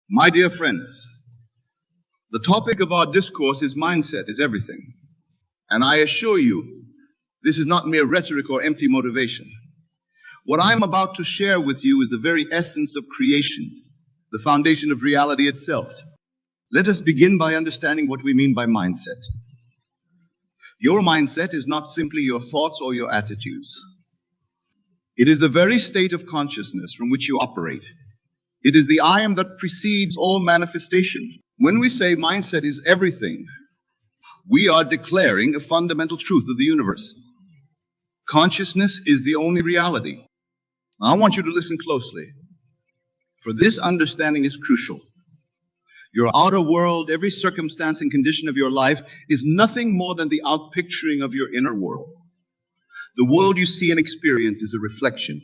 My dear friends, the topic of our discourse is mindset is everything. And I assure you, this is not mere rhetoric or empty motivation. What I'm about to share with you is the very essence of creation, the foundation of reality itself. Let us begin by understanding what we mean by mindset. Your mindset is not simply your thoughts or your attitudes. It is the very state of consciousness from which you operate. It is the I am that precedes all manifestation. When we say mindset is everything, we are declaring a fundamental truth of the universe. Consciousness is the only reality. Now, I want you to listen closely, for this understanding is crucial. Your outer world, every circumstance and condition of your life, is nothing more than the outpicturing of your inner world. The world you see and experience is a reflection,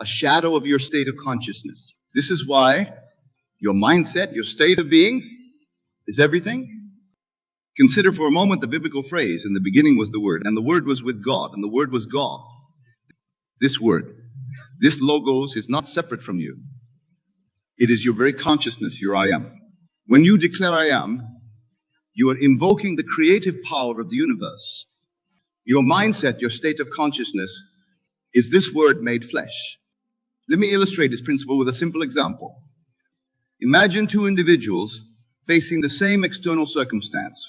a shadow of your state of consciousness. This is why your mindset, your state of being, is everything. Consider for a moment the biblical phrase, in the beginning was the Word, and the Word was with God, and the Word was God. This word, this logos, is not separate from you. It is your very consciousness, your I am. When you declare I am, you are invoking the creative power of the universe. Your mindset, your state of consciousness, is this word made flesh. Let me illustrate this principle with a simple example. Imagine two individuals facing the same external circumstance.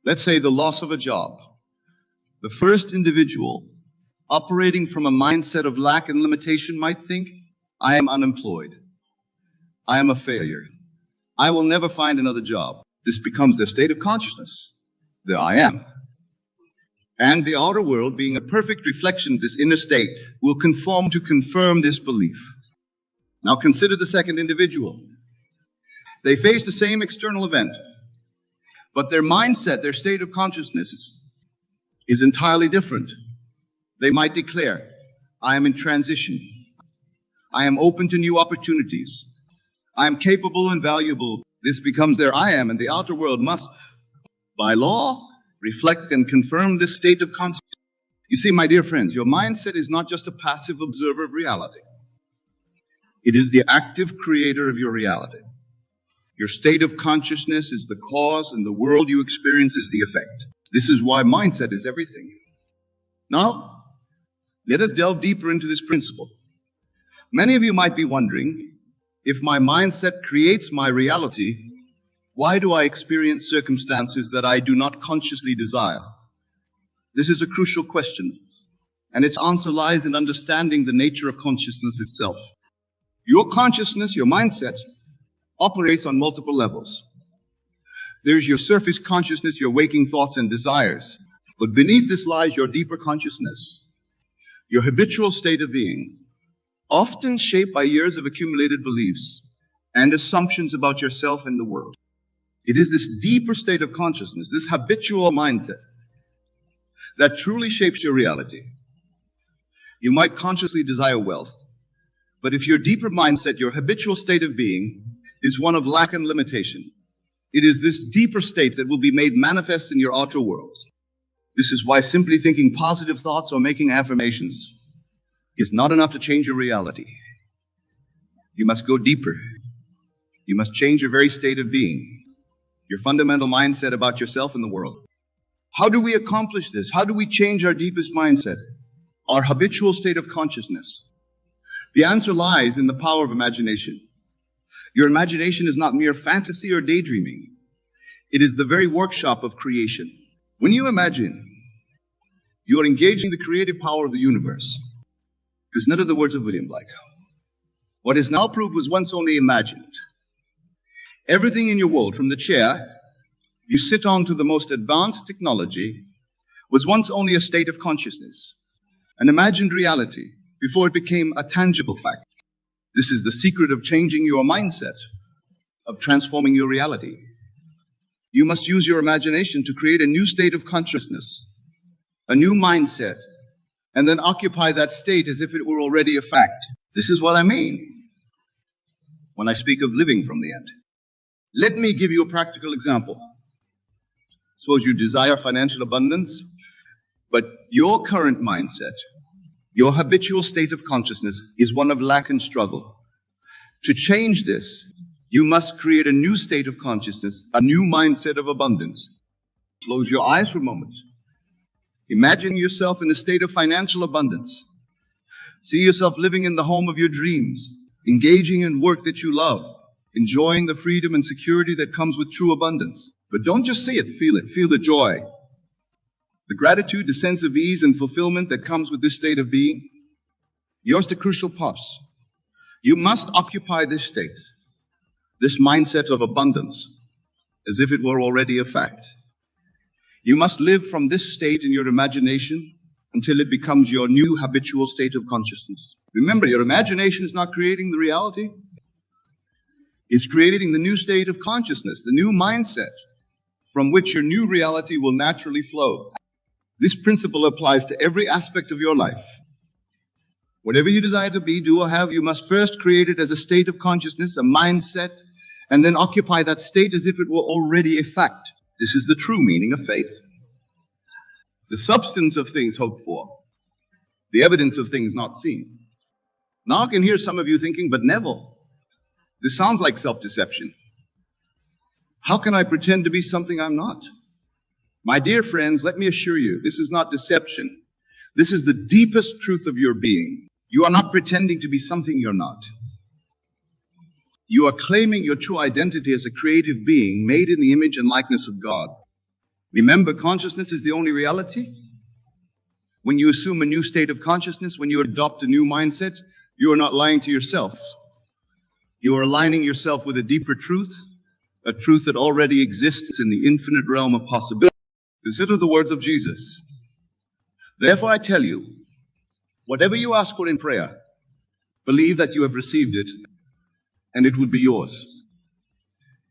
Let's say the loss of a job. The first individual, operating from a mindset of lack and limitation, might think, I am unemployed. I am a failure. I will never find another job. This becomes their state of consciousness, their I am. And the outer world, being a perfect reflection of this inner state, will conform to confirm this belief. Now consider the second individual. They face the same external event, but their mindset, their state of consciousness is entirely different. They might declare, I am in transition. I am open to new opportunities. I am capable and valuable. This becomes their I am, and the outer world must, by law, reflect and confirm this state of consciousness. You see, my dear friends, your mindset is not just a passive observer of reality. It is the active creator of your reality. Your state of consciousness is the cause, and the world you experience is the effect. This is why mindset is everything. Now, let us delve deeper into this principle. Many of you might be wondering, if my mindset creates my reality, why do I experience circumstances that I do not consciously desire? This is a crucial question, and its answer lies in understanding the nature of consciousness itself. Your consciousness, your mindset, operates on multiple levels. There's your surface consciousness, your waking thoughts and desires. But beneath this lies your deeper consciousness, your habitual state of being, often shaped by years of accumulated beliefs and assumptions about yourself and the world. It is this deeper state of consciousness, this habitual mindset, that truly shapes your reality. You might consciously desire wealth, but if your deeper mindset, your habitual state of being, is one of lack and limitation, it is this deeper state that will be made manifest in your outer world. This is why simply thinking positive thoughts or making affirmations is not enough to change your reality. You must go deeper. You must change your very state of being, your fundamental mindset about yourself and the world. How do we accomplish this? How do we change our deepest mindset, our habitual state of consciousness? The answer lies in the power of imagination. Your imagination is not mere fantasy or daydreaming. It is the very workshop of creation. When you imagine, you are engaging the creative power of the universe. Because none of the words of William Blake. What is now proved was once only imagined. Everything in your world, from the chair you sit on to the most advanced technology, was once only a state of consciousness, an imagined reality, before it became a tangible fact. This is the secret of changing your mindset, of transforming your reality. You must use your imagination to create a new state of consciousness, a new mindset, and then occupy that state as if it were already a fact. This is what I mean when I speak of living from the end. Let me give you a practical example. Suppose you desire financial abundance, but your current mindset, your habitual state of consciousness, is one of lack and struggle. To change this, You must create a new state of consciousness, a new mindset of abundance. Close your eyes for a moment. Imagine yourself in a state of financial abundance. See yourself living in the home of your dreams, engaging in work that you love, enjoying the freedom and security that comes with true abundance. But don't just see it. Feel the joy, the gratitude, the sense of ease and fulfillment that comes with this state of being. Here's the crucial part. You must occupy this state, this mindset of abundance, as if it were already a fact. You must live from this state in your imagination until it becomes your new habitual state of consciousness. Remember, your imagination is not creating the reality. It's creating the new state of consciousness, the new mindset from which your new reality will naturally flow. This principle applies to every aspect of your life. Whatever you desire to be, do, or have, you must first create it as a state of consciousness, a mindset, and then occupy that state as if it were already a fact. This is the true meaning of faith. The substance of things hoped for, the evidence of things not seen. Now I can hear some of you thinking, but Neville, this sounds like self-deception. How can I pretend to be something I'm not? My dear friends, let me assure you, this is not deception. This is the deepest truth of your being. You are not pretending to be something you're not. You are claiming your true identity as a creative being made in the image and likeness of God. Remember, consciousness is the only reality. When you assume a new state of consciousness, when you adopt a new mindset, you are not lying to yourself. You are aligning yourself with a deeper truth, a truth that already exists in the infinite realm of possibility. Consider the words of Jesus. Therefore I tell you, whatever you ask for in prayer, believe that you have received it, and it will be yours.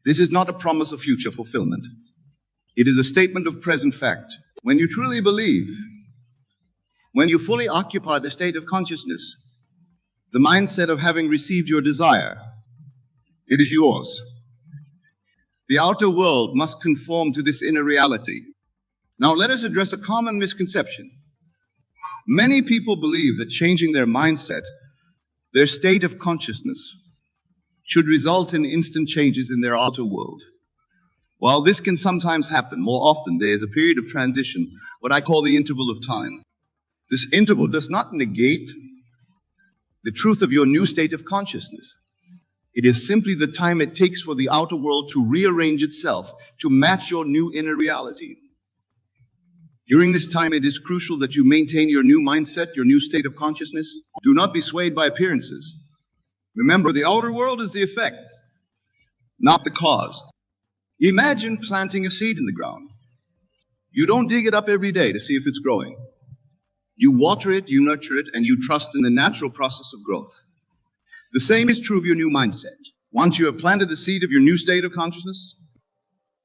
This is not a promise of future fulfillment. It is a statement of present fact. When you truly believe, when you fully occupy the state of consciousness, the mindset of having received your desire, it is yours. The outer world must conform to this inner reality. Now let us address a common misconception. Many people believe that changing their mindset, their state of consciousness, should result in instant changes in their outer world. While this can sometimes happen, more often there is a period of transition, what I call the interval of time. This interval does not negate the truth of your new state of consciousness. It is simply the time it takes for the outer world to rearrange itself to match your new inner reality. During this time, it is crucial that you maintain your new mindset, your new state of consciousness. Do not be swayed by appearances. Remember, the outer world is the effect, not the cause. Imagine planting a seed in the ground. You don't dig it up every day to see if it's growing. You water it, you nurture it, and you trust in the natural process of growth. The same is true of your new mindset. Once you have planted the seed of your new state of consciousness,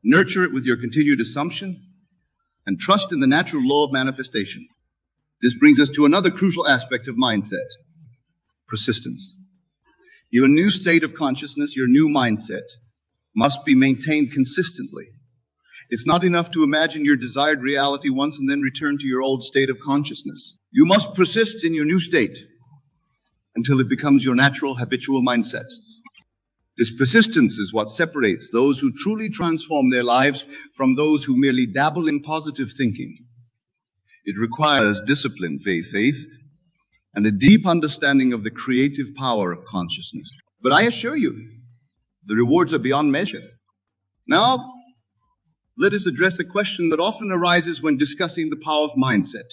nurture it with your continued assumption, and trust in the natural law of manifestation. This brings us to another crucial aspect of mindset: persistence. Your new state of consciousness, your new mindset, must be maintained consistently. It's not enough to imagine your desired reality once and then return to your old state of consciousness. You must persist in your new state until it becomes your natural, habitual mindset. This persistence is what separates those who truly transform their lives from those who merely dabble in positive thinking. It requires discipline, faith, and a deep understanding of the creative power of consciousness. But I assure you, the rewards are beyond measure. Now, let us address a question that often arises when discussing the power of mindset.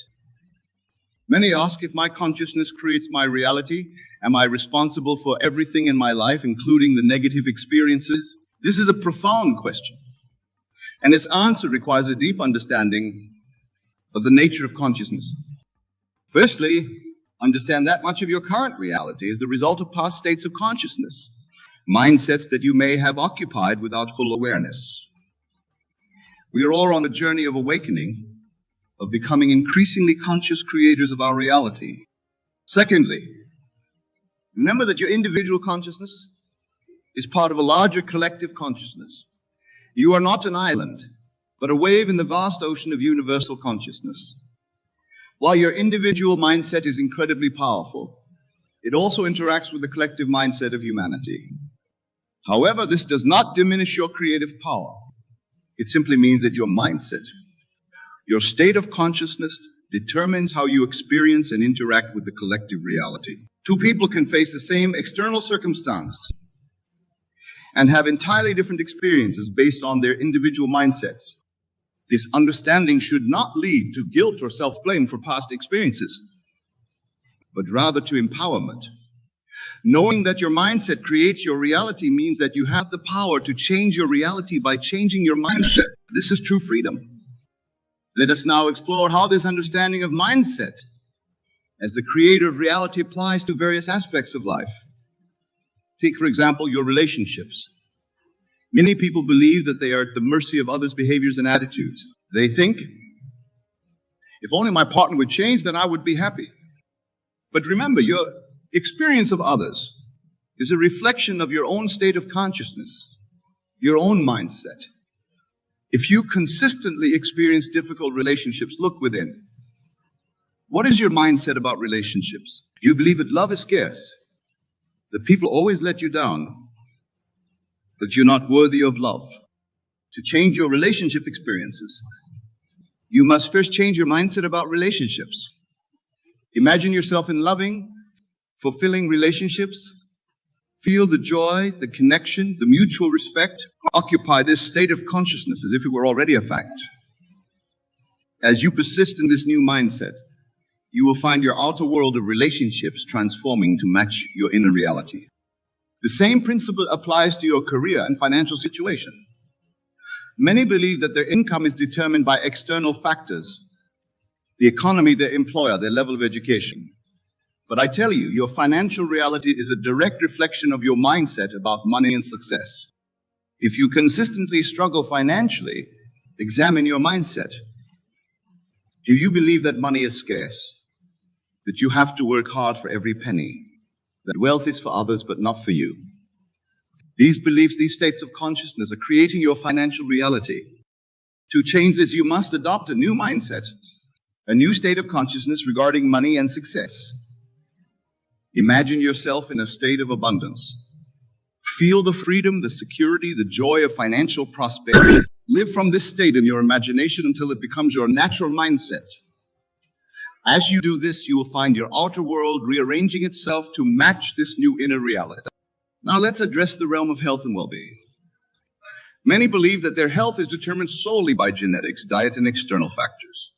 Many ask, if my consciousness creates my reality, am I responsible for everything in my life, including the negative experiences? This is a profound question, and its answer requires a deep understanding of the nature of consciousness. Firstly, understand that much of your current reality is the result of past states of consciousness, mindsets that you may have occupied without full awareness. We are all on a journey of awakening, of becoming increasingly conscious creators of our reality. Secondly, remember that your individual consciousness is part of a larger collective consciousness. You are not an island, but a wave in the vast ocean of universal consciousness. While your individual mindset is incredibly powerful, it also interacts with the collective mindset of humanity. However, this does not diminish your creative power. It simply means that your mindset, your state of consciousness, determines how you experience and interact with the collective reality. Two people can face the same external circumstance and have entirely different experiences based on their individual mindsets. This understanding should not lead to guilt or self-blame for past experiences, but rather to empowerment. Knowing that your mindset creates your reality means that you have the power to change your reality by changing your mindset. This is true freedom. Let us now explore how this understanding of mindset as the creator of reality applies to various aspects of life. Take, for example, your relationships. Many people believe that they are at the mercy of others' behaviors and attitudes. They think, if only my partner would change, then I would be happy. But remember, your experience of others is a reflection of your own state of consciousness, your own mindset. If you consistently experience difficult relationships, look within. What is your mindset about relationships? You believe that love is scarce, that people always let you down, that you're not worthy of love. To change your relationship experiences, you must first change your mindset about relationships. Imagine yourself in loving, fulfilling relationships. Feel the joy, the connection, the mutual respect. Occupy this state of consciousness as if it were already a fact. As you persist in this new mindset, you will find your outer world of relationships transforming to match your inner reality. The same principle applies to your career and financial situation. Many believe that their income is determined by external factors, the economy, their employer, their level of education. But I tell you, your financial reality is a direct reflection of your mindset about money and success. If you consistently struggle financially, examine your mindset. Do you believe that money is scarce? That you have to work hard for every penny? That wealth is for others but not for you? These beliefs, these states of consciousness are creating your financial reality. To change this, you must adopt a new mindset, a new state of consciousness regarding money and success. Imagine yourself in a state of abundance. Feel the freedom, the security, the joy of financial prosperity. Live from this state in your imagination until it becomes your natural mindset. As you do this, you will find your outer world rearranging itself to match this new inner reality. Now let's address the realm of health and well-being. Many believe that their health is determined solely by genetics, diet, and external factors.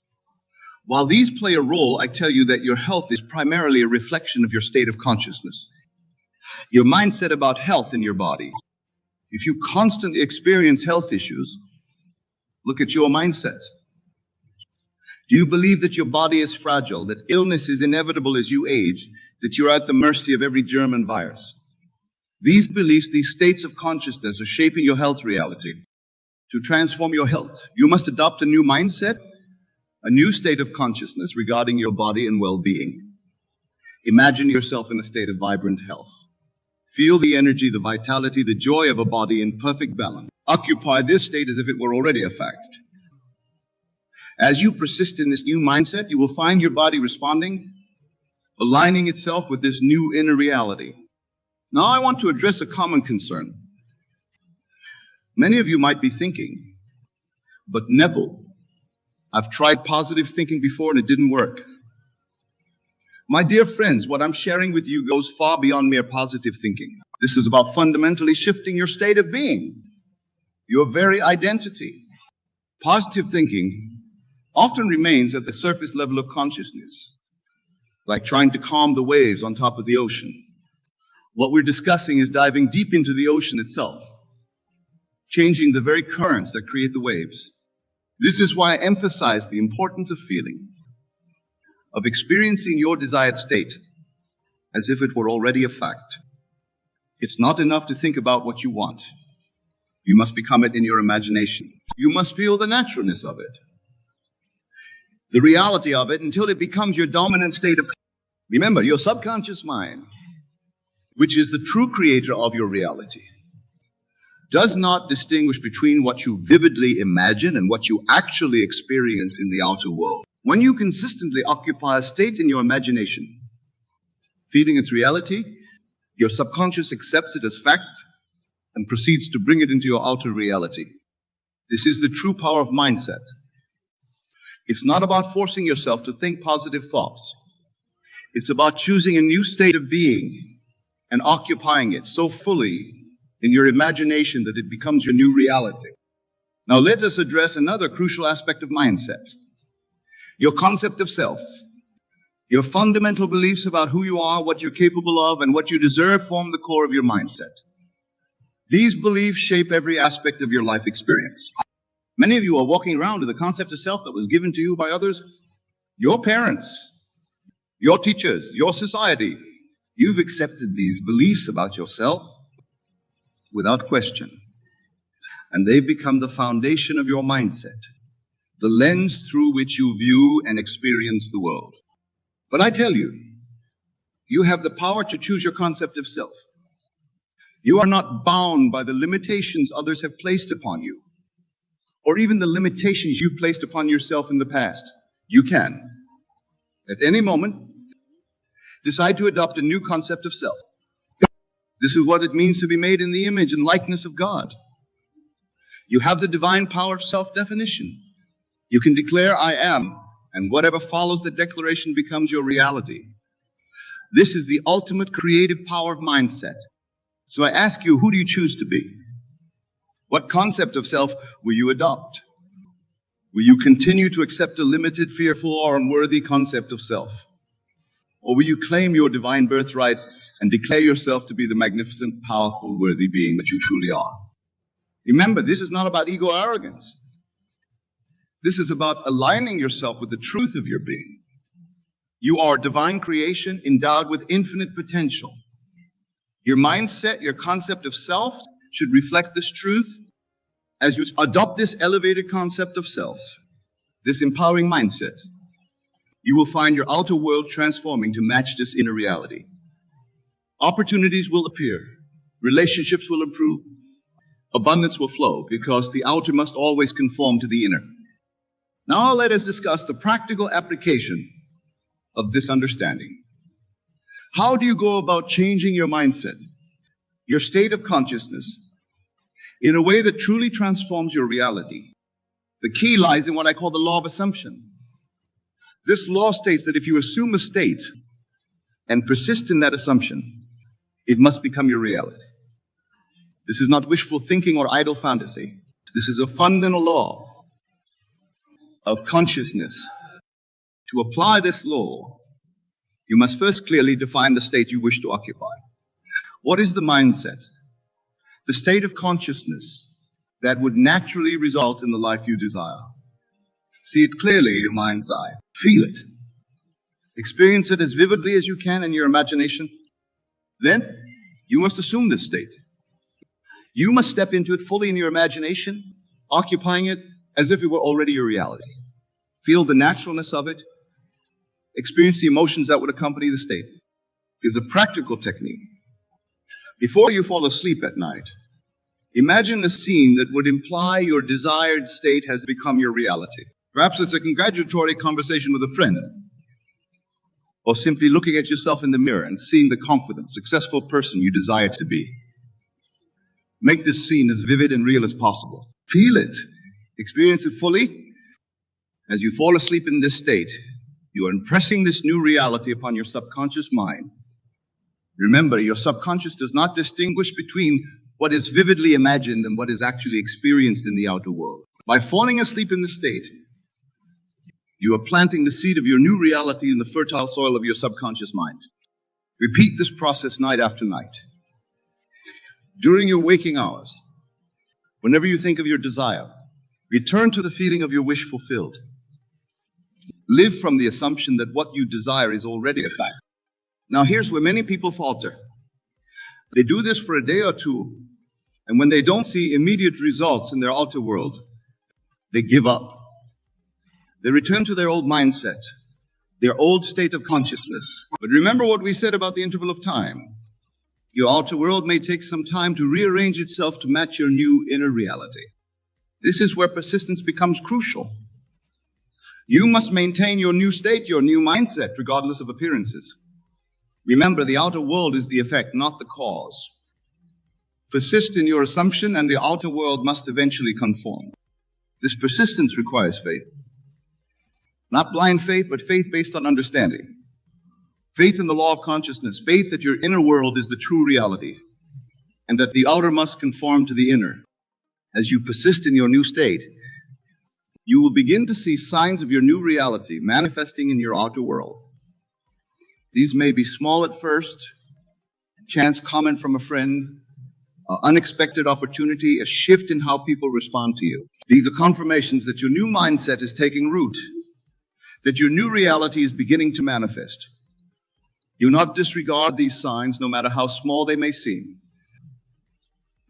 While these play a role, I tell you that your health is primarily a reflection of your state of consciousness, your mindset about health in your body. If you constantly experience health issues, look at your mindset. Do you believe that your body is fragile, that illness is inevitable as you age, that you're at the mercy of every germ and virus? These beliefs, these states of consciousness are shaping your health reality. To transform your health, you must adopt a new mindset, a new state of consciousness regarding your body and well-being. Imagine yourself in a state of vibrant health. Feel the energy, the vitality, the joy of a body in perfect balance. Occupy this state as if it were already a fact. As you persist in this new mindset, you will find your body responding, aligning itself with this new inner reality. Now I want to address a common concern. Many of you might be thinking, but Neville, I've tried positive thinking before and it didn't work. My dear friends, what I'm sharing with you goes far beyond mere positive thinking. This is about fundamentally shifting your state of being, your very identity. Positive thinking often remains at the surface level of consciousness, like trying to calm the waves on top of the ocean. What we're discussing is diving deep into the ocean itself, changing the very currents that create the waves. This is why I emphasize the importance of feeling, of experiencing your desired state as if it were already a fact. It's not enough to think about what you want. You must become it in your imagination. You must feel the naturalness of it, the reality of it, until it becomes your dominant state of. Remember, your subconscious mind, which is the true creator of your reality, does not distinguish between what you vividly imagine and what you actually experience in the outer world. When you consistently occupy a state in your imagination, feeling its reality, your subconscious accepts it as fact and proceeds to bring it into your outer reality. This is the true power of mindset. It's not about forcing yourself to think positive thoughts. It's about choosing a new state of being and occupying it so fully in your imagination that it becomes your new reality. Now let us address another crucial aspect of mindset. Your concept of self. Your fundamental beliefs about who you are, what you're capable of, and what you deserve form the core of your mindset. These beliefs shape every aspect of your life experience. Many of you are walking around with a concept of self that was given to you by others, your parents, your teachers, your society. You've accepted these beliefs about yourself without question. And they've become the foundation of your mindset, the lens through which you view and experience the world. But I tell you, you have the power to choose your concept of self. You are not bound by the limitations others have placed upon you, or even the limitations you've placed upon yourself in the past. You can, at any moment, decide to adopt a new concept of self. This is what it means to be made in the image and likeness of God. You have the divine power of self-definition. You can declare, I am, and whatever follows the declaration becomes your reality. This is the ultimate creative power of mindset. So I ask you, who do you choose to be? What concept of self will you adopt? Will you continue to accept a limited, fearful, or unworthy concept of self? Or will you claim your divine birthright and declare yourself to be the magnificent, powerful, worthy being that you truly are? Remember, this is not about ego or arrogance. This is about aligning yourself with the truth of your being. You are a divine creation endowed with infinite potential. Your mindset, your concept of self should reflect this truth. As you adopt this elevated concept of self, this empowering mindset, you will find your outer world transforming to match this inner reality. Opportunities will appear, relationships will improve, abundance will flow, because the outer must always conform to the inner. Now let us discuss the practical application of this understanding. How do you go about changing your mindset, your state of consciousness, in a way that truly transforms your reality? The key lies in what I call the law of assumption. This law states that if you assume a state and persist in that assumption, it must become your reality. This is not wishful thinking or idle fantasy. This is a fundamental law of consciousness. To apply this law, you must first clearly define the state you wish to occupy. What is the mindset? The state of consciousness that would naturally result in the life you desire. See it clearly in your mind's eye. Feel it. Experience it as vividly as you can in your imagination. Then, you must assume this state. You must step into it fully in your imagination, occupying it as if it were already your reality. Feel the naturalness of it. Experience the emotions that would accompany the state. It's a practical technique. Before you fall asleep at night, imagine a scene that would imply your desired state has become your reality. Perhaps it's a congratulatory conversation with a friend, or simply looking at yourself in the mirror and seeing the confident, successful person you desire to be. Make this scene as vivid and real as possible. Feel it. Experience it fully. As you fall asleep in this state, you are impressing this new reality upon your subconscious mind. Remember, your subconscious does not distinguish between what is vividly imagined and what is actually experienced in the outer world. By falling asleep in this state, you are planting the seed of your new reality in the fertile soil of your subconscious mind. Repeat this process night after night. During your waking hours, whenever you think of your desire, return to the feeling of your wish fulfilled. Live from the assumption that what you desire is already a fact. Now here's where many people falter. They do this for a day or two, and when they don't see immediate results in their outer world, they give up. They return to their old mindset, their old state of consciousness. But remember what we said about the interval of time. Your outer world may take some time to rearrange itself to match your new inner reality. This is where persistence becomes crucial. You must maintain your new state, your new mindset, regardless of appearances. Remember, the outer world is the effect, not the cause. Persist in your assumption, and the outer world must eventually conform. This persistence requires faith. Not blind faith, but faith based on understanding. Faith in the law of consciousness. Faith that your inner world is the true reality, and that the outer must conform to the inner. As you persist in your new state, you will begin to see signs of your new reality manifesting in your outer world. These may be small at first, a chance comment from a friend, an unexpected opportunity, a shift in how people respond to you. These are confirmations that your new mindset is taking root, that your new reality is beginning to manifest. Do not disregard these signs, no matter how small they may seem.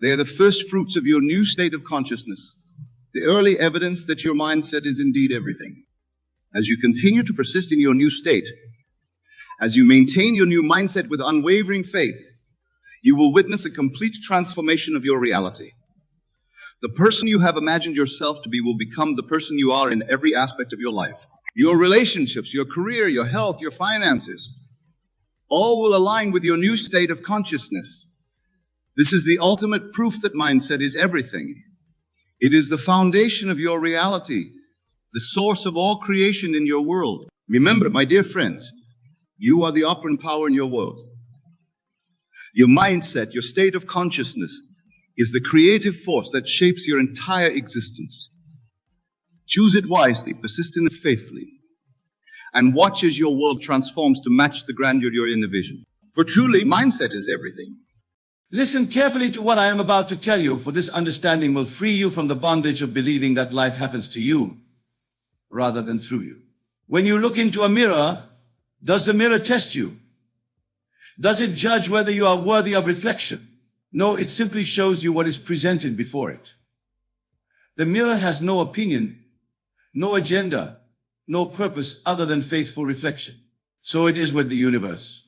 They are the first fruits of your new state of consciousness, the early evidence that your mindset is indeed everything. As you continue to persist in your new state, as you maintain your new mindset with unwavering faith, you will witness a complete transformation of your reality. The person you have imagined yourself to be will become the person you are in every aspect of your life. Your relationships, your career, your health, your finances, all will align with your new state of consciousness. This is the ultimate proof that mindset is everything. It is the foundation of your reality, the source of all creation in your world. Remember, my dear friends, you are the operant power in your world. Your mindset, your state of consciousness, is the creative force that shapes your entire existence. Choose it wisely, persist in it faithfully, and watch as your world transforms to match the grandeur you envision. For truly, mindset is everything. Listen carefully to what I am about to tell you, for this understanding will free you from the bondage of believing that life happens to you rather than through you. When you look into a mirror, does the mirror test you? Does it judge whether you are worthy of reflection? No, it simply shows you what is presented before it. The mirror has no opinion, no agenda, no purpose other than faithful reflection. So it is with the universe.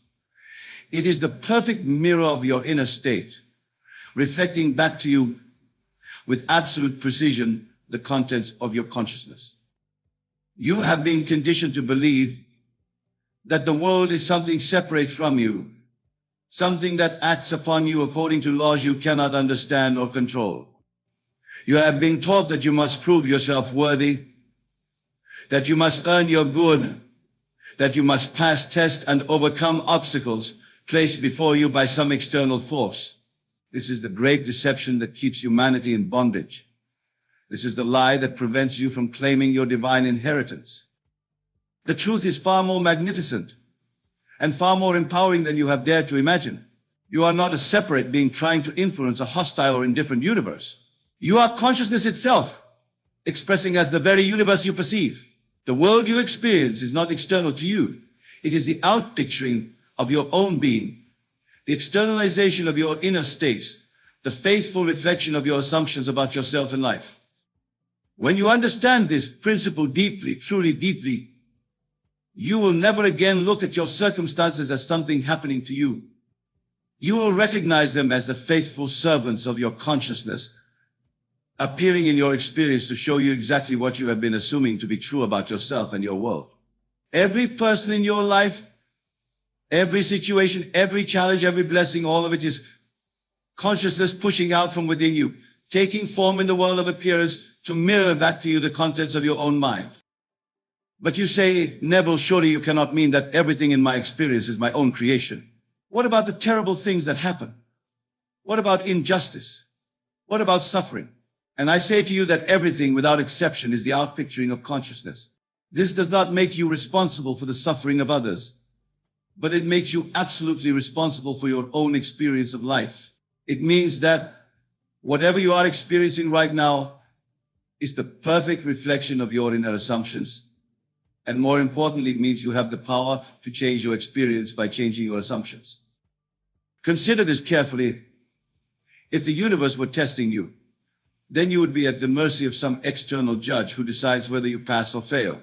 It is the perfect mirror of your inner state, reflecting back to you with absolute precision the contents of your consciousness. You have been conditioned to believe that the world is something separate from you, something that acts upon you according to laws you cannot understand or control. You have been taught that you must prove yourself worthy, that you must earn your good, that you must pass tests and overcome obstacles placed before you by some external force. This is the great deception that keeps humanity in bondage. This is the lie that prevents you from claiming your divine inheritance. The truth is far more magnificent and far more empowering than you have dared to imagine. You are not a separate being trying to influence a hostile or indifferent universe. You are consciousness itself, expressing as the very universe you perceive. The world you experience is not external to you. It is the outpicturing of your own being, the externalization of your inner states, the faithful reflection of your assumptions about yourself and life. When you understand this principle deeply, truly deeply, you will never again look at your circumstances as something happening to you. You will recognize them as the faithful servants of your consciousness, appearing in your experience to show you exactly what you have been assuming to be true about yourself and your world. Every person in your life, every situation, every challenge, every blessing, all of it is consciousness pushing out from within you, taking form in the world of appearance to mirror back to you the contents of your own mind. But you say, Neville, surely you cannot mean that everything in my experience is my own creation. What about the terrible things that happen? What about injustice? What about suffering? And I say to you that everything, without exception, is the outpicturing of consciousness. This does not make you responsible for the suffering of others, but it makes you absolutely responsible for your own experience of life. It means that whatever you are experiencing right now is the perfect reflection of your inner assumptions. And more importantly, it means you have the power to change your experience by changing your assumptions. Consider this carefully. If the universe were testing you, then you would be at the mercy of some external judge who decides whether you pass or fail.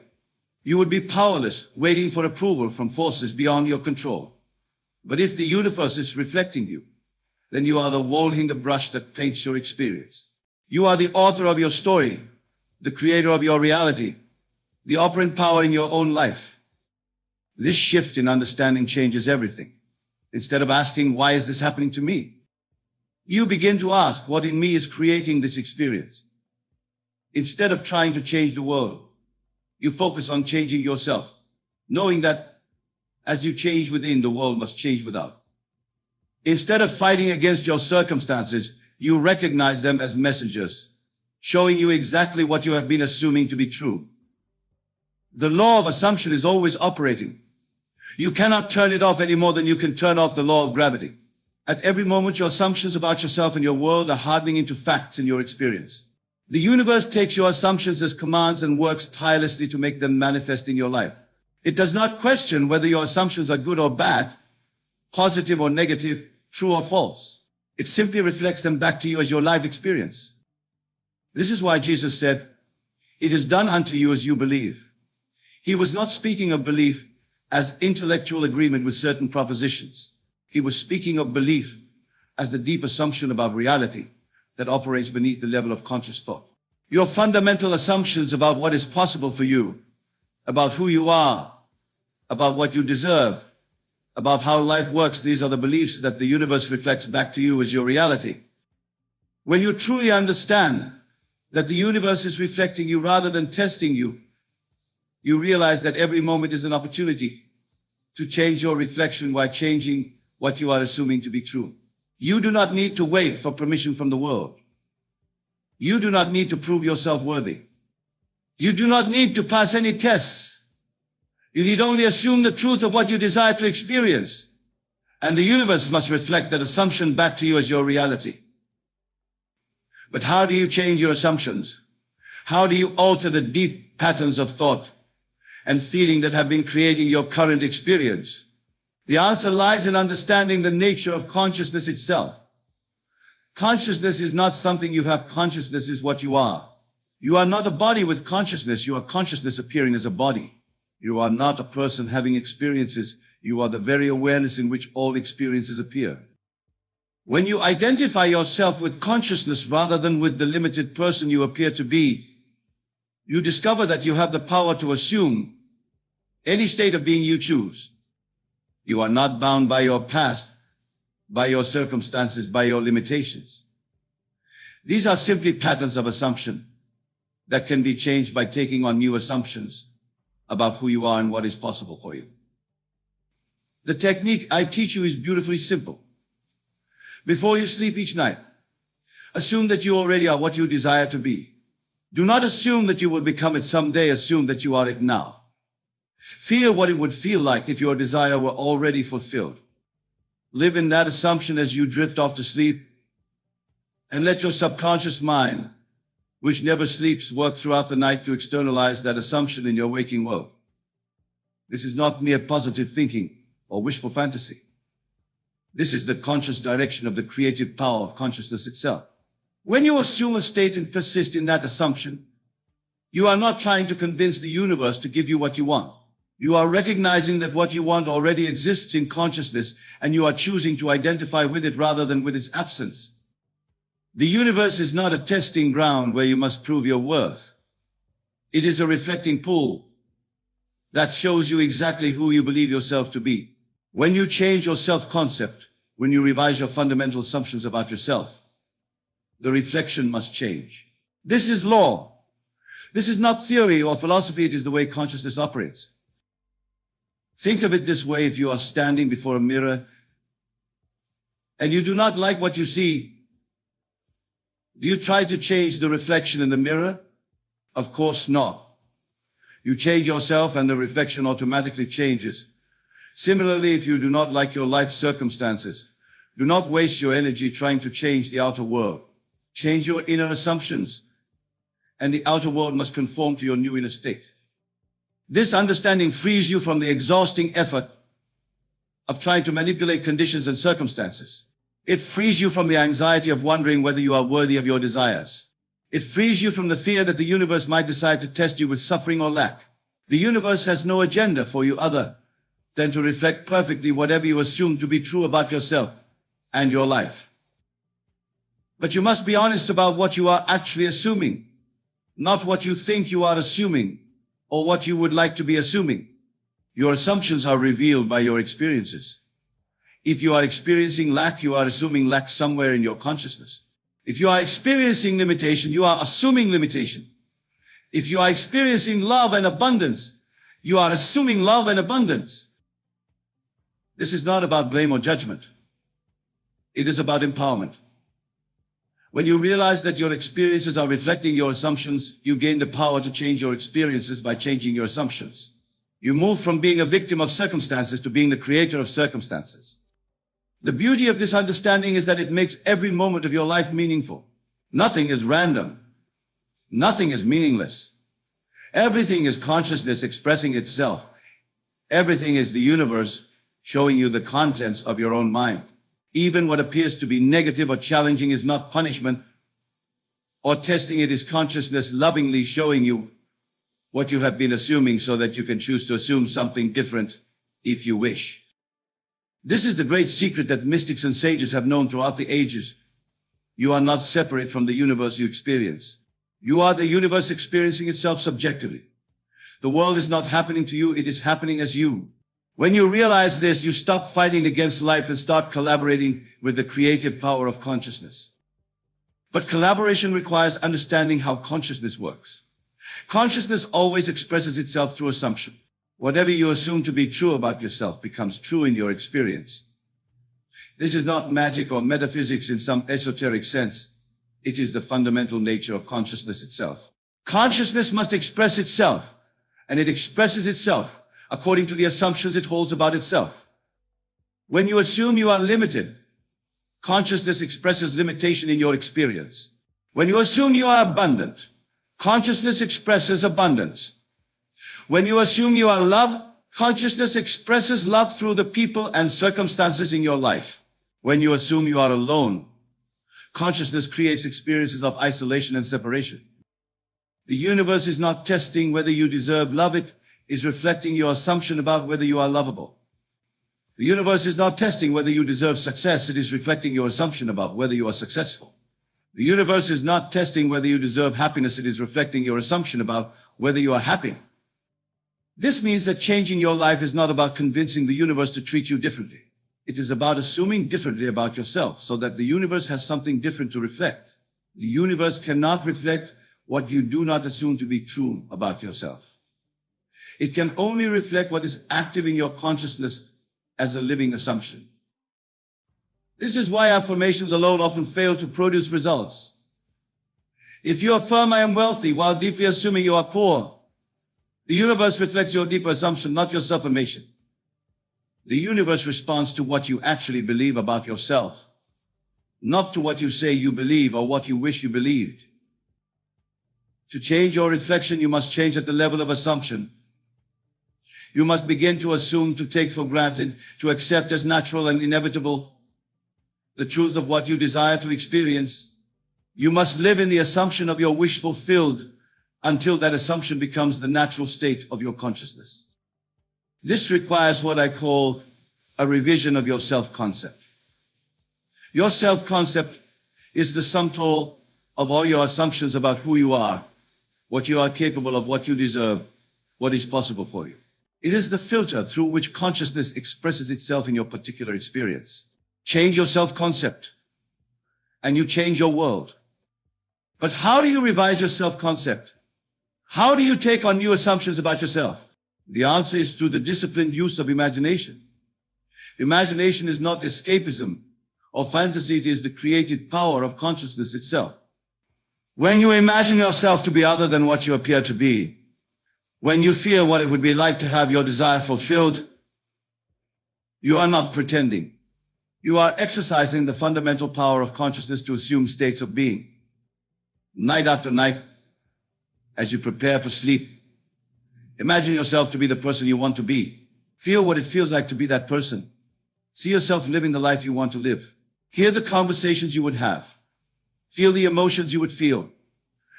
You would be powerless, waiting for approval from forces beyond your control. But if the universe is reflecting you, then you are the wall-hanger brush that paints your experience. You are the author of your story, the creator of your reality, the operant power in your own life. This shift in understanding changes everything. Instead of asking, why is this happening to me? You begin to ask, what in me is creating this experience? Instead of trying to change the world, you focus on changing yourself, knowing that as you change within, the world must change without. Instead of fighting against your circumstances, you recognize them as messengers, showing you exactly what you have been assuming to be true. The law of assumption is always operating. You cannot turn it off any more than you can turn off the law of gravity. At every moment, your assumptions about yourself and your world are hardening into facts in your experience. The universe takes your assumptions as commands and works tirelessly to make them manifest in your life. It does not question whether your assumptions are good or bad, positive or negative, true or false. It simply reflects them back to you as your life experience. This is why Jesus said, "It is done unto you as you believe." He was not speaking of belief as intellectual agreement with certain propositions. He was speaking of belief as the deep assumption about reality that operates beneath the level of conscious thought. Your fundamental assumptions about what is possible for you, about who you are, about what you deserve, about how life works, these are the beliefs that the universe reflects back to you as your reality. When you truly understand that the universe is reflecting you rather than testing you, you realize that every moment is an opportunity to change your reflection while changing what you are assuming to be true. You do not need to wait for permission from the world. You do not need to prove yourself worthy. You do not need to pass any tests. You need only assume the truth of what you desire to experience, and the universe must reflect that assumption back to you as your reality. But how do you change your assumptions? How do you alter the deep patterns of thought and feeling that have been creating your current experience? The answer lies in understanding the nature of consciousness itself. Consciousness is not something you have. Consciousness is what you are. You are not a body with consciousness. You are consciousness appearing as a body. You are not a person having experiences. You are the very awareness in which all experiences appear. When you identify yourself with consciousness rather than with the limited person you appear to be, you discover that you have the power to assume any state of being you choose. You are not bound by your past, by your circumstances, by your limitations. These are simply patterns of assumption that can be changed by taking on new assumptions about who you are and what is possible for you. The technique I teach you is beautifully simple. Before you sleep each night, assume that you already are what you desire to be. Do not assume that you will become it someday. Assume that you are it now. Feel what it would feel like if your desire were already fulfilled. Live in that assumption as you drift off to sleep, and let your subconscious mind, which never sleeps, work throughout the night to externalize that assumption in your waking world. This is not mere positive thinking or wishful fantasy. This is the conscious direction of the creative power of consciousness itself. When you assume a state and persist in that assumption, you are not trying to convince the universe to give you what you want. You are recognizing that what you want already exists in consciousness, and you are choosing to identify with it rather than with its absence. The universe is not a testing ground where you must prove your worth. It is a reflecting pool that shows you exactly who you believe yourself to be. When you change your self-concept, when you revise your fundamental assumptions about yourself, the reflection must change. This is law. This is not theory or philosophy. It is the way consciousness operates. Think of it this way: if you are standing before a mirror and you do not like what you see, do you try to change the reflection in the mirror? Of course not. You change yourself and the reflection automatically changes. Similarly, if you do not like your life circumstances, do not waste your energy trying to change the outer world. Change your inner assumptions, and the outer world must conform to your new inner state. This understanding frees you from the exhausting effort of trying to manipulate conditions and circumstances. It frees you from the anxiety of wondering whether you are worthy of your desires. It frees you from the fear that the universe might decide to test you with suffering or lack. The universe has no agenda for you other than to reflect perfectly whatever you assume to be true about yourself and your life. But you must be honest about what you are actually assuming, not what you think you are assuming or what you would like to be assuming. Your assumptions are revealed by your experiences. If you are experiencing lack, you are assuming lack somewhere in your consciousness. If you are experiencing limitation, you are assuming limitation. If you are experiencing love and abundance, you are assuming love and abundance. This is not about blame or judgment. It is about empowerment. When you realize that your experiences are reflecting your assumptions, you gain the power to change your experiences by changing your assumptions. You move from being a victim of circumstances to being the creator of circumstances. The beauty of this understanding is that it makes every moment of your life meaningful. Nothing is random. Nothing is meaningless. Everything is consciousness expressing itself. Everything is the universe showing you the contents of your own mind. Even what appears to be negative or challenging is not punishment or testing. It is consciousness lovingly showing you what you have been assuming so that you can choose to assume something different if you wish. This is the great secret that mystics and sages have known throughout the ages. You are not separate from the universe you experience. You are the universe experiencing itself subjectively. The world is not happening to you, it is happening as you. When you realize this, you stop fighting against life and start collaborating with the creative power of consciousness. But collaboration requires understanding how consciousness works. Consciousness always expresses itself through assumption. Whatever you assume to be true about yourself becomes true in your experience. This is not magic or metaphysics in some esoteric sense. It is the fundamental nature of consciousness itself. Consciousness must express itself, and it expresses itself according to the assumptions it holds about itself. When you assume you are limited, consciousness expresses limitation in your experience. When you assume you are abundant, consciousness expresses abundance. When you assume you are love, consciousness expresses love through the people and circumstances in your life. When you assume you are alone, consciousness creates experiences of isolation and separation. The universe is not testing whether you deserve love, it is reflecting your assumption about whether you are lovable. The universe is not testing whether you deserve success, it is reflecting your assumption about whether you are successful. The universe is not testing whether you deserve happiness, it is reflecting your assumption about whether you are happy. This means that changing your life is not about convincing the universe to treat you differently. It is about assuming differently about yourself so that the universe has something different to reflect. The universe cannot reflect what you do not assume to be true about yourself. It can only reflect what is active in your consciousness as a living assumption. This is why affirmations alone often fail to produce results. If you affirm I am wealthy while deeply assuming you are poor, the universe reflects your deeper assumption, not your self-affirmation. The universe responds to what you actually believe about yourself, not to what you say you believe or what you wish you believed. To change your reflection, you must change at the level of assumption. You must begin to assume, to take for granted, to accept as natural and inevitable the truth of what you desire to experience. You must live in the assumption of your wish fulfilled until that assumption becomes the natural state of your consciousness. This requires what I call a revision of your self-concept. Your self-concept is the sum total of all your assumptions about who you are, what you are capable of, what you deserve, what is possible for you. It is the filter through which consciousness expresses itself in your particular experience. Change your self-concept, and you change your world. But how do you revise your self-concept? How do you take on new assumptions about yourself? The answer is through the disciplined use of imagination. Imagination is not escapism or fantasy, it is the creative power of consciousness itself. When you imagine yourself to be other than what you appear to be, when you feel what it would be like to have your desire fulfilled, you are not pretending. You are exercising the fundamental power of consciousness to assume states of being. Night after night, as you prepare for sleep, imagine yourself to be the person you want to be. Feel what it feels like to be that person. See yourself living the life you want to live. Hear the conversations you would have. Feel the emotions you would feel.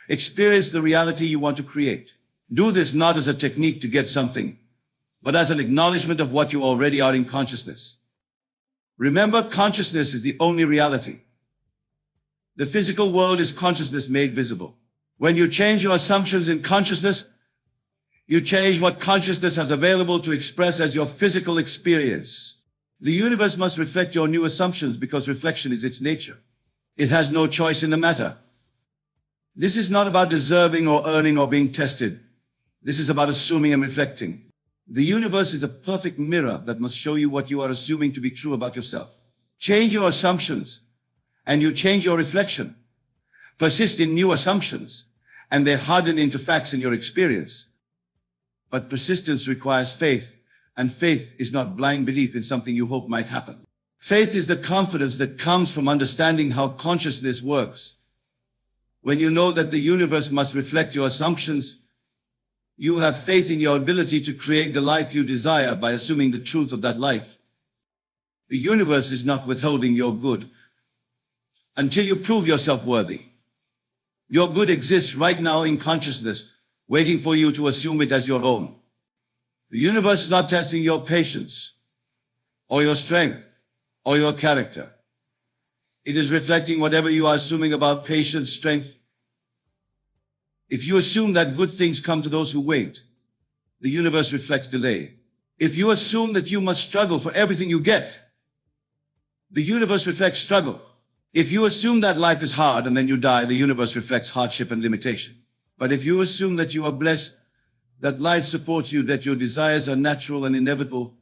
Experience the reality you want to create. Do this not as a technique to get something, but as an acknowledgement of what you already are in consciousness. Remember, consciousness is the only reality. The physical world is consciousness made visible. When you change your assumptions in consciousness, you change what consciousness has available to express as your physical experience. The universe must reflect your new assumptions because reflection is its nature. It has no choice in the matter. This is not about deserving or earning or being tested. This is about assuming and reflecting. The universe is a perfect mirror that must show you what you are assuming to be true about yourself. Change your assumptions, and you change your reflection. Persist in new assumptions, and they harden into facts in your experience. But persistence requires faith, and faith is not blind belief in something you hope might happen. Faith is the confidence that comes from understanding how consciousness works. When you know that the universe must reflect your assumptions, you have faith in your ability to create the life you desire by assuming the truth of that life. The universe is not withholding your good until you prove yourself worthy. Your good exists right now in consciousness, waiting for you to assume it as your own. The universe is not testing your patience, or your strength, or your character. It is reflecting whatever you are assuming about patience, strength. If you assume that good things come to those who wait, the universe reflects delay. If you assume that you must struggle for everything you get, the universe reflects struggle. If you assume that life is hard and then you die, the universe reflects hardship and limitation. But if you assume that you are blessed, that life supports you, that your desires are natural and inevitable,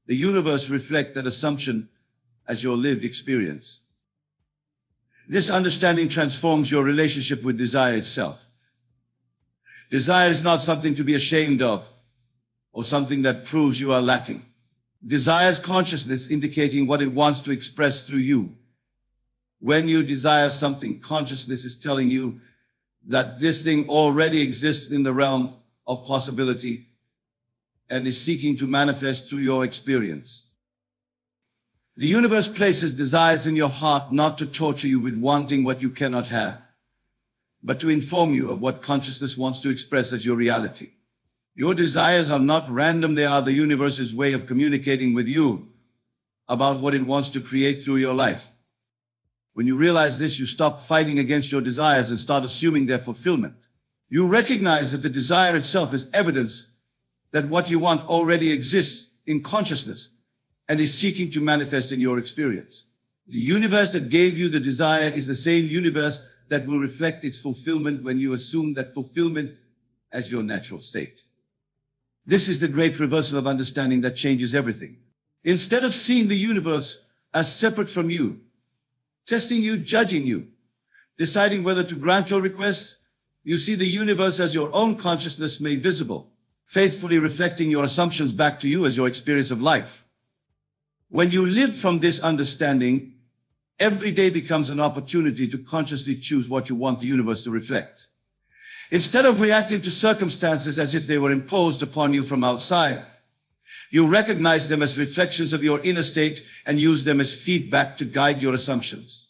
the universe reflects that assumption as your lived experience. This understanding transforms your relationship with desire itself. Desire is not something to be ashamed of or something that proves you are lacking. Desire is consciousness indicating what it wants to express through you. When you desire something, consciousness is telling you that this thing already exists in the realm of possibility and is seeking to manifest through your experience. The universe places desires in your heart not to torture you with wanting what you cannot have, but to inform you of what consciousness wants to express as your reality. Your desires are not random, they are the universe's way of communicating with you about what it wants to create through your life. When you realize this, you stop fighting against your desires and start assuming their fulfillment. You recognize that the desire itself is evidence that what you want already exists in consciousness and is seeking to manifest in your experience. The universe that gave you the desire is the same universe that will reflect its fulfillment when you assume that fulfillment as your natural state. This is the great reversal of understanding that changes everything. Instead of seeing the universe as separate from you, testing you, judging you, deciding whether to grant your request, you see the universe as your own consciousness made visible, faithfully reflecting your assumptions back to you as your experience of life. When you live from this understanding, every day becomes an opportunity to consciously choose what you want the universe to reflect. Instead of reacting to circumstances as if they were imposed upon you from outside, you recognize them as reflections of your inner state and use them as feedback to guide your assumptions.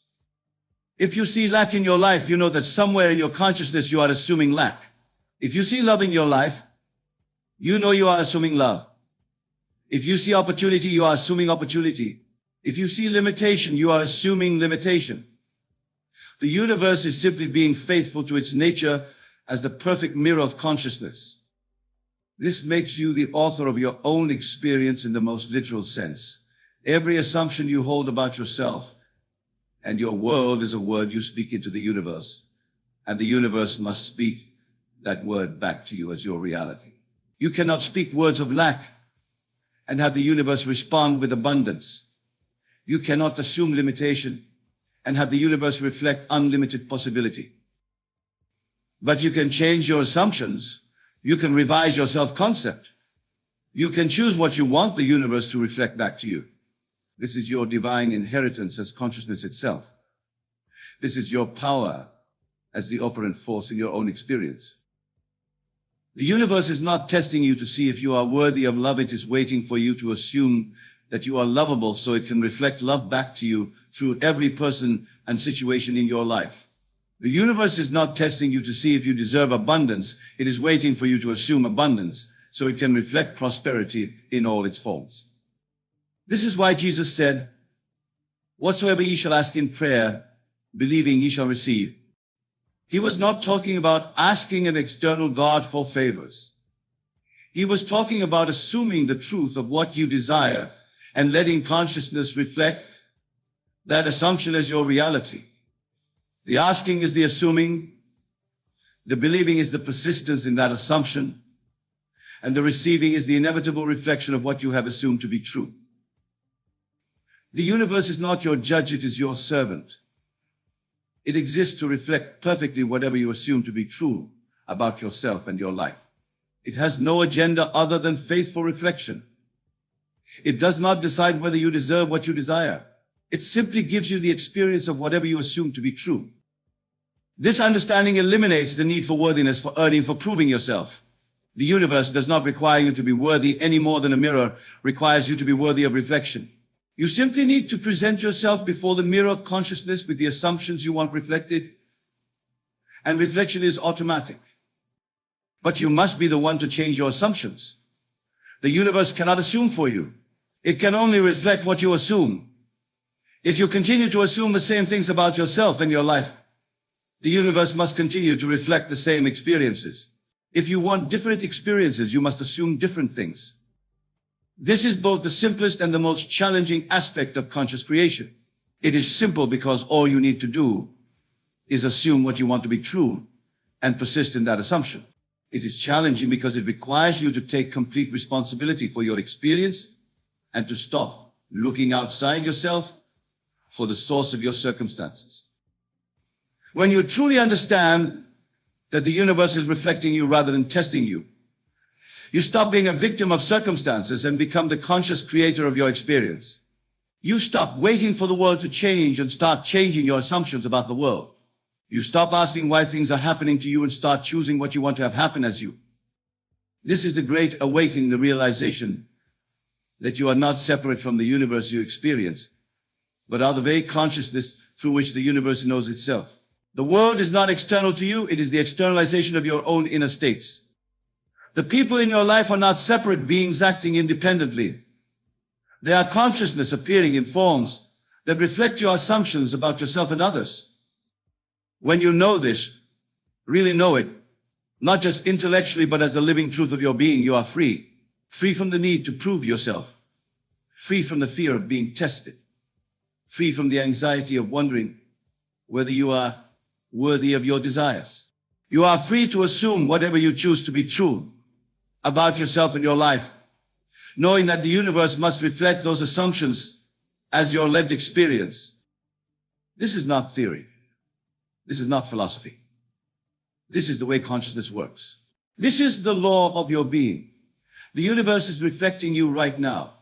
If you see lack in your life, you know that somewhere in your consciousness you are assuming lack. If you see love in your life, you know you are assuming love. If you see opportunity, you are assuming opportunity. If you see limitation, you are assuming limitation. The universe is simply being faithful to its nature as the perfect mirror of consciousness. This makes you the author of your own experience in the most literal sense. Every assumption you hold about yourself and your world is a word you speak into the universe, and the universe must speak that word back to you as your reality. You cannot speak words of lack and have the universe respond with abundance. You cannot assume limitation and have the universe reflect unlimited possibility. But you can change your assumptions. You can revise your self-concept. You can choose what you want the universe to reflect back to you. This is your divine inheritance as consciousness itself. This is your power as the operant force in your own experience. The universe is not testing you to see if you are worthy of love. It is waiting for you to assume that you are lovable so it can reflect love back to you through every person and situation in your life. The universe is not testing you to see if you deserve abundance. It is waiting for you to assume abundance so it can reflect prosperity in all its forms. This is why Jesus said, "Whatsoever ye shall ask in prayer, believing ye shall receive." He was not talking about asking an external God for favors. He was talking about assuming the truth of what you desire and letting consciousness reflect that assumption as your reality. The asking is the assuming, the believing is the persistence in that assumption, and the receiving is the inevitable reflection of what you have assumed to be true. The universe is not your judge, it is your servant. It exists to reflect perfectly whatever you assume to be true about yourself and your life. It has no agenda other than faithful reflection. It does not decide whether you deserve what you desire. It simply gives you the experience of whatever you assume to be true. This understanding eliminates the need for worthiness, for earning, for proving yourself. The universe does not require you to be worthy any more than a mirror requires you to be worthy of reflection. You simply need to present yourself before the mirror of consciousness with the assumptions you want reflected, and reflection is automatic. But you must be the one to change your assumptions. The universe cannot assume for you. It can only reflect what you assume. If you continue to assume the same things about yourself and your life, the universe must continue to reflect the same experiences. If you want different experiences, you must assume different things. This is both the simplest and the most challenging aspect of conscious creation. It is simple because all you need to do is assume what you want to be true and persist in that assumption. It is challenging because it requires you to take complete responsibility for your experience and to stop looking outside yourself for the source of your circumstances. When you truly understand that the universe is reflecting you rather than testing you, you stop being a victim of circumstances and become the conscious creator of your experience. You stop waiting for the world to change and start changing your assumptions about the world. You stop asking why things are happening to you and start choosing what you want to have happen as you. This is the great awakening, the realization that you are not separate from the universe you experience, but are the very consciousness through which the universe knows itself. The world is not external to you, it is the externalization of your own inner states. The people in your life are not separate beings acting independently. They are consciousness appearing in forms that reflect your assumptions about yourself and others. When you know this, really know it, not just intellectually, but as the living truth of your being, you are free. Free from the need to prove yourself. Free from the fear of being tested. Free from the anxiety of wondering whether you are worthy of your desires. You are free to assume whatever you choose to be true about yourself and your life, knowing that the universe must reflect those assumptions as your lived experience. This is not theory. This is not philosophy. This is the way consciousness works. This is the law of your being. The universe is reflecting you right now,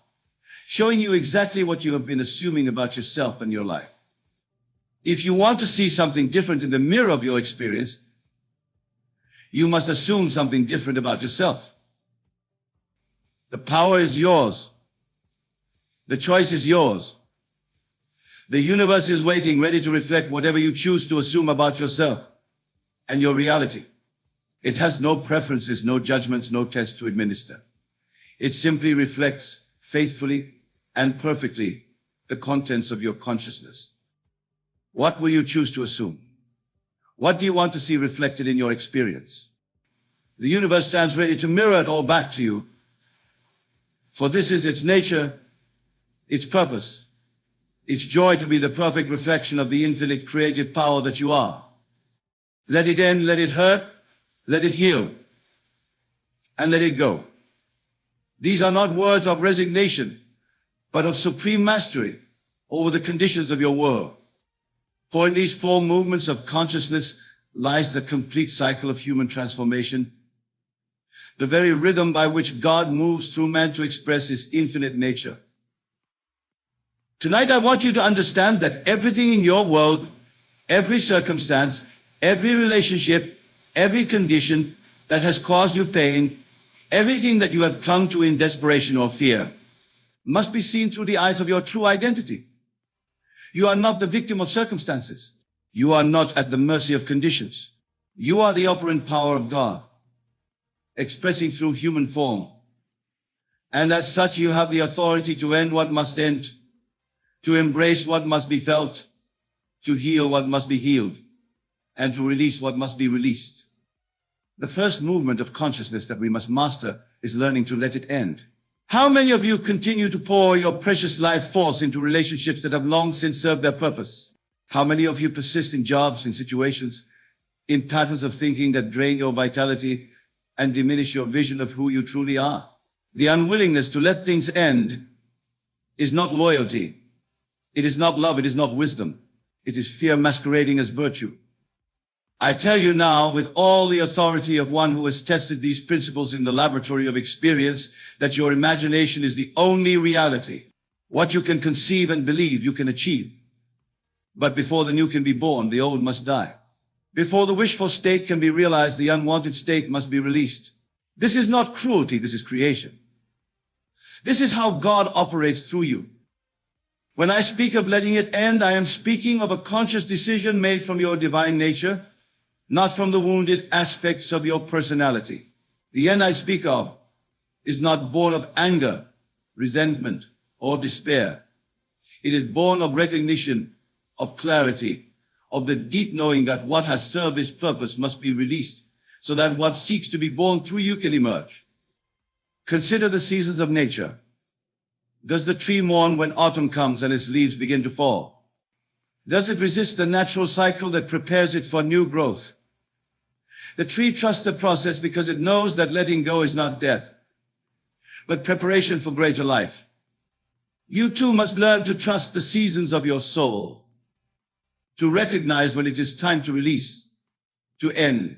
showing you exactly what you have been assuming about yourself and your life. If you want to see something different in the mirror of your experience, you must assume something different about yourself. The power is yours. The choice is yours. The universe is waiting, ready to reflect whatever you choose to assume about yourself and your reality. It has no preferences, no judgments, no tests to administer. It simply reflects faithfully and perfectly the contents of your consciousness. What will you choose to assume? What do you want to see reflected in your experience? The universe stands ready to mirror it all back to you, for this is its nature, its purpose, its joy to be the perfect reflection of the infinite creative power that you are. Let it end, let it hurt, let it heal, and let it go. These are not words of resignation, but of supreme mastery over the conditions of your world. For in these four movements of consciousness lies the complete cycle of human transformation, the very rhythm by which God moves through man to express his infinite nature. Tonight I want you to understand that everything in your world, every circumstance, every relationship, every condition that has caused you pain, everything that you have clung to in desperation or fear, must be seen through the eyes of your true identity. You are not the victim of circumstances. You are not at the mercy of conditions. You are the operant power of God, expressing through human form. And as such, you have the authority to end what must end, to embrace what must be felt, to heal what must be healed, and to release what must be released. The first movement of consciousness that we must master is learning to let it end. How many of you continue to pour your precious life force into relationships that have long since served their purpose? How many of you persist in jobs, in situations, in patterns of thinking that drain your vitality and diminish your vision of who you truly are? The unwillingness to let things end is not loyalty. It is not love. It is not wisdom. It is fear masquerading as virtue. I tell you now, with all the authority of one who has tested these principles in the laboratory of experience, that your imagination is the only reality. What you can conceive and believe, you can achieve. But before the new can be born, the old must die. Before the wishful state can be realized, the unwanted state must be released. This is not cruelty, this is creation. This is how God operates through you. When I speak of letting it end, I am speaking of a conscious decision made from your divine nature, not from the wounded aspects of your personality. The end I speak of is not born of anger, resentment, or despair. It is born of recognition, of clarity, of the deep knowing that what has served its purpose must be released, so that what seeks to be born through you can emerge. Consider the seasons of nature. Does the tree mourn when autumn comes and its leaves begin to fall? Does it resist the natural cycle that prepares it for new growth? The tree trusts the process because it knows that letting go is not death, but preparation for greater life. You too must learn to trust the seasons of your soul, to recognize when it is time to release, to end,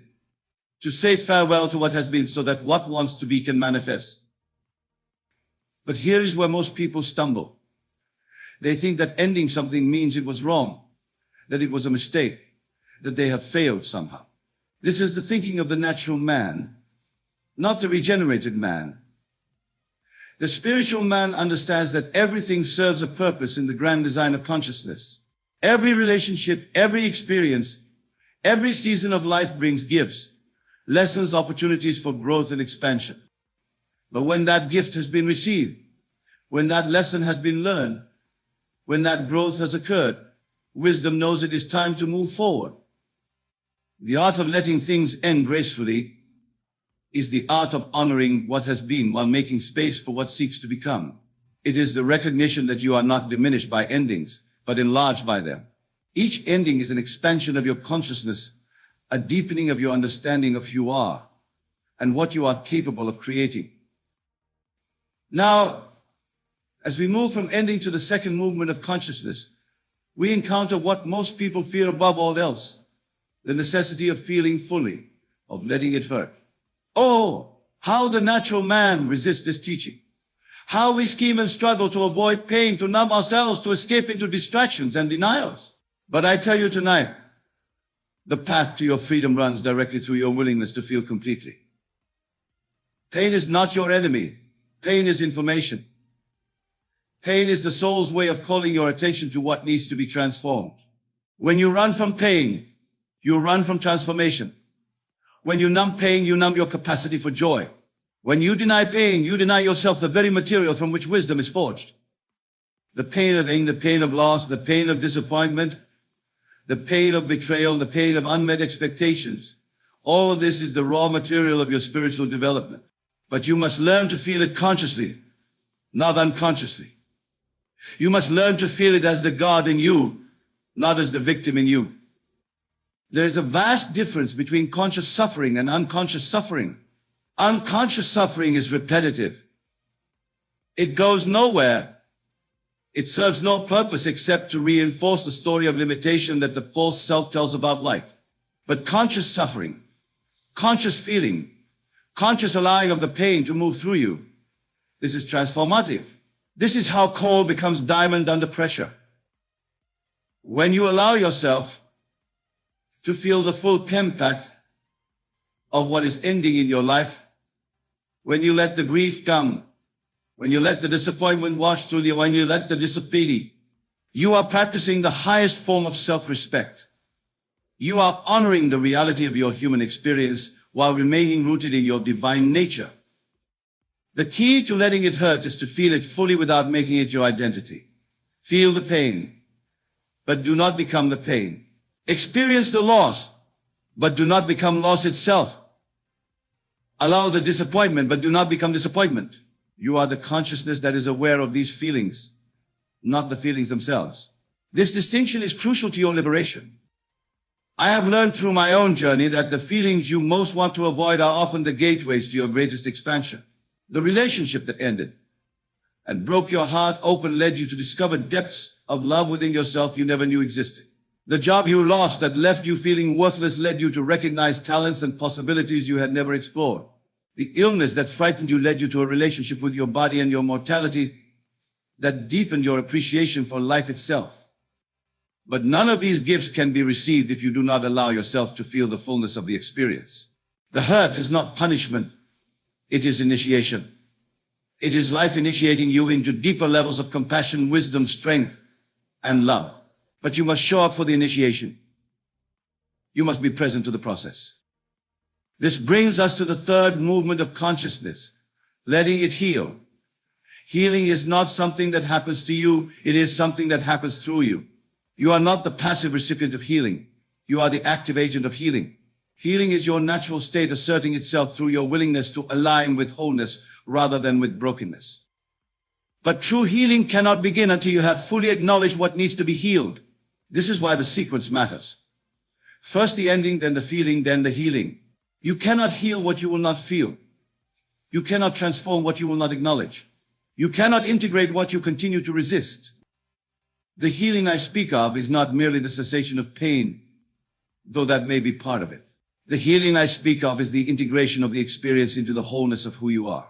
to say farewell to what has been so that what wants to be can manifest. But here is where most people stumble. They think that ending something means it was wrong, that it was a mistake, that they have failed somehow. This is the thinking of the natural man, not the regenerated man. The spiritual man understands that everything serves a purpose in the grand design of consciousness. Every relationship, every experience, every season of life brings gifts, lessons, opportunities for growth and expansion. But when that gift has been received, when that lesson has been learned, when that growth has occurred, wisdom knows it is time to move forward. The art of letting things end gracefully is the art of honoring what has been while making space for what seeks to become. It is the recognition that you are not diminished by endings, but enlarged by them. Each ending is an expansion of your consciousness, a deepening of your understanding of who you are and what you are capable of creating. Now, as we move from ending to the second movement of consciousness, we encounter what most people fear above all else, the necessity of feeling fully, of letting it hurt. Oh, how the natural man resists this teaching. How we scheme and struggle to avoid pain, to numb ourselves, to escape into distractions and denials. But I tell you tonight, the path to your freedom runs directly through your willingness to feel completely. Pain is not your enemy. Pain is information. Pain is the soul's way of calling your attention to what needs to be transformed. When you run from pain, you run from transformation. When you numb pain, you numb your capacity for joy. When you deny pain, you deny yourself the very material from which wisdom is forged. The pain of pain, the pain of loss, the pain of disappointment, the pain of betrayal, the pain of unmet expectations. All of this is the raw material of your spiritual development. But you must learn to feel it consciously, not unconsciously. You must learn to feel it as the God in you, not as the victim in you. There is a vast difference between conscious suffering and unconscious suffering. Unconscious suffering is repetitive. It goes nowhere. It serves no purpose except to reinforce the story of limitation that the false self tells about life. But conscious suffering, conscious feeling, conscious allowing of the pain to move through you, this is transformative. This is how coal becomes diamond under pressure. When you allow yourself to feel the full impact of what is ending in your life, when you let the grief come, when you let the disappointment wash through you, when you let the disappointment, you are practicing the highest form of self-respect. You are honoring the reality of your human experience while remaining rooted in your divine nature. The key to letting it hurt is to feel it fully without making it your identity. Feel the pain, but do not become the pain. Experience the loss, but do not become loss itself. Allow the disappointment, but do not become disappointment. You are the consciousness that is aware of these feelings, not the feelings themselves. This distinction is crucial to your liberation. I have learned through my own journey that the feelings you most want to avoid are often the gateways to your greatest expansion. The relationship that ended and broke your heart open led you to discover depths of love within yourself you never knew existed. The job you lost that left you feeling worthless led you to recognize talents and possibilities you had never explored. The illness that frightened you led you to a relationship with your body and your mortality that deepened your appreciation for life itself. But none of these gifts can be received if you do not allow yourself to feel the fullness of the experience. The hurt is not punishment, it is initiation. It is life initiating you into deeper levels of compassion, wisdom, strength, and love. But you must show up for the initiation. You must be present to the process. This brings us to the third movement of consciousness, letting it heal. Healing is not something that happens to you, it is something that happens through you. You are not the passive recipient of healing. You are the active agent of healing. Healing is your natural state asserting itself through your willingness to align with wholeness rather than with brokenness. But true healing cannot begin until you have fully acknowledged what needs to be healed. This is why the sequence matters. First the ending, then the feeling, then the healing. You cannot heal what you will not feel. You cannot transform what you will not acknowledge. You cannot integrate what you continue to resist. The healing I speak of is not merely the cessation of pain, though that may be part of it. The healing I speak of is the integration of the experience into the wholeness of who you are.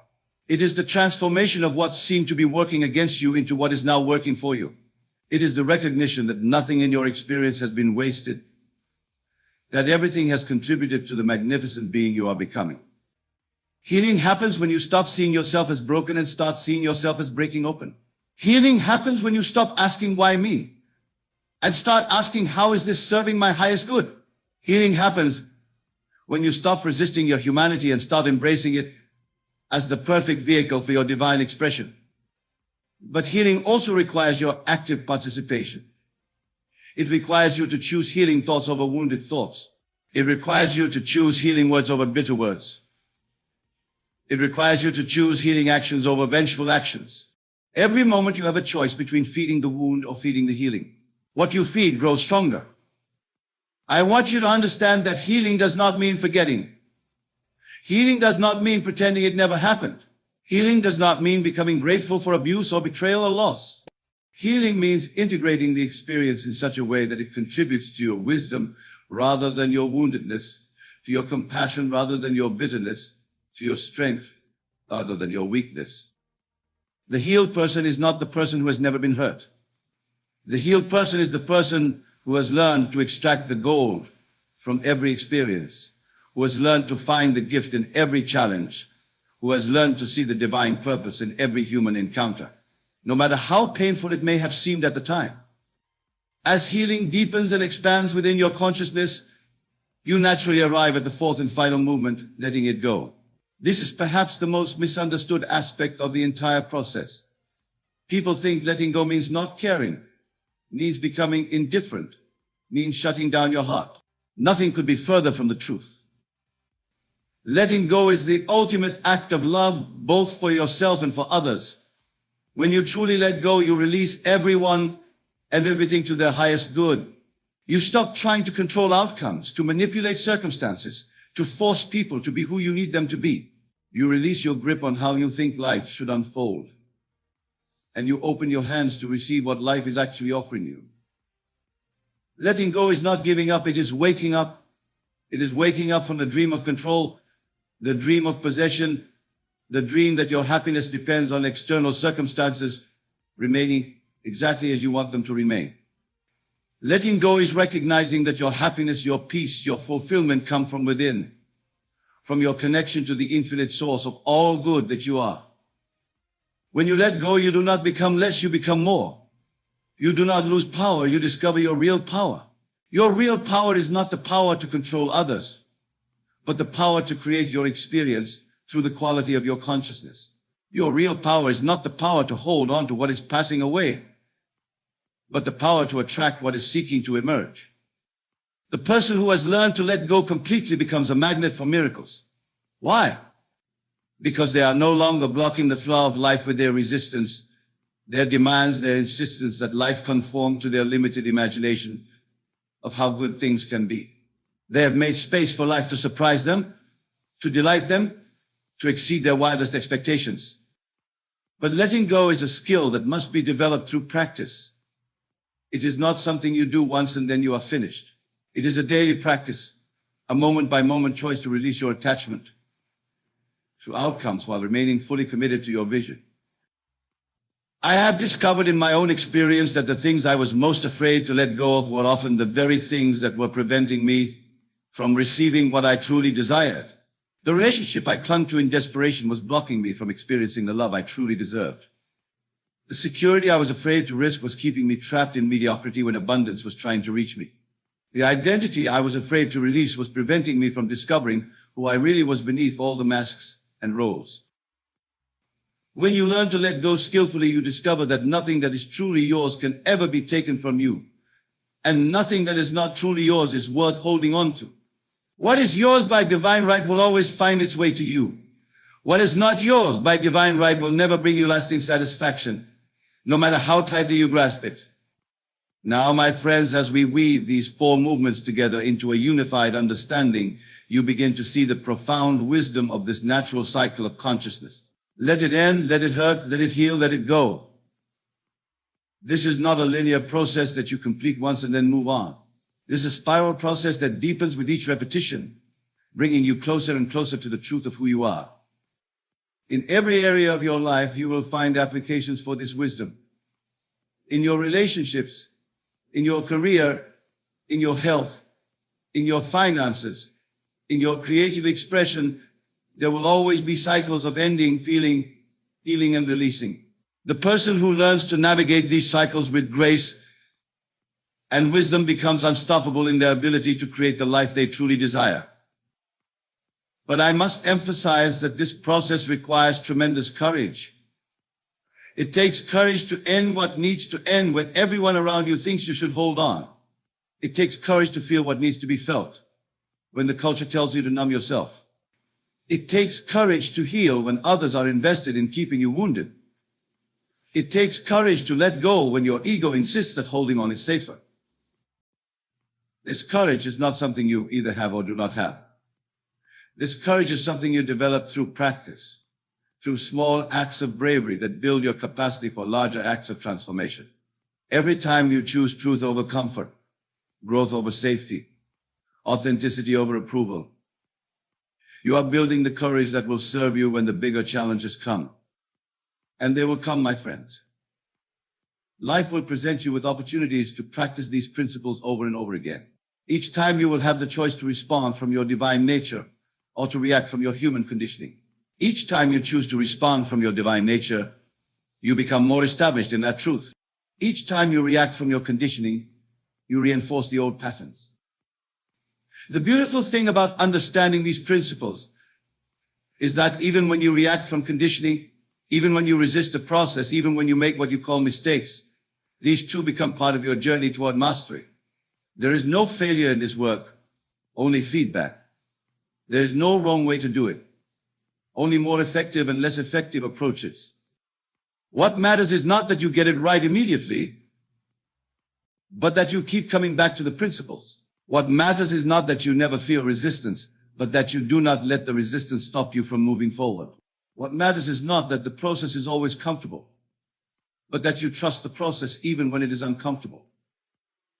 It is the transformation of what seemed to be working against you into what is now working for you. It is the recognition that nothing in your experience has been wasted, that everything has contributed to the magnificent being you are becoming. Healing happens when you stop seeing yourself as broken and start seeing yourself as breaking open. Healing happens when you stop asking why me and start asking how is this serving my highest good. Healing happens when you stop resisting your humanity and start embracing it as the perfect vehicle for your divine expression. But healing also requires your active participation. It requires you to choose healing thoughts over wounded thoughts. It requires you to choose healing words over bitter words. It requires you to choose healing actions over vengeful actions. Every moment you have a choice between feeding the wound or feeding the healing. What you feed grows stronger. I want you to understand that healing does not mean forgetting. Healing does not mean pretending it never happened. Healing does not mean becoming grateful for abuse or betrayal or loss. Healing means integrating the experience in such a way that it contributes to your wisdom rather than your woundedness, to your compassion rather than your bitterness, to your strength rather than your weakness. The healed person is not the person who has never been hurt. The healed person is the person who has learned to extract the gold from every experience, who has learned to find the gift in every challenge, who has learned to see the divine purpose in every human encounter, no matter how painful it may have seemed at the time. As healing deepens and expands within your consciousness, you naturally arrive at the fourth and final movement, letting it go. This is perhaps the most misunderstood aspect of the entire process. People think letting go means not caring, means becoming indifferent, means shutting down your heart. Nothing could be further from the truth. Letting go is the ultimate act of love, both for yourself and for others. When you truly let go, you release everyone and everything to their highest good. You stop trying to control outcomes, to manipulate circumstances, to force people to be who you need them to be. You release your grip on how you think life should unfold. And you open your hands to receive what life is actually offering you. Letting go is not giving up, it is waking up. It is waking up from the dream of control, the dream of possession, the dream that your happiness depends on external circumstances remaining exactly as you want them to remain. Letting go is recognizing that your happiness, your peace, your fulfillment come from within, from your connection to the infinite source of all good that you are. When you let go, you do not become less, you become more. You do not lose power, you discover your real power. Your real power is not the power to control others, but the power to create your experience through the quality of your consciousness. Your real power is not the power to hold on to what is passing away, but the power to attract what is seeking to emerge. The person who has learned to let go completely becomes a magnet for miracles. Why? because they are no longer blocking the flow of life with their resistance, their demands, their insistence that life conform to their limited imagination of how good things can be. They have made space for life to surprise them, to delight them, to exceed their wildest expectations. But letting go is a skill that must be developed through practice. It is not something you do once and then you are finished. It is a daily practice, a moment-by-moment choice to release your attachment to outcomes while remaining fully committed to your vision. I have discovered in my own experience that the things I was most afraid to let go of were often the very things that were preventing me from receiving what I truly desired. The relationship I clung to in desperation was blocking me from experiencing the love I truly deserved. The security I was afraid to risk was keeping me trapped in mediocrity when abundance was trying to reach me. The identity I was afraid to release was preventing me from discovering who I really was beneath all the masks and roles. When you learn to let go skillfully, you discover that nothing that is truly yours can ever be taken from you, and nothing that is not truly yours is worth holding on to. What is yours by divine right will always find its way to you. What is not yours by divine right will never bring you lasting satisfaction, no matter how tightly you grasp it. Now, my friends, as we weave these four movements together into a unified understanding, you begin to see the profound wisdom of this natural cycle of consciousness. Let it end, let it hurt, let it heal, let it go. This is not a linear process that you complete once and then move on. This is a spiral process that deepens with each repetition, bringing you closer and closer to the truth of who you are. In every area of your life, you will find applications for this wisdom. In your relationships, in your career, in your health, in your finances, in your creative expression, there will always be cycles of ending, feeling, healing, and releasing. The person who learns to navigate these cycles with grace and wisdom becomes unstoppable in their ability to create the life they truly desire. But I must emphasize that this process requires tremendous courage. It takes courage to end what needs to end when everyone around you thinks you should hold on. It takes courage to feel what needs to be felt when the culture tells you to numb yourself. It takes courage to heal when others are invested in keeping you wounded. It takes courage to let go when your ego insists that holding on is safer. This courage is not something you either have or do not have. This courage is something you develop through practice, through small acts of bravery that build your capacity for larger acts of transformation. Every time you choose truth over comfort, growth over safety, authenticity over approval, you are building the courage that will serve you when the bigger challenges come. And they will come, my friends. Life will present you with opportunities to practice these principles over and over again. Each time you will have the choice to respond from your divine nature or to react from your human conditioning. Each time you choose to respond from your divine nature, you become more established in that truth. Each time you react from your conditioning, you reinforce the old patterns. The beautiful thing about understanding these principles is that even when you react from conditioning, even when you resist the process, even when you make what you call mistakes, these too become part of your journey toward mastery. There is no failure in this work, only feedback. There is no wrong way to do it, only more effective and less effective approaches. What matters is not that you get it right immediately, but that you keep coming back to the principles. What matters is not that you never feel resistance, but that you do not let the resistance stop you from moving forward. What matters is not that the process is always comfortable, but that you trust the process even when it is uncomfortable.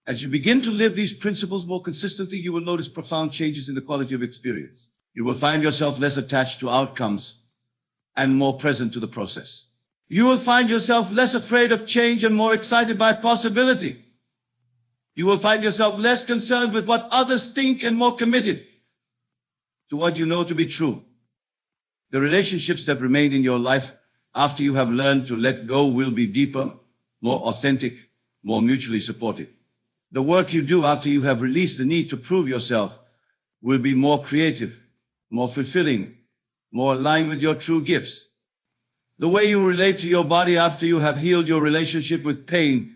As you begin to live these principles more consistently, you will notice profound changes in the quality of experience. You will find yourself less attached to outcomes and more present to the process. You will find yourself less afraid of change and more excited by possibility. You will find yourself less concerned with what others think and more committed to what you know to be true. The relationships that remain in your life after you have learned to let go will be deeper, more authentic, more mutually supportive. The work you do after you have released the need to prove yourself will be more creative, more fulfilling, more aligned with your true gifts. The way you relate to your body after you have healed your relationship with pain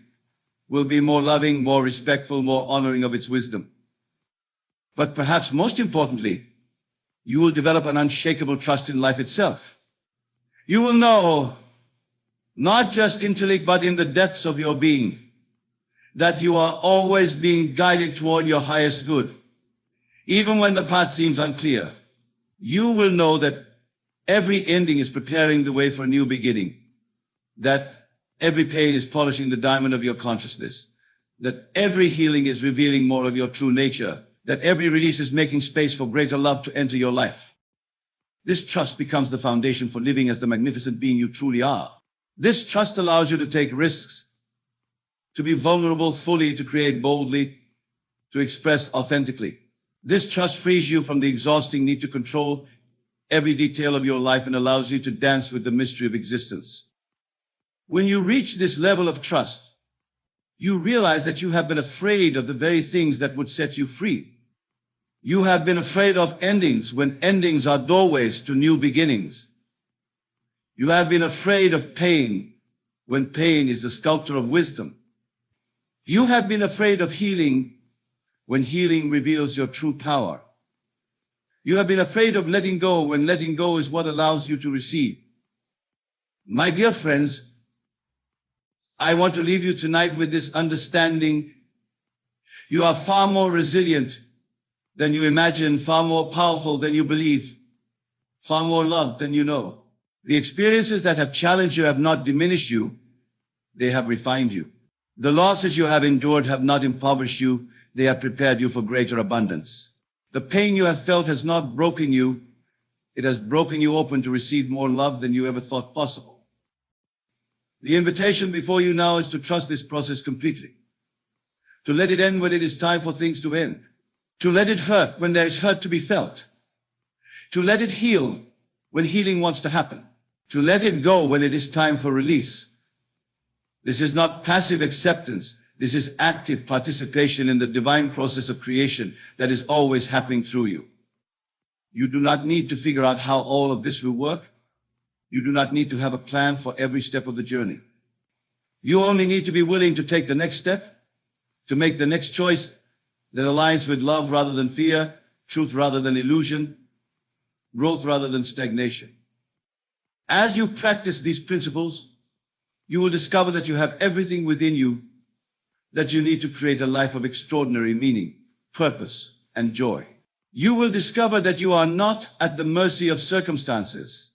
will be more loving, more respectful, more honoring of its wisdom. But perhaps most importantly, you will develop an unshakable trust in life itself. You will know, not just intellect, but in the depths of your being, that you are always being guided toward your highest good. Even when the path seems unclear, you will know that every ending is preparing the way for a new beginning, that every pain is polishing the diamond of your consciousness, that every healing is revealing more of your true nature, that every release is making space for greater love to enter your life. This trust becomes the foundation for living as the magnificent being you truly are. This trust allows you to take risks, to be vulnerable fully, to create boldly, to express authentically. This trust frees you from the exhausting need to control every detail of your life and allows you to dance with the mystery of existence. When you reach this level of trust, you realize that you have been afraid of the very things that would set you free. You have been afraid of endings when endings are doorways to new beginnings. You have been afraid of pain when pain is the sculptor of wisdom. You have been afraid of healing when healing reveals your true power. You have been afraid of letting go when letting go is what allows you to receive. My dear friends, I want to leave you tonight with this understanding. You are far more resilient than you imagine, far more powerful than you believe, far more loved than you know. The experiences that have challenged you have not diminished you, they have refined you. The losses you have endured have not impoverished you, they have prepared you for greater abundance. The pain you have felt has not broken you, it has broken you open to receive more love than you ever thought possible. The invitation before you now is to trust this process completely, to let it end when it is time for things to end, to let it hurt when there is hurt to be felt, to let it heal when healing wants to happen, to let it go when it is time for release. This is not passive acceptance. This is active participation in the divine process of creation that is always happening through you. You do not need to figure out how all of this will work. You do not need to have a plan for every step of the journey. You only need to be willing to take the next step, to make the next choice that aligns with love rather than fear, truth rather than illusion, growth rather than stagnation. As you practice these principles, you will discover that you have everything within you that you need to create a life of extraordinary meaning, purpose, and joy. You will discover that you are not at the mercy of circumstances,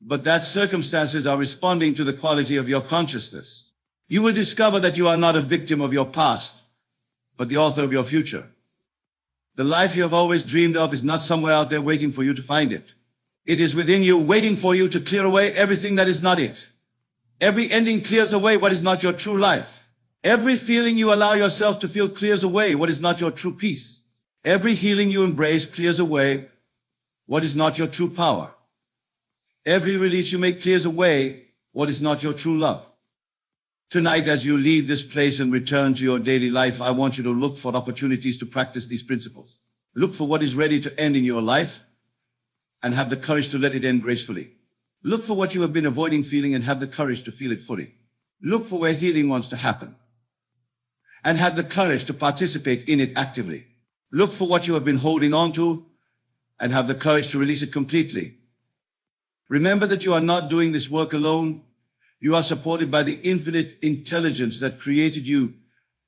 but that circumstances are responding to the quality of your consciousness. You will discover that you are not a victim of your past, but the author of your future. The life you have always dreamed of is not somewhere out there waiting for you to find it. It is within you, waiting for you to clear away everything that is not it. Every ending clears away what is not your true life. Every feeling you allow yourself to feel clears away what is not your true peace. Every healing you embrace clears away what is not your true power. Every release you make clears away what is not your true love. Tonight, as you leave this place and return to your daily life, I want you to look for opportunities to practice these principles. Look for what is ready to end in your life and have the courage to let it end gracefully. Look for what you have been avoiding feeling and have the courage to feel it fully. Look for where healing wants to happen and have the courage to participate in it actively. Look for what you have been holding on to and have the courage to release it completely. Remember that you are not doing this work alone. You are supported by the infinite intelligence that created you,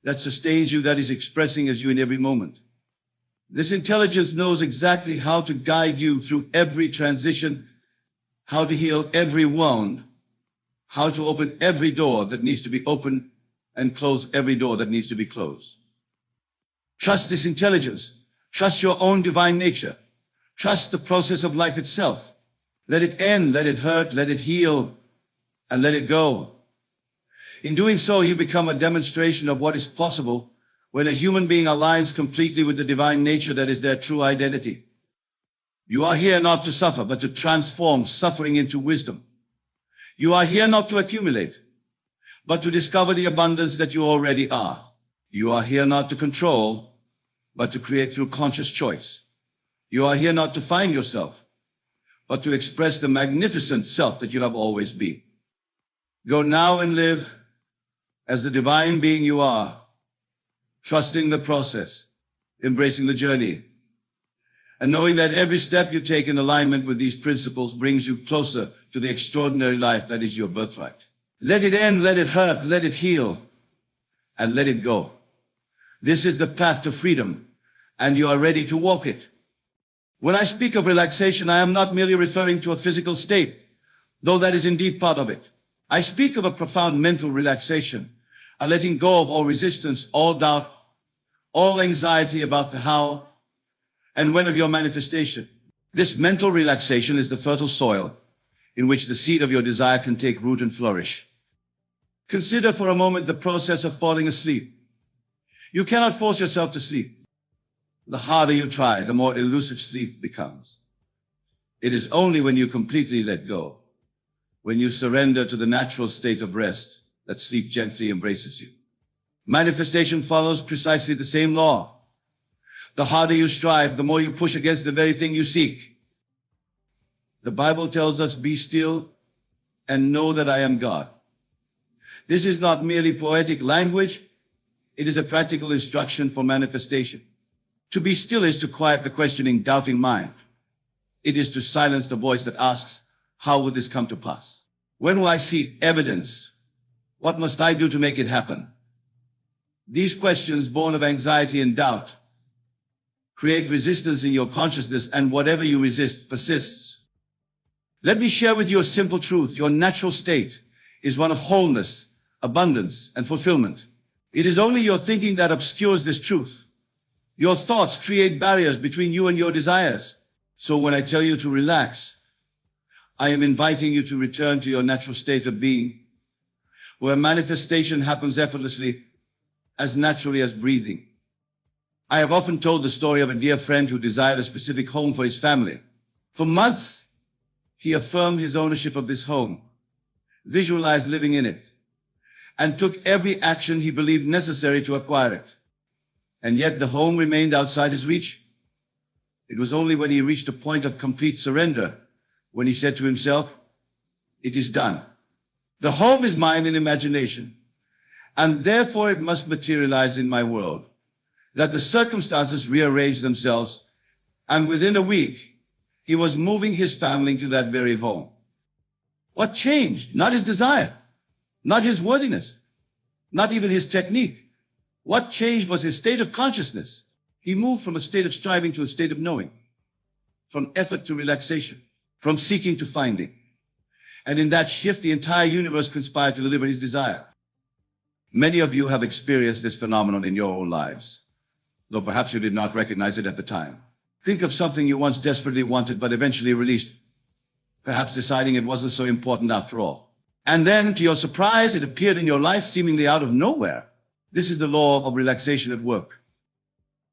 that sustains you, that is expressing as you in every moment. This intelligence knows exactly how to guide you through every transition, how to heal every wound, how to open every door that needs to be opened and close every door that needs to be closed. Trust this intelligence. Trust your own divine nature. Trust the process of life itself. Let it end, let it hurt, let it heal, and let it go. In doing so, you become a demonstration of what is possible when a human being aligns completely with the divine nature that is their true identity. You are here not to suffer, but to transform suffering into wisdom. You are here not to accumulate, but to discover the abundance that you already are. You are here not to control, but to create through conscious choice. You are here not to find yourself, but to express the magnificent self that you have always been. Go now and live as the divine being you are, trusting the process, embracing the journey, and knowing that every step you take in alignment with these principles brings you closer to to the extraordinary life that is your birthright. Let it end, let it hurt, let it heal, and let it go. This is the path to freedom, and you are ready to walk it. When I speak of relaxation, I am not merely referring to a physical state, though that is indeed part of it. I speak of a profound mental relaxation, a letting go of all resistance, all doubt, all anxiety about the how and when of your manifestation. This mental relaxation is the fertile soil in which the seed of your desire can take root and flourish. Consider for a moment the process of falling asleep. You cannot force yourself to sleep. The harder you try, the more elusive sleep becomes. It is only when you completely let go, when you surrender to the natural state of rest, that sleep gently embraces you. Manifestation follows precisely the same law. The harder you strive, the more you push against the very thing you seek. The Bible tells us, be still and know that I am God. This is not merely poetic language. It is a practical instruction for manifestation. To be still is to quiet the questioning, doubting mind. It is to silence the voice that asks, how will this come to pass? When will I see evidence? What must I do to make it happen? These questions, born of anxiety and doubt, create resistance in your consciousness, and whatever you resist persists. Let me share with you a simple truth. Your natural state is one of wholeness, abundance, and fulfillment. It is only your thinking that obscures this truth. Your thoughts create barriers between you and your desires. So when I tell you to relax, I am inviting you to return to your natural state of being, where manifestation happens effortlessly, as naturally as breathing. I have often told the story of a dear friend who desired a specific home for his family. For months, he affirmed his ownership of this home, visualized living in it, and took every action he believed necessary to acquire it. And yet the home remained outside his reach. It was only when he reached a point of complete surrender, when he said to himself, it is done. The home is mine in imagination, and therefore it must materialize in my world, that the circumstances rearrange themselves, and within a week, he was moving his family to that very home. What changed? Not his desire, not his worthiness, not even his technique. What changed was his state of consciousness. He moved from a state of striving to a state of knowing, from effort to relaxation, from seeking to finding. And in that shift, the entire universe conspired to deliver his desire. Many of you have experienced this phenomenon in your own lives, though perhaps you did not recognize it at the time. Think of something you once desperately wanted but eventually released, perhaps deciding it wasn't so important after all. And then, to your surprise, it appeared in your life seemingly out of nowhere. This is the law of relaxation at work.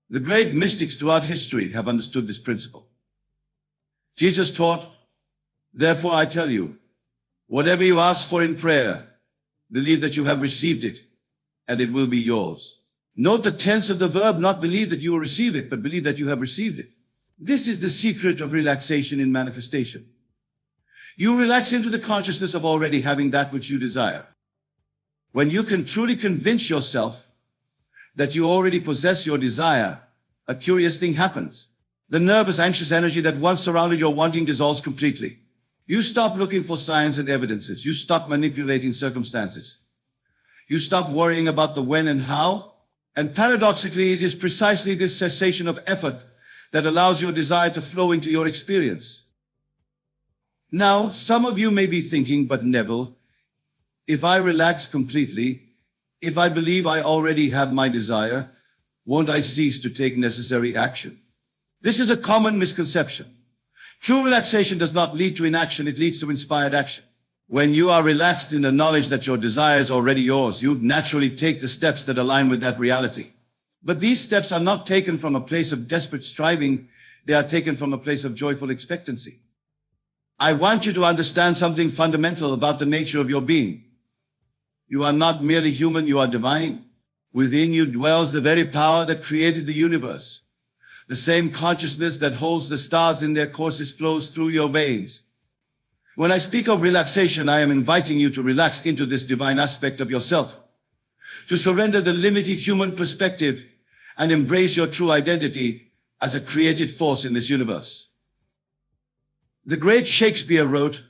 The great mystics throughout history have understood this principle. Jesus taught, therefore I tell you, whatever you ask for in prayer, believe that you have received it, and it will be yours. Note the tense of the verb, not believe that you will receive it, but believe that you have received it. This is the secret of relaxation in manifestation. You relax into the consciousness of already having that which you desire. When you can truly convince yourself that you already possess your desire, a curious thing happens. The nervous, anxious energy that once surrounded your wanting dissolves completely. You stop looking for signs and evidences. You stop manipulating circumstances. You stop worrying about the when and how. And paradoxically, it is precisely this cessation of effort that allows your desire to flow into your experience. Now, some of you may be thinking, but Neville, if I relax completely, if I believe I already have my desire, won't I cease to take necessary action? This is a common misconception. True relaxation does not lead to inaction, it leads to inspired action. When you are relaxed in the knowledge that your desire is already yours, you naturally take the steps that align with that reality. But these steps are not taken from a place of desperate striving, they are taken from a place of joyful expectancy. I want you to understand something fundamental about the nature of your being. You are not merely human, you are divine. Within you dwells the very power that created the universe. The same consciousness that holds the stars in their courses flows through your veins. When I speak of relaxation, I am inviting you to relax into this divine aspect of yourself, to surrender the limited human perspective and embrace your true identity as a creative force in this universe. The great Shakespeare wrote,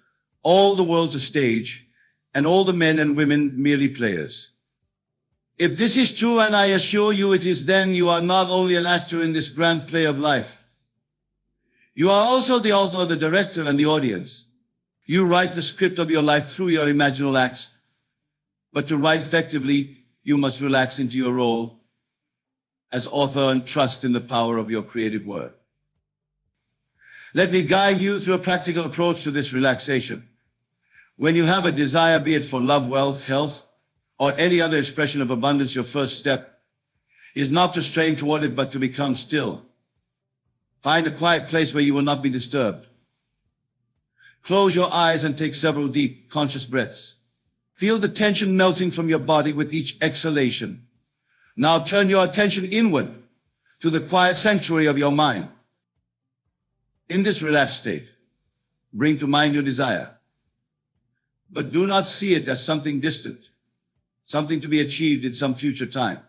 all the world's a stage, and all the men and women merely players. If this is true, and I assure you it is, then you are not only an actor in this grand play of life, you are also the author, the director, and the audience. You write the script of your life through your imaginal acts, but to write effectively, you must relax into your role as author and trust in the power of your creative word. Let me guide you through a practical approach to this relaxation. When you have a desire, be it for love, wealth, health, or any other expression of abundance, your first step is not to strain toward it, but to become still. Find a quiet place where you will not be disturbed. Close your eyes and take several deep, conscious breaths. Feel the tension melting from your body with each exhalation. Now turn your attention inward to the quiet sanctuary of your mind. In this relaxed state, bring to mind your desire. But do not see it as something distant, something to be achieved in some future time.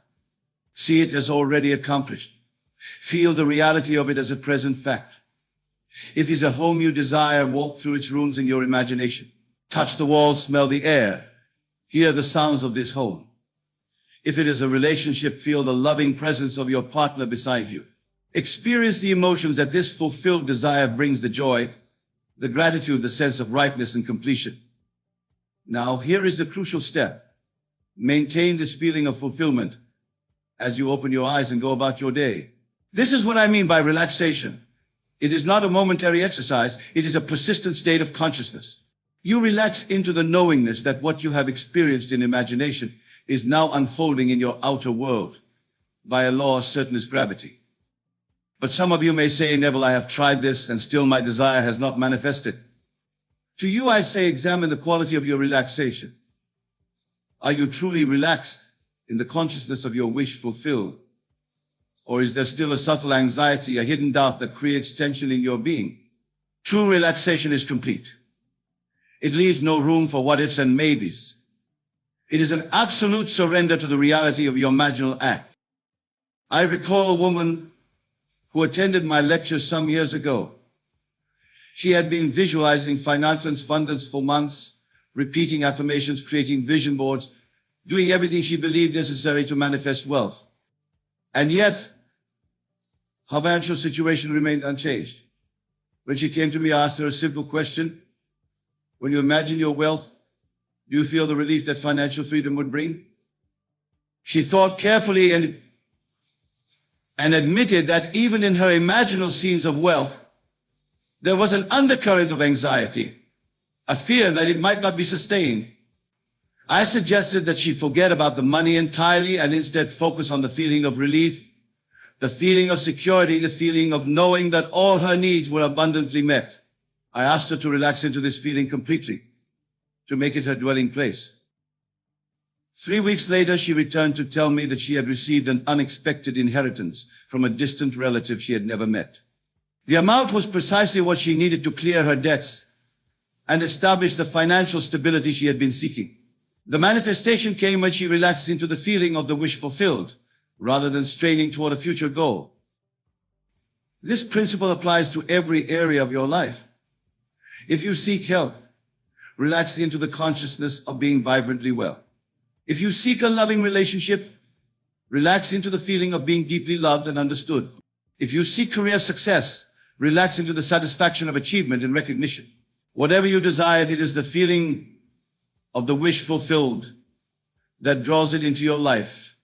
See it as already accomplished. Feel the reality of it as a present fact. If it is a home you desire, walk through its rooms in your imagination. Touch the walls, smell the air, hear the sounds of this home. If it is a relationship, feel the loving presence of your partner beside you. Experience the emotions that this fulfilled desire brings: the joy, the gratitude, the sense of rightness and completion. Now, here is the crucial step. Maintain this feeling of fulfillment as you open your eyes and go about your day. This is what I mean by relaxation. It is not a momentary exercise. It is a persistent state of consciousness. You relax into the knowingness that what you have experienced in imagination is now unfolding in your outer world by a law as certain as gravity. But some of you may say, Neville, I have tried this and still my desire has not manifested. To you I say, examine the quality of your relaxation. Are you truly relaxed in the consciousness of your wish fulfilled? Or is there still a subtle anxiety, a hidden doubt that creates tension in your being? True relaxation is complete. It leaves no room for what ifs and maybes. It is an absolute surrender to the reality of your imaginal act. I recall a woman who attended my lecture some years ago. She had been visualizing financial abundance for months, repeating affirmations, creating vision boards, doing everything she believed necessary to manifest wealth. And yet, her financial situation remained unchanged. When she came to me, I asked her a simple question. When you imagine your wealth, do you feel the relief that financial freedom would bring? She thought carefully and admitted that even in her imaginal scenes of wealth, there was an undercurrent of anxiety, a fear that it might not be sustained. I suggested that she forget about the money entirely and instead focus on the feeling of relief, the feeling of security, the feeling of knowing that all her needs were abundantly met. I asked her to relax into this feeling completely, to make it her dwelling place. 3 weeks later, she returned to tell me that she had received an unexpected inheritance from a distant relative she had never met. The amount was precisely what she needed to clear her debts and establish the financial stability she had been seeking. The manifestation came when she relaxed into the feeling of the wish fulfilled, rather than straining toward a future goal. This principle applies to every area of your life. If you seek health, relax into the consciousness of being vibrantly well. If you seek a loving relationship, relax into the feeling of being deeply loved and understood. If you seek career success, relax into the satisfaction of achievement and recognition. Whatever you desire, it is the feeling of the wish fulfilled that draws it into your life.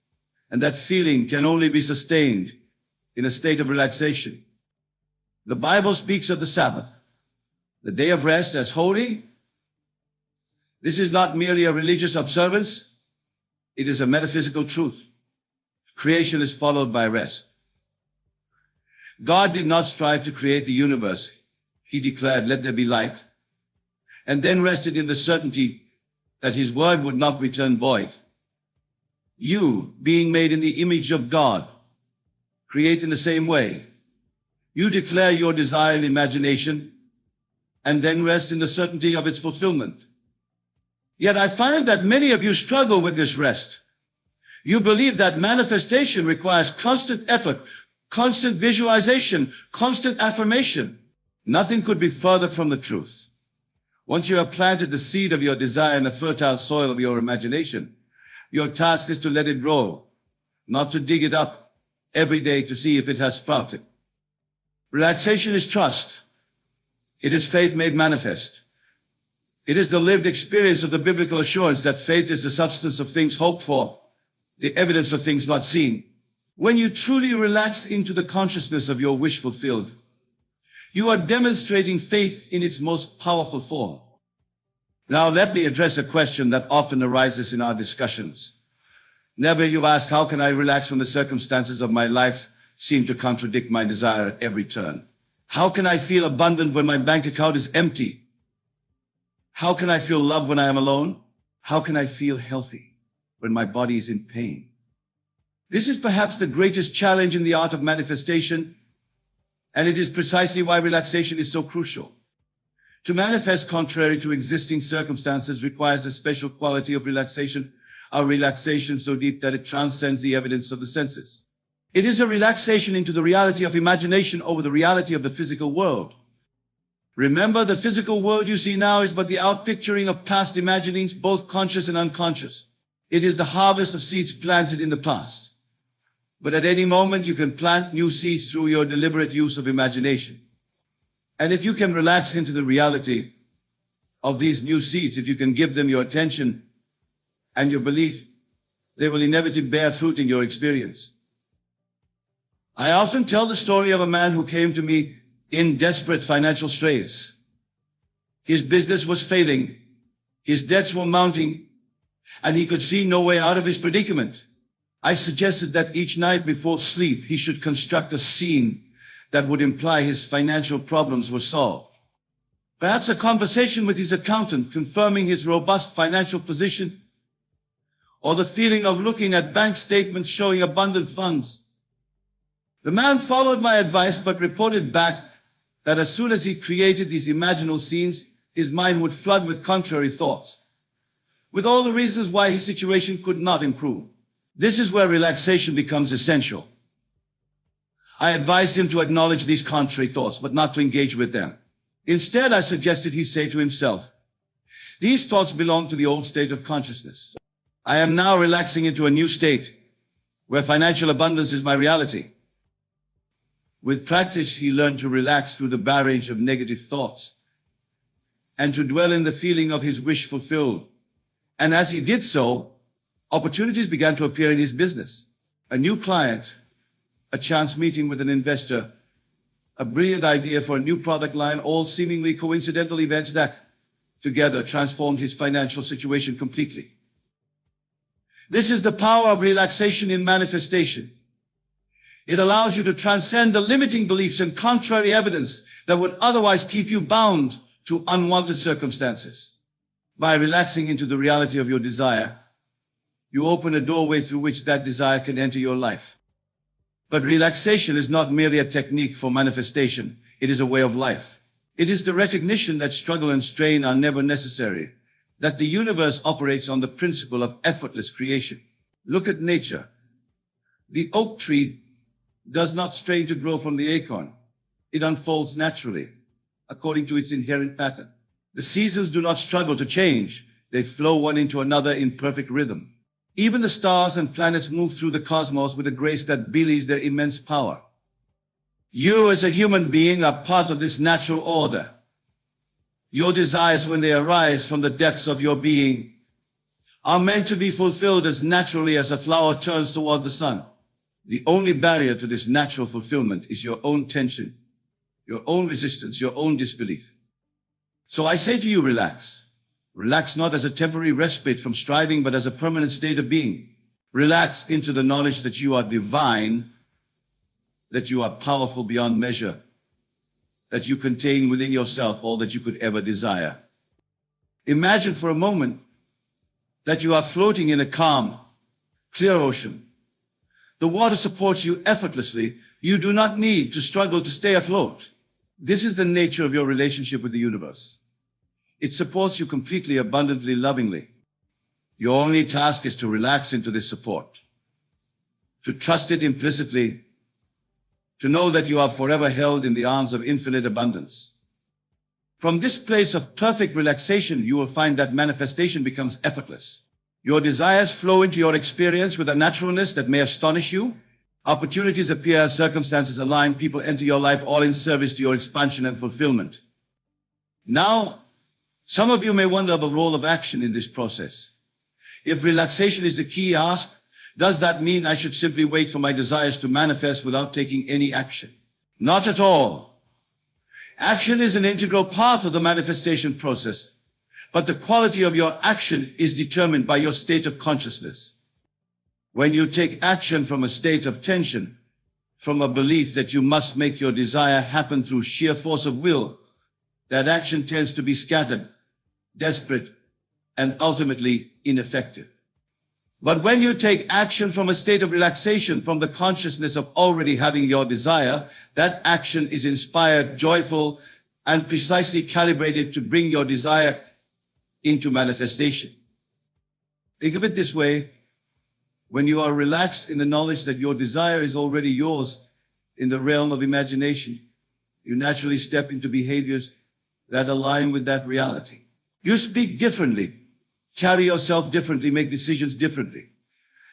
And that feeling can only be sustained in a state of relaxation. The Bible speaks of the Sabbath, the day of rest, as holy. This is not merely a religious observance. It is a metaphysical truth. Creation is followed by rest. God did not strive to create the universe. He declared, let there be light, and then rested in the certainty that his word would not return void. You, being made in the image of God, create in the same way. You declare your desire and imagination, and then rest in the certainty of its fulfillment. Yet I find that many of you struggle with this rest. You believe that manifestation requires constant effort, constant visualization, constant affirmation. Nothing could be further from the truth. Once you have planted the seed of your desire in the fertile soil of your imagination, your task is to let it grow, not to dig it up every day to see if it has sprouted. Relaxation is trust. It is faith made manifest. It is the lived experience of the biblical assurance that faith is the substance of things hoped for, the evidence of things not seen. When you truly relax into the consciousness of your wish fulfilled, you are demonstrating faith in its most powerful form. Now let me address a question that often arises in our discussions. Never you've asked, how can I relax when the circumstances of my life seem to contradict my desire at every turn? How can I feel abundant when my bank account is empty? How can I feel love when I am alone? How can I feel healthy when my body is in pain? This is perhaps the greatest challenge in the art of manifestation, and it is precisely why relaxation is so crucial. To manifest contrary to existing circumstances requires a special quality of relaxation, a relaxation so deep that it transcends the evidence of the senses. It is a relaxation into the reality of imagination over the reality of the physical world. Remember, the physical world you see now is but the outpicturing of past imaginings, both conscious and unconscious. It is the harvest of seeds planted in the past. But at any moment, you can plant new seeds through your deliberate use of imagination. And if you can relax into the reality of these new seeds, if you can give them your attention and your belief, they will inevitably bear fruit in your experience. I often tell the story of a man who came to me in desperate financial straits. His business was failing, his debts were mounting, and he could see no way out of his predicament. I suggested that each night before sleep, he should construct a scene that would imply his financial problems were solved. Perhaps a conversation with his accountant confirming his robust financial position, or the feeling of looking at bank statements showing abundant funds. The man followed my advice but reported back that as soon as he created these imaginal scenes, his mind would flood with contrary thoughts, with all the reasons why his situation could not improve. This is where relaxation becomes essential. I advised him to acknowledge these contrary thoughts, but not to engage with them. Instead, I suggested he say to himself, these thoughts belong to the old state of consciousness. I am now relaxing into a new state where financial abundance is my reality. With practice, he learned to relax through the barrage of negative thoughts and to dwell in the feeling of his wish fulfilled. And as he did so, opportunities began to appear in his business. A new client, a chance meeting with an investor, a brilliant idea for a new product line, all seemingly coincidental events that together transformed his financial situation completely. This is the power of relaxation in manifestation. It allows you to transcend the limiting beliefs and contrary evidence that would otherwise keep you bound to unwanted circumstances. By relaxing into the reality of your desire, you open a doorway through which that desire can enter your life. But relaxation is not merely a technique for manifestation. It is a way of life. It is the recognition that struggle and strain are never necessary, that the universe operates on the principle of effortless creation. Look at nature. The oak tree does not strain to grow from the acorn. It unfolds naturally, according to its inherent pattern. The seasons do not struggle to change. They flow one into another in perfect rhythm. Even the stars and planets move through the cosmos with a grace that belies their immense power. You as a human being are part of this natural order. Your desires, when they arise from the depths of your being, are meant to be fulfilled as naturally as a flower turns toward the sun. The only barrier to this natural fulfillment is your own tension, your own resistance, your own disbelief. So I say to you, relax. Relax not as a temporary respite from striving, but as a permanent state of being. Relax into the knowledge that you are divine, that you are powerful beyond measure, that you contain within yourself all that you could ever desire. Imagine for a moment that you are floating in a calm, clear ocean. The water supports you effortlessly. You do not need to struggle to stay afloat. This is the nature of your relationship with the universe. It supports you completely, abundantly, lovingly. Your only task is to relax into this support, to trust it implicitly, to know that you are forever held in the arms of infinite abundance. From this place of perfect relaxation, you will find that manifestation becomes effortless. Your desires flow into your experience with a naturalness that may astonish you. Opportunities appear, circumstances align, people enter your life, all in service to your expansion and fulfillment. Now, some of you may wonder of a role of action in this process. If relaxation is the key, ask, does that mean I should simply wait for my desires to manifest without taking any action? Not at all. Action is an integral part of the manifestation process, but the quality of your action is determined by your state of consciousness. When you take action from a state of tension, from a belief that you must make your desire happen through sheer force of will, that action tends to be scattered, desperate, and ultimately ineffective. But when you take action from a state of relaxation, from the consciousness of already having your desire, that action is inspired, joyful, and precisely calibrated to bring your desire into manifestation. Think of it this way. When you are relaxed in the knowledge that your desire is already yours in the realm of imagination, you naturally step into behaviors that align with that reality. You speak differently, carry yourself differently, make decisions differently.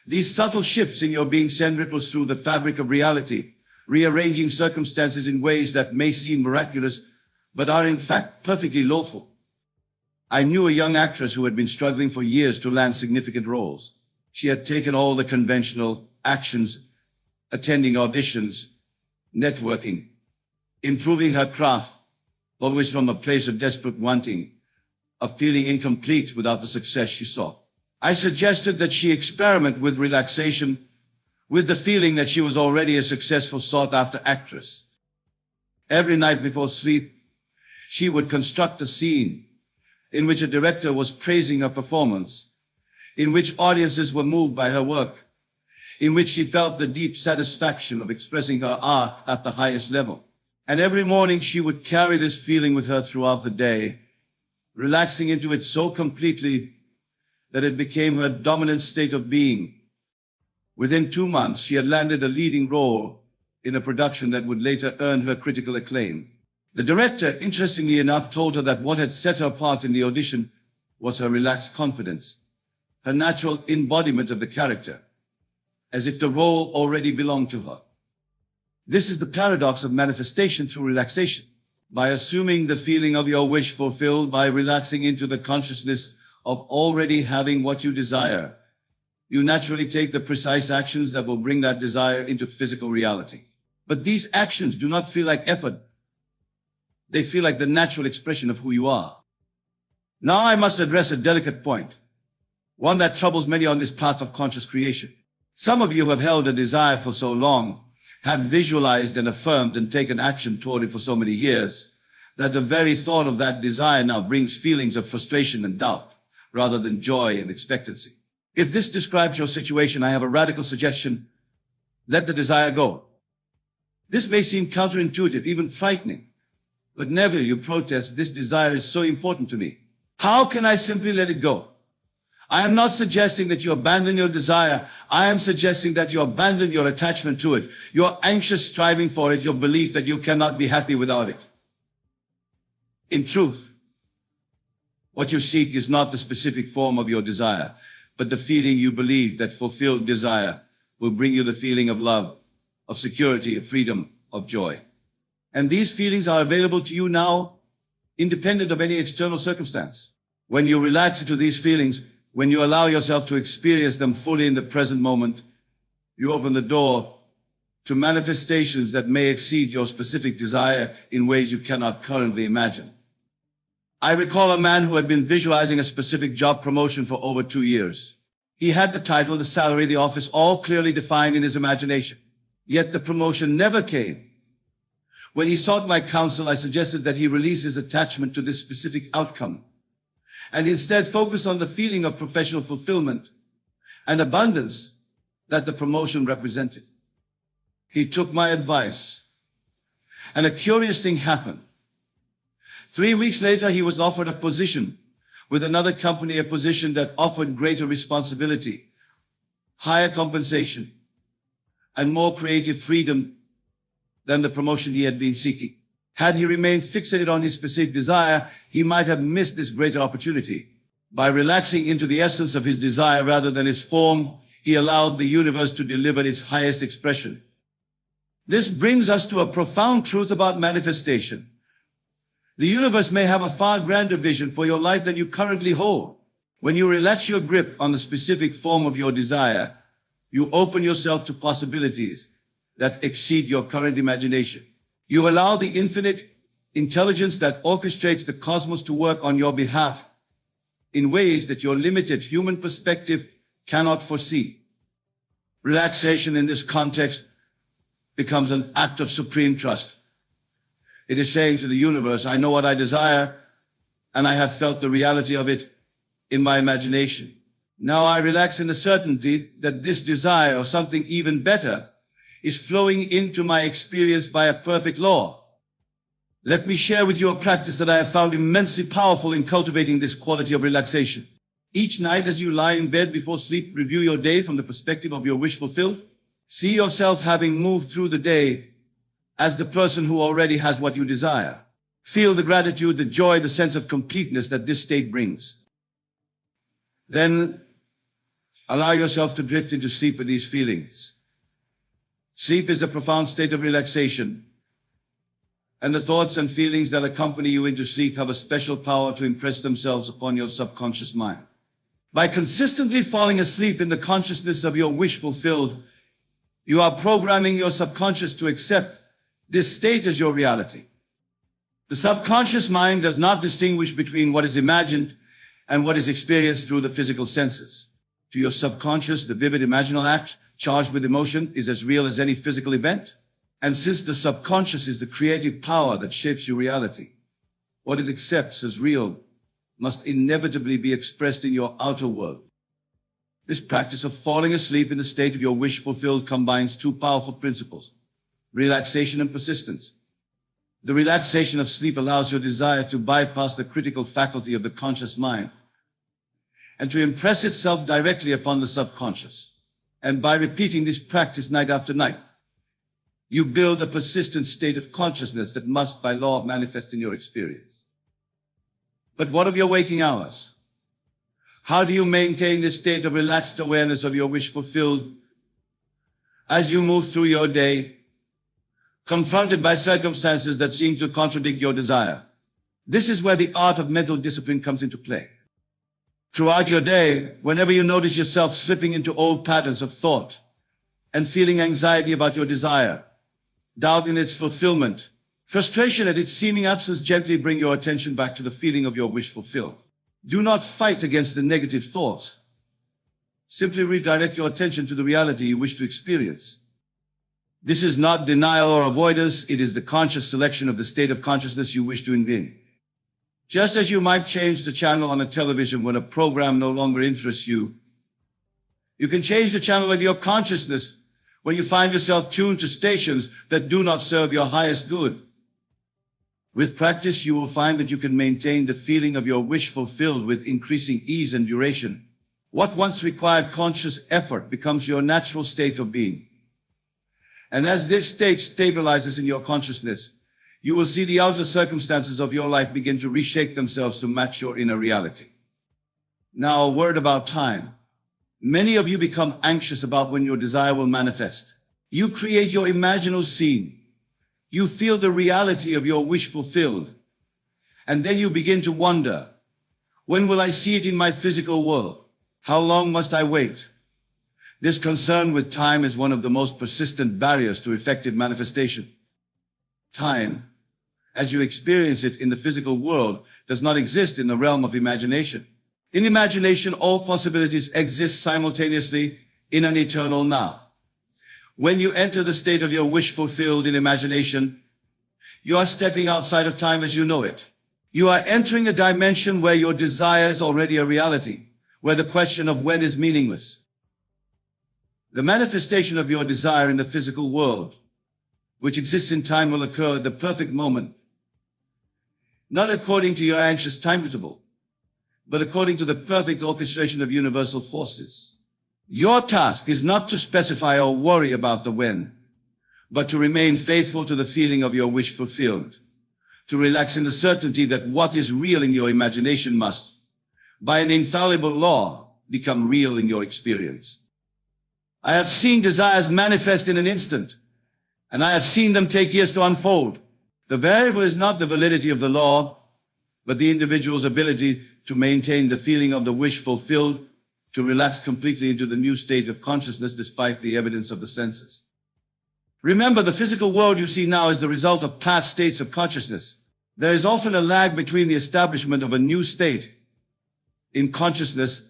These subtle shifts in your being send ripples through the fabric of reality, rearranging circumstances in ways that may seem miraculous, but are in fact perfectly lawful. I knew a young actress who had been struggling for years to land significant roles. She had taken all the conventional actions, attending auditions, networking, improving her craft, always from a place of desperate wanting, of feeling incomplete without the success she sought. I suggested that she experiment with relaxation, with the feeling that she was already a successful sought-after actress. Every night before sleep, she would construct a scene in which a director was praising her performance, in which audiences were moved by her work, in which she felt the deep satisfaction of expressing her art at the highest level. And every morning she would carry this feeling with her throughout the day, relaxing into it so completely that it became her dominant state of being. Within 2 months, she had landed a leading role in a production that would later earn her critical acclaim. The director, interestingly enough, told her that what had set her apart in the audition was her relaxed confidence, her natural embodiment of the character, as if the role already belonged to her. This is the paradox of manifestation through relaxation. By assuming the feeling of your wish fulfilled, by relaxing into the consciousness of already having what you desire, you naturally take the precise actions that will bring that desire into physical reality. But these actions do not feel like effort. They feel like the natural expression of who you are. Now I must address a delicate point, one that troubles many on this path of conscious creation. Some of you have held a desire for so long, have visualized and affirmed and taken action toward it for so many years, that the very thought of that desire now brings feelings of frustration and doubt, rather than joy and expectancy. If this describes your situation, I have a radical suggestion. Let the desire go. This may seem counterintuitive, even frightening. But Neville, you protest, this desire is so important to me. How can I simply let it go? I am not suggesting that you abandon your desire. I am suggesting that you abandon your attachment to it, your anxious striving for it, your belief that you cannot be happy without it. In truth, what you seek is not the specific form of your desire, but the feeling you believe that fulfilled desire will bring you the feeling of love, of security, of freedom, of joy. And these feelings are available to you now, independent of any external circumstance. When you relax into these feelings, when you allow yourself to experience them fully in the present moment, you open the door to manifestations that may exceed your specific desire in ways you cannot currently imagine. I recall a man who had been visualizing a specific job promotion for over 2 years. He had the title, the salary, the office, all clearly defined in his imagination. Yet the promotion never came. When he sought my counsel, I suggested that he release his attachment to this specific outcome and instead focus on the feeling of professional fulfillment and abundance that the promotion represented. He took my advice, and a curious thing happened. 3 weeks later, he was offered a position with another company, a position that offered greater responsibility, higher compensation, and more creative freedom than the promotion he had been seeking. Had he remained fixated on his specific desire, he might have missed this greater opportunity. By relaxing into the essence of his desire rather than its form, he allowed the universe to deliver its highest expression. This brings us to a profound truth about manifestation. The universe may have a far grander vision for your life than you currently hold. When you relax your grip on the specific form of your desire, you open yourself to possibilities that exceed your current imagination. You allow the infinite intelligence that orchestrates the cosmos to work on your behalf in ways that your limited human perspective cannot foresee. Relaxation in this context becomes an act of supreme trust. It is saying to the universe, I know what I desire, and I have felt the reality of it in my imagination. Now I relax in the certainty that this desire, or something even better, is flowing into my experience by a perfect law. Let me share with you a practice that I have found immensely powerful in cultivating this quality of relaxation. Each night as you lie in bed before sleep, review your day from the perspective of your wish fulfilled. See yourself having moved through the day as the person who already has what you desire. Feel the gratitude, the joy, the sense of completeness that this state brings. Then allow yourself to drift into sleep with these feelings. Sleep is a profound state of relaxation, and the thoughts and feelings that accompany you into sleep have a special power to impress themselves upon your subconscious mind. By consistently falling asleep in the consciousness of your wish fulfilled, you are programming your subconscious to accept this state as your reality. The subconscious mind does not distinguish between what is imagined and what is experienced through the physical senses. To your subconscious, the vivid imaginal act charged with emotion is as real as any physical event. And since the subconscious is the creative power that shapes your reality, what it accepts as real must inevitably be expressed in your outer world. This practice of falling asleep in the state of your wish fulfilled combines two powerful principles: relaxation and persistence. The relaxation of sleep allows your desire to bypass the critical faculty of the conscious mind and to impress itself directly upon the subconscious. And by repeating this practice night after night, you build a persistent state of consciousness that must, by law, manifest in your experience. But what of your waking hours? How do you maintain this state of relaxed awareness of your wish fulfilled as you move through your day, confronted by circumstances that seem to contradict your desire? This is where the art of mental discipline comes into play. Throughout your day, whenever you notice yourself slipping into old patterns of thought and feeling anxiety about your desire, doubt in its fulfillment, frustration at its seeming absence, gently bring your attention back to the feeling of your wish fulfilled. Do not fight against the negative thoughts. Simply redirect your attention to the reality you wish to experience. This is not denial or avoidance. It is the conscious selection of the state of consciousness you wish to invent. Just as you might change the channel on a television when a program no longer interests you, you can change the channel of your consciousness when you find yourself tuned to stations that do not serve your highest good. With practice, you will find that you can maintain the feeling of your wish fulfilled with increasing ease and duration. What once required conscious effort becomes your natural state of being. And as this state stabilizes in your consciousness, you will see the outer circumstances of your life begin to reshape themselves to match your inner reality. Now, a word about time. Many of you become anxious about when your desire will manifest. You create your imaginal scene. You feel the reality of your wish fulfilled. And then you begin to wonder, when will I see it in my physical world? How long must I wait? This concern with time is one of the most persistent barriers to effective manifestation. Time, as you experience it in the physical world, does not exist in the realm of imagination. In imagination, all possibilities exist simultaneously in an eternal now. When you enter the state of your wish fulfilled in imagination, you are stepping outside of time as you know it. You are entering a dimension where your desire is already a reality, where the question of when is meaningless. The manifestation of your desire in the physical world, which exists in time, will occur at the perfect moment, not according to your anxious timetable, but according to the perfect orchestration of universal forces. Your task is not to specify or worry about the when, but to remain faithful to the feeling of your wish fulfilled. to relax in the certainty that what is real in your imagination must, by an infallible law, become real in your experience. I have seen desires manifest in an instant, and I have seen them take years to unfold. The variable is not the validity of the law, but the individual's ability to maintain the feeling of the wish fulfilled, to relax completely into the new state of consciousness despite the evidence of the senses. Remember, the physical world you see now is the result of past states of consciousness. There is often a lag between the establishment of a new state in consciousness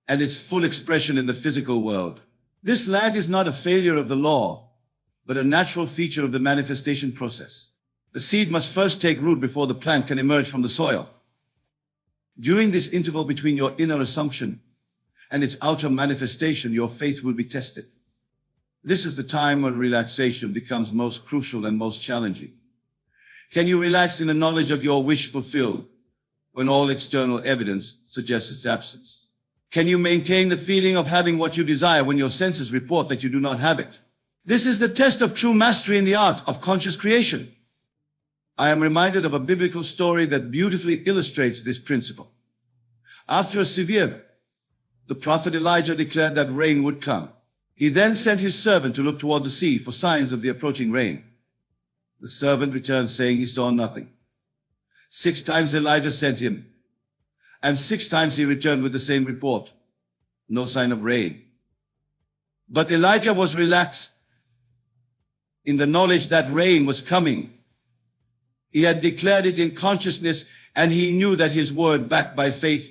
and its full expression in the physical world. This lag is not a failure of the law, but a natural feature of the manifestation process. The seed must first take root before the plant can emerge from the soil. During this interval between your inner assumption and its outer manifestation, your faith will be tested. This is the time when relaxation becomes most crucial and most challenging. Can you relax in the knowledge of your wish fulfilled when all external evidence suggests its absence? Can you maintain the feeling of having what you desire when your senses report that you do not have it? This is the test of true mastery in the art of conscious creation. I am reminded of a biblical story that beautifully illustrates this principle. After a severe, the prophet Elijah declared that rain would come. He then sent his servant to look toward the sea for signs of the approaching rain. The servant returned saying he saw nothing. 6 times Elijah sent him, and 6 times he returned with the same report. No sign of rain. But Elijah was relaxed in the knowledge that rain was coming. He had declared it in consciousness, and he knew that his word, backed by faith,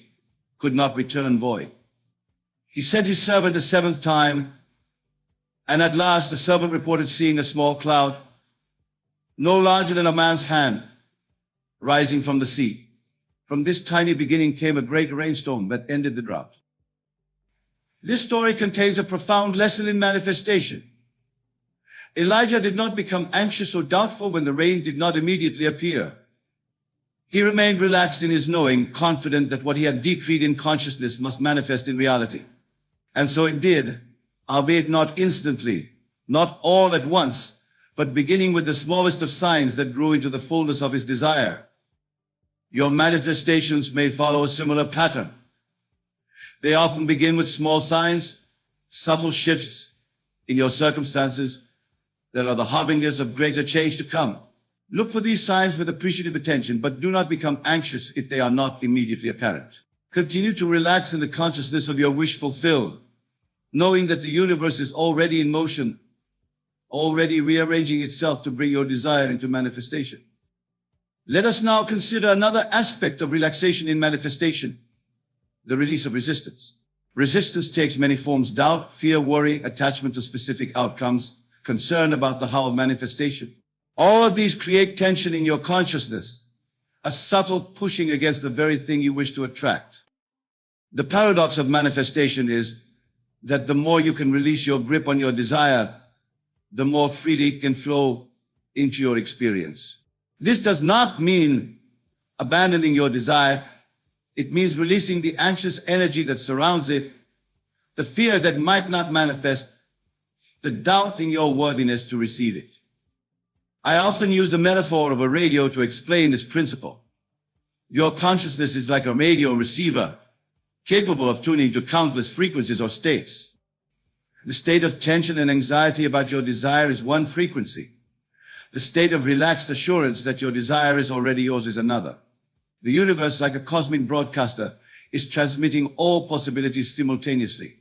could not return void. He sent his servant a 7th time, and at last the servant reported seeing a small cloud, no larger than a man's hand, rising from the sea. From this tiny beginning came a great rainstorm that ended the drought. This story contains a profound lesson in manifestation. Elijah did not become anxious or doubtful when the rain did not immediately appear. He remained relaxed in his knowing, confident that what he had decreed in consciousness must manifest in reality. And so it did, albeit not instantly, not all at once, but beginning with the smallest of signs that grew into the fullness of his desire. Your manifestations may follow a similar pattern. They often begin with small signs, subtle shifts in your circumstances that are the harbingers of greater change to come. Look for these signs with appreciative attention, but do not become anxious if they are not immediately apparent. Continue to relax in the consciousness of your wish fulfilled, knowing that the universe is already in motion, already rearranging itself to bring your desire into manifestation. Let us now consider another aspect of relaxation in manifestation, the release of resistance. Resistance takes many forms: doubt, fear, worry, attachment to specific outcomes, concern about the how of manifestation. All of these create tension in your consciousness, a subtle pushing against the very thing you wish to attract. The paradox of manifestation is that the more you can release your grip on your desire, the more freely it can flow into your experience. This does not mean abandoning your desire. It means releasing the anxious energy that surrounds it, the fear that might not manifest, the doubt in your worthiness to receive it. I often use the metaphor of a radio to explain this principle. Your consciousness is like a radio receiver, capable of tuning to countless frequencies or states. The state of tension and anxiety about your desire is one frequency. The state of relaxed assurance that your desire is already yours is another. The universe, like a cosmic broadcaster, is transmitting all possibilities simultaneously.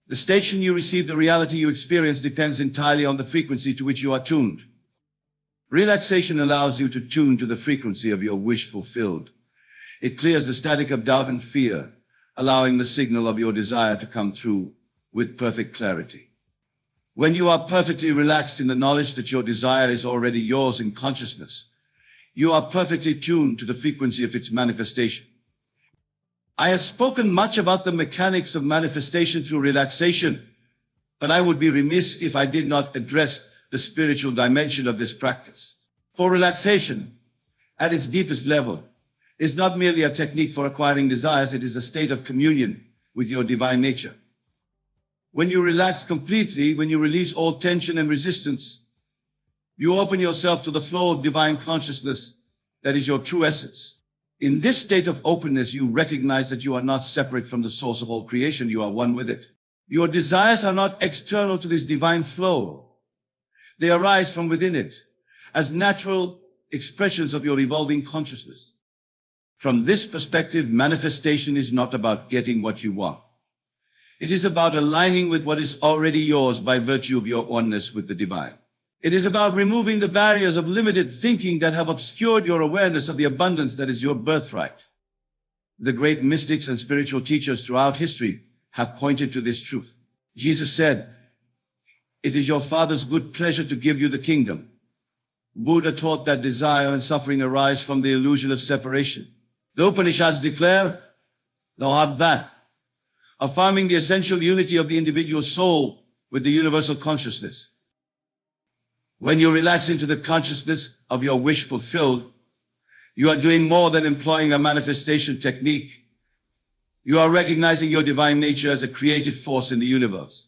The station you receive the reality you experience depends entirely on the frequency to which you are tuned. Relaxation allows you to tune to the frequency of your wish fulfilled. It clears the static of doubt and fear, allowing the signal of your desire to come through with perfect clarity. When you are perfectly relaxed in the knowledge that your desire is already yours in consciousness, you are perfectly tuned to the frequency of its manifestation. I have spoken much about the mechanics of manifestation through relaxation, but I would be remiss if I did not address the spiritual dimension of this practice. For relaxation, at its deepest level, is not merely a technique for acquiring desires, it is a state of communion with your divine nature. When you relax completely, when you release all tension and resistance, you open yourself to the flow of divine consciousness that is your true essence. In this state of openness, you recognize that you are not separate from the source of all creation. You are one with it. Your desires are not external to this divine flow. They arise from within it as natural expressions of your evolving consciousness. From this perspective, manifestation is not about getting what you want. It is about aligning with what is already yours by virtue of your oneness with the divine. It is about removing the barriers of limited thinking that have obscured your awareness of the abundance that is your birthright. The great mystics and spiritual teachers throughout history have pointed to this truth. Jesus said, "It is your Father's good pleasure to give you the kingdom." Buddha taught that desire and suffering arise from the illusion of separation. The Upanishads declare, "Thou art that," affirming the essential unity of the individual soul with the universal consciousness. When you relax into the consciousness of your wish fulfilled, you are doing more than employing a manifestation technique. You are recognizing your divine nature as a creative force in the universe.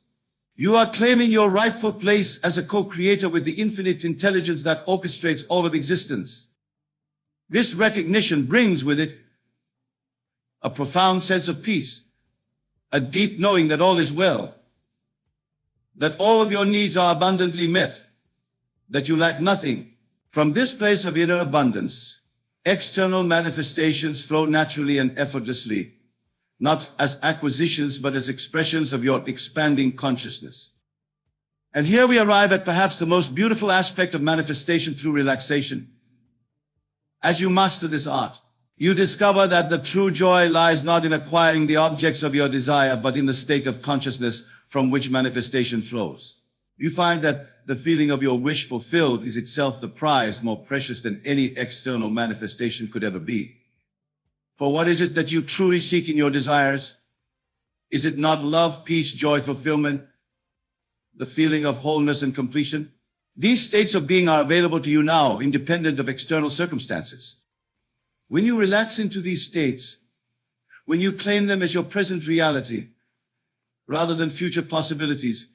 You are claiming your rightful place as a co-creator with the infinite intelligence that orchestrates all of existence. This recognition brings with it a profound sense of peace, a deep knowing that all is well, that all of your needs are abundantly met, that you lack nothing. From this place of inner abundance, external manifestations flow naturally and effortlessly, not as acquisitions, but as expressions of your expanding consciousness. And here we arrive at perhaps the most beautiful aspect of manifestation through relaxation. As you master this art, you discover that the true joy lies not in acquiring the objects of your desire, but in the state of consciousness from which manifestation flows. You find that the feeling of your wish fulfilled is itself the prize more precious than any external manifestation could ever be. For what is it that you truly seek in your desires? Is it not love, peace, joy, fulfillment, the feeling of wholeness and completion? These states of being are available to you now, independent of external circumstances. When you relax into these states, when you claim them as your present reality, rather than future possibilities,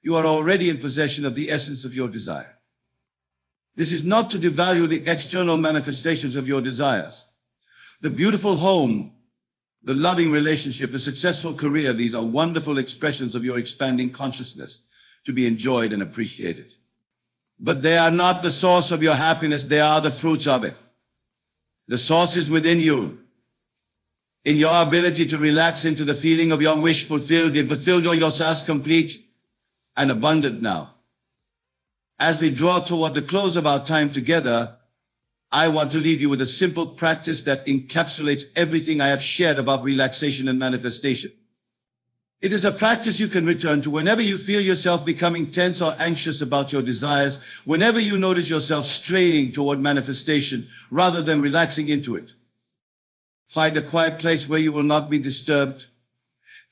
you are already in possession of the essence of your desire. This is not to devalue the external manifestations of your desires. The beautiful home, the loving relationship, the successful career, these are wonderful expressions of your expanding consciousness to be enjoyed and appreciated. But they are not the source of your happiness, they are the fruits of it. The source is within you, in your ability to relax into the feeling of your wish fulfilled, yourself complete and abundant now. As we draw toward the close of our time together, I want to leave you with a simple practice that encapsulates everything I have shared about relaxation and manifestation. It is a practice you can return to whenever you feel yourself becoming tense or anxious about your desires, whenever you notice yourself straining toward manifestation rather than relaxing into it. Find a quiet place where you will not be disturbed.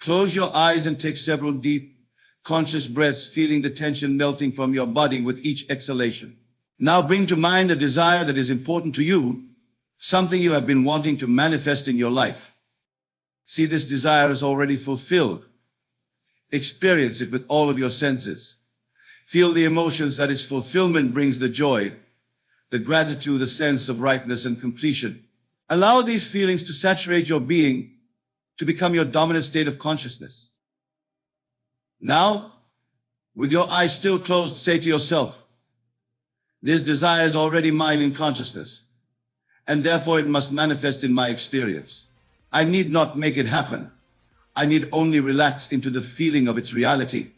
Close your eyes and take several deep, conscious breaths, feeling the tension melting from your body with each exhalation. Now bring to mind a desire that is important to you, something you have been wanting to manifest in your life. See this desire as already fulfilled. Experience it with all of your senses. Feel the emotions that its fulfillment brings, the joy, the gratitude, the sense of rightness and completion. Allow these feelings to saturate your being, to become your dominant state of consciousness. Now, with your eyes still closed, say to yourself, this desire is already mine in consciousness, and therefore it must manifest in my experience. I need not make it happen. I need only relax into the feeling of its reality.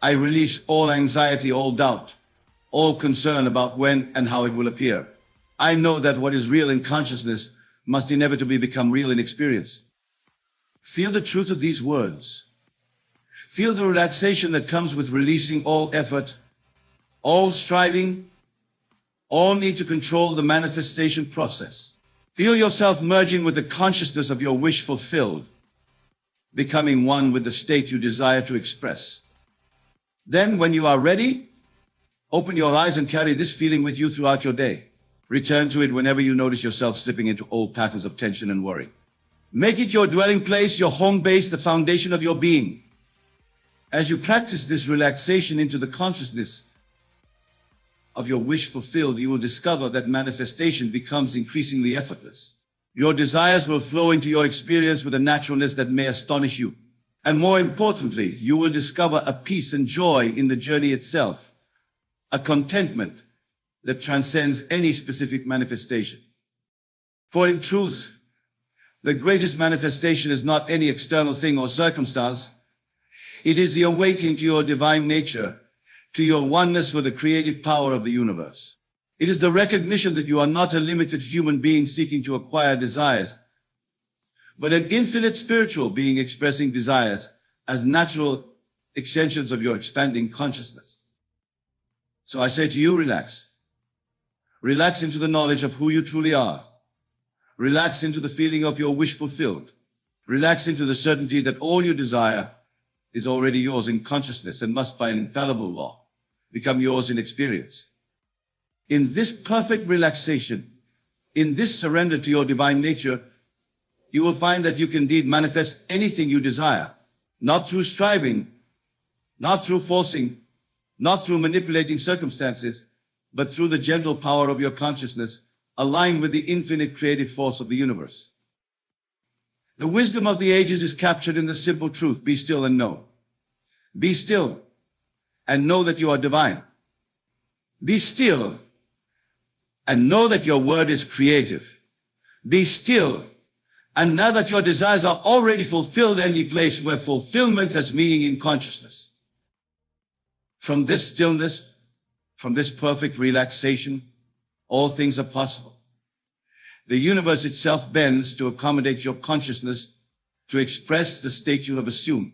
I release all anxiety, all doubt, all concern about when and how it will appear. I know that what is real in consciousness must inevitably become real in experience. Feel the truth of these words. Feel the relaxation that comes with releasing all effort, all striving, all need to control the manifestation process. Feel yourself merging with the consciousness of your wish fulfilled, becoming one with the state you desire to express. Then, when you are ready, open your eyes and carry this feeling with you throughout your day. Return to it whenever you notice yourself slipping into old patterns of tension and worry. Make it your dwelling place, your home base, the foundation of your being. As you practice this relaxation into the consciousness, of your wish fulfilled, you will discover that manifestation becomes increasingly effortless. Your desires will flow into your experience with a naturalness that may astonish you. And more importantly, you will discover a peace and joy in the journey itself, a contentment that transcends any specific manifestation. For in truth, the greatest manifestation is not any external thing or circumstance. It is the awakening to your divine nature, to your oneness with the creative power of the universe. It is the recognition that you are not a limited human being seeking to acquire desires, but an infinite spiritual being expressing desires as natural extensions of your expanding consciousness. So I say to you, relax. Relax into the knowledge of who you truly are. Relax into the feeling of your wish fulfilled. Relax into the certainty that all you desire is already yours in consciousness and must, by an infallible law, become yours in experience. In this perfect relaxation, in this surrender to your divine nature, you will find that you can indeed manifest anything you desire, not through striving, not through forcing, not through manipulating circumstances, but through the gentle power of your consciousness, aligned with the infinite creative force of the universe. The wisdom of the ages is captured in the simple truth: be still and know. Be still and know that you are divine. Be still and know that your word is creative. Be still and know that your desires are already fulfilled in any place where fulfillment has meaning in consciousness. From this stillness, from this perfect relaxation, all things are possible. The universe itself bends to accommodate your consciousness to express the state you have assumed.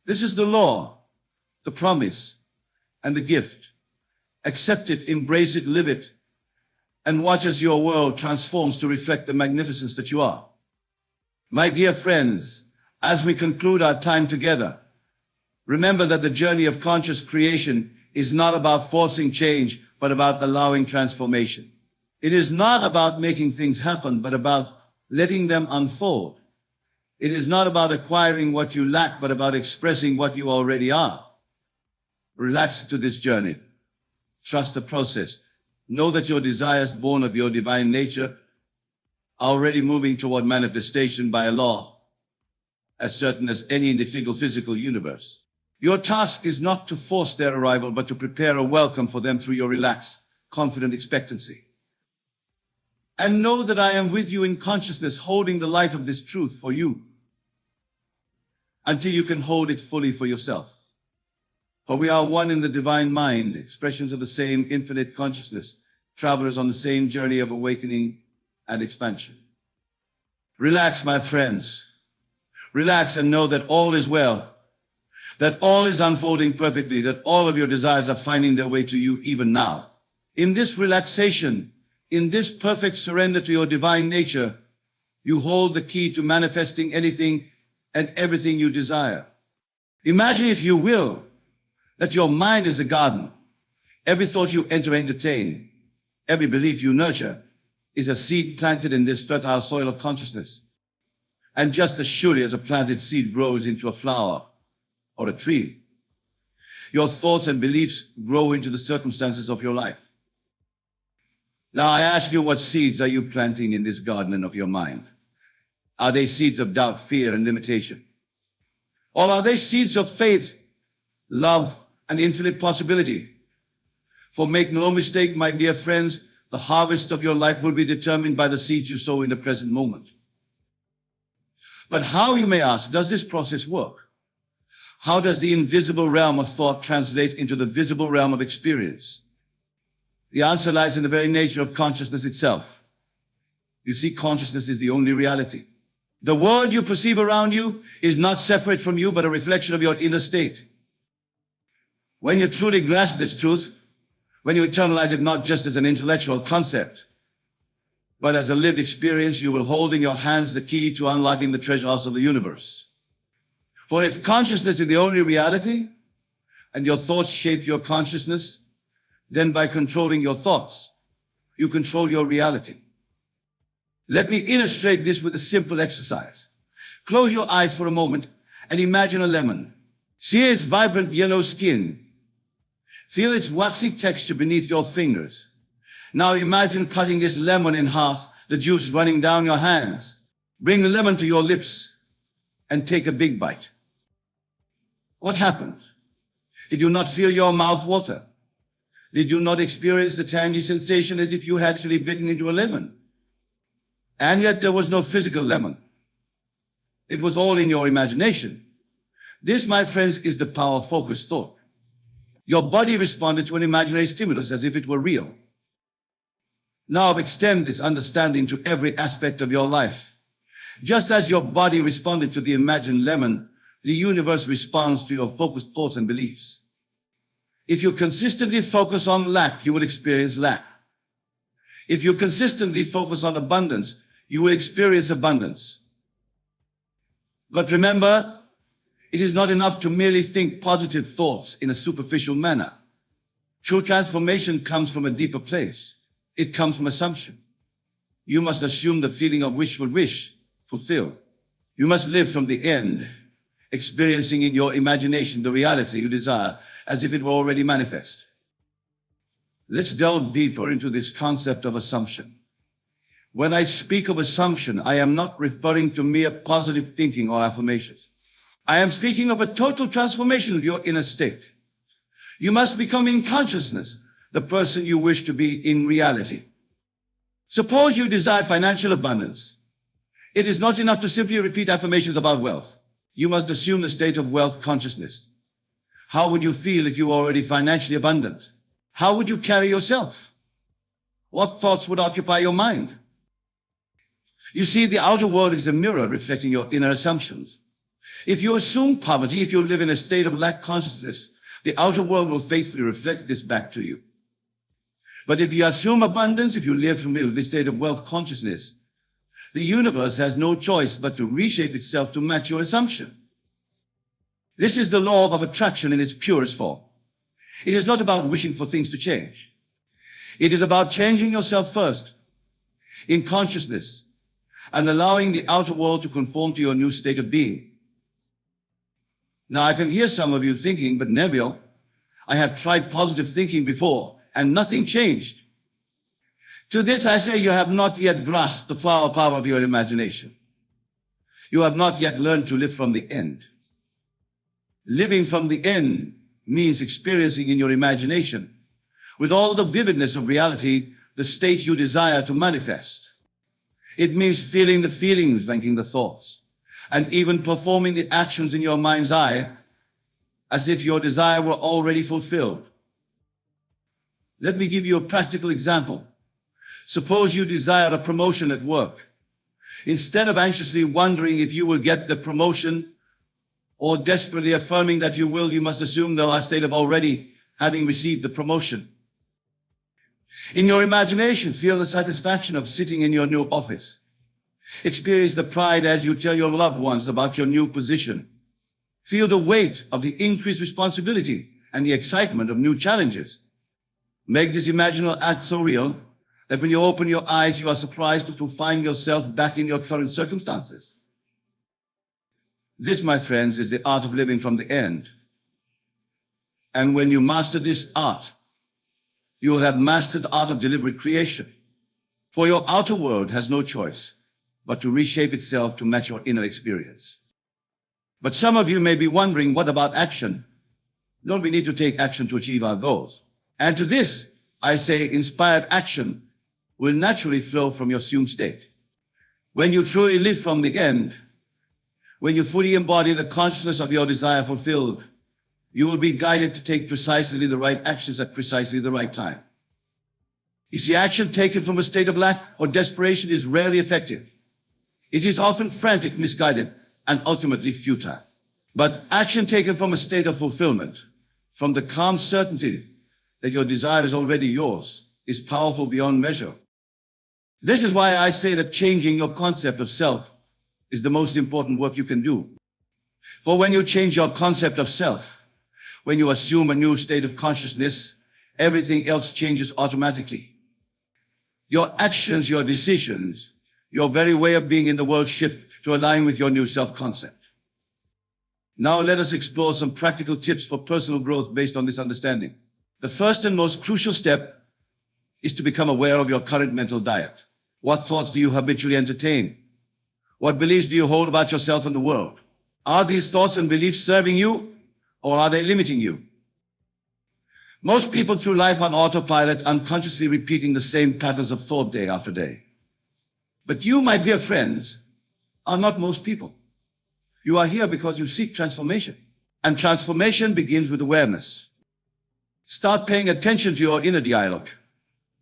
This is the law, the promise, and the gift. Accept it, embrace it, live it, and watch as your world transforms to reflect the magnificence that you are. My dear friends, as we conclude our time together, remember that the journey of conscious creation is not about forcing change, but about allowing transformation. It is not about making things happen, but about letting them unfold. It is not about acquiring what you lack, but about expressing what you already are. Relax into this journey. Trust the process. Know that your desires born of your divine nature are already moving toward manifestation by a law as certain as any in the physical universe. Your task is not to force their arrival, but to prepare a welcome for them through your relaxed, confident expectancy. And know that I am with you in consciousness, holding the light of this truth for you until you can hold it fully for yourself. For we are one in the divine mind, expressions of the same infinite consciousness, travelers on the same journey of awakening and expansion. Relax, my friends. Relax and know that all is well, that all is unfolding perfectly, that all of your desires are finding their way to you even now. In this relaxation, in this perfect surrender to your divine nature, you hold the key to manifesting anything and everything you desire. Imagine, if you will, that your mind is a garden. Every thought you entertain, every belief you nurture is a seed planted in this fertile soil of consciousness. And just as surely as a planted seed grows into a flower or a tree, your thoughts and beliefs grow into the circumstances of your life. Now I ask you, what seeds are you planting in this garden of your mind? Are they seeds of doubt, fear, and limitation? Or are they seeds of faith, love, and infinite possibility? For make no mistake, my dear friends, the harvest of your life will be determined by the seeds you sow in the present moment. But how, you may ask, does this process work? How does the invisible realm of thought translate into the visible realm of experience? The answer lies in the very nature of consciousness itself. You see, consciousness is the only reality. The world you perceive around you is not separate from you, but a reflection of your inner state. When you truly grasp this truth, when you internalize it not just as an intellectual concept, but as a lived experience, you will hold in your hands the key to unlocking the treasure house of the universe. For if consciousness is the only reality, and your thoughts shape your consciousness, then by controlling your thoughts, you control your reality. Let me illustrate this with a simple exercise. Close your eyes for a moment and imagine a lemon. See its vibrant yellow skin. Feel its waxy texture beneath your fingers. Now imagine cutting this lemon in half, the juice running down your hands. Bring the lemon to your lips and take a big bite. What happened? Did you not feel your mouth water? Did you not experience the tangy sensation as if you had actually bitten into a lemon? And yet there was no physical lemon. It was all in your imagination. This, my friends, is the power of focused thought. Your body responded to an imaginary stimulus as if it were real. Now extend this understanding to every aspect of your life. Just as your body responded to the imagined lemon, the universe responds to your focused thoughts and beliefs. If you consistently focus on lack, you will experience lack. If you consistently focus on abundance, you will experience abundance. But remember, it is not enough to merely think positive thoughts in a superficial manner. True transformation comes from a deeper place. It comes from assumption. You must assume the feeling of wishful wish fulfilled. You must live from the end, experiencing in your imagination the reality you desire as if it were already manifest. Let's delve deeper into this concept of assumption. When I speak of assumption, I am not referring to mere positive thinking or affirmations. I am speaking of a total transformation of your inner state. You must become in consciousness the person you wish to be in reality. Suppose you desire financial abundance. It is not enough to simply repeat affirmations about wealth. You must assume the state of wealth consciousness. How would you feel if you were already financially abundant? How would you carry yourself? What thoughts would occupy your mind? You see, the outer world is a mirror reflecting your inner assumptions. If you assume poverty, if you live in a state of lack consciousness, the outer world will faithfully reflect this back to you. But if you assume abundance, if you live from the state of wealth consciousness, the universe has no choice but to reshape itself to match your assumption. This is the law of attraction in its purest form. It is not about wishing for things to change. It is about changing yourself first, in consciousness, and allowing the outer world to conform to your new state of being. Now, I can hear some of you thinking, but Neville, I have tried positive thinking before, and nothing changed. To this I say you have not yet grasped the power of your imagination. You have not yet learned to live from the end. Living from the end means experiencing in your imagination, with all the vividness of reality, the state you desire to manifest. It means feeling the feelings, thinking the thoughts, and even performing the actions in your mind's eye as if your desire were already fulfilled. Let me give you a practical example. Suppose you desire a promotion at work. Instead of anxiously wondering if you will get the promotion or desperately affirming that you will, you must assume the state of already having received the promotion. In your imagination, feel the satisfaction of sitting in your new office. Experience the pride as you tell your loved ones about your new position. Feel the weight of the increased responsibility and the excitement of new challenges. Make this imaginal act so real that when you open your eyes, you are surprised to find yourself back in your current circumstances. This, my friends, is the art of living from the end. And when you master this art, you will have mastered the art of deliberate creation. For your outer world has no choice but to reshape itself to match your inner experience. But some of you may be wondering, what about action? Don't we need to take action to achieve our goals? And to this, I say inspired action will naturally flow from your assumed state. When you truly live from the end, when you fully embody the consciousness of your desire fulfilled, you will be guided to take precisely the right actions at precisely the right time. You see, action taken from a state of lack or desperation is rarely effective. It is often frantic, misguided, and ultimately futile. But action taken from a state of fulfillment, from the calm certainty that your desire is already yours, is powerful beyond measure. This is why I say that changing your concept of self is the most important work you can do. For when you change your concept of self, when you assume a new state of consciousness, everything else changes automatically. Your actions, your decisions, your very way of being in the world shift to align with your new self-concept. Now let us explore some practical tips for personal growth based on this understanding. The first and most crucial step is to become aware of your current mental diet. What thoughts do you habitually entertain? What beliefs do you hold about yourself and the world? Are these thoughts and beliefs serving you, or are they limiting you? Most people through life on autopilot, unconsciously repeating the same patterns of thought day after day. But you, my dear friends, are not most people. You are here because you seek transformation. And transformation begins with awareness. Start paying attention to your inner dialogue.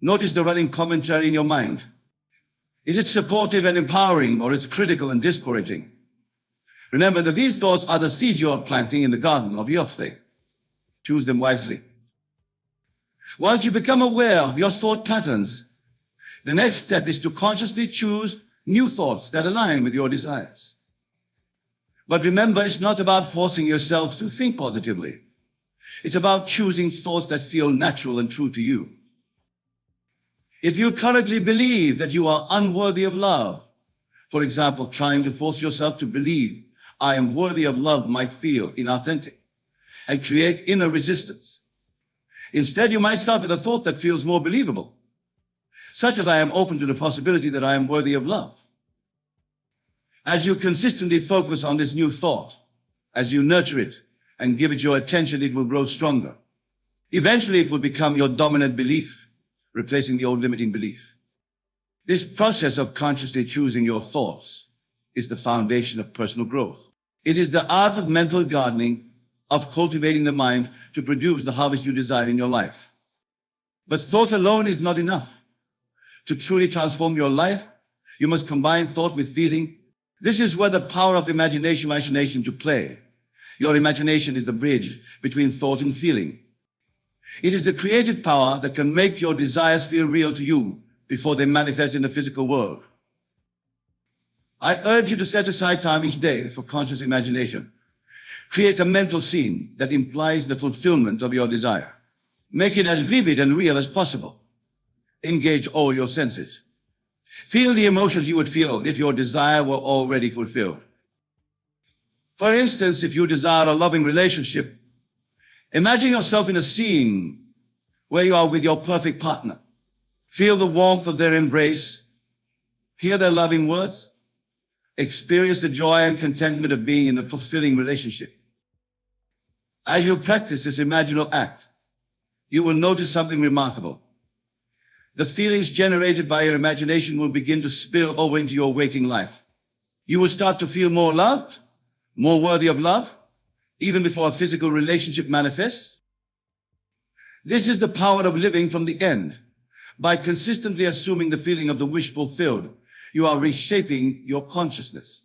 Notice the running commentary in your mind. Is it supportive and empowering, or is it critical and discouraging? Remember that these thoughts are the seeds you are planting in the garden of your faith. Choose them wisely. Once you become aware of your thought patterns, the next step is to consciously choose new thoughts that align with your desires. But remember, it's not about forcing yourself to think positively. It's about choosing thoughts that feel natural and true to you. If you currently believe that you are unworthy of love, for example, trying to force yourself to believe I am worthy of love might feel inauthentic and create inner resistance. Instead, you might start with a thought that feels more believable, such as I am open to the possibility that I am worthy of love. As you consistently focus on this new thought, as you nurture it and give it your attention, it will grow stronger. Eventually, it will become your dominant belief, replacing the old limiting belief. This process of consciously choosing your thoughts is the foundation of personal growth. It is the art of mental gardening, of cultivating the mind to produce the harvest you desire in your life. But thought alone is not enough. To truly transform your life, you must combine thought with feeling. This is where the power of imagination to play. Your imagination is the bridge between thought and feeling. It is the creative power that can make your desires feel real to you before they manifest in the physical world. I urge you to set aside time each day for conscious imagination. Create a mental scene that implies the fulfillment of your desire. Make it as vivid and real as possible. Engage all your senses. Feel the emotions you would feel if your desire were already fulfilled. For instance, if you desire a loving relationship, imagine yourself in a scene where you are with your perfect partner. Feel the warmth of their embrace. Hear their loving words. Experience the joy and contentment of being in a fulfilling relationship. As you practice this imaginal act, you will notice something remarkable. The feelings generated by your imagination will begin to spill over into your waking life. You will start to feel more loved, more worthy of love, even before a physical relationship manifests. This is the power of living from the end. By consistently assuming the feeling of the wish fulfilled, you are reshaping your consciousness.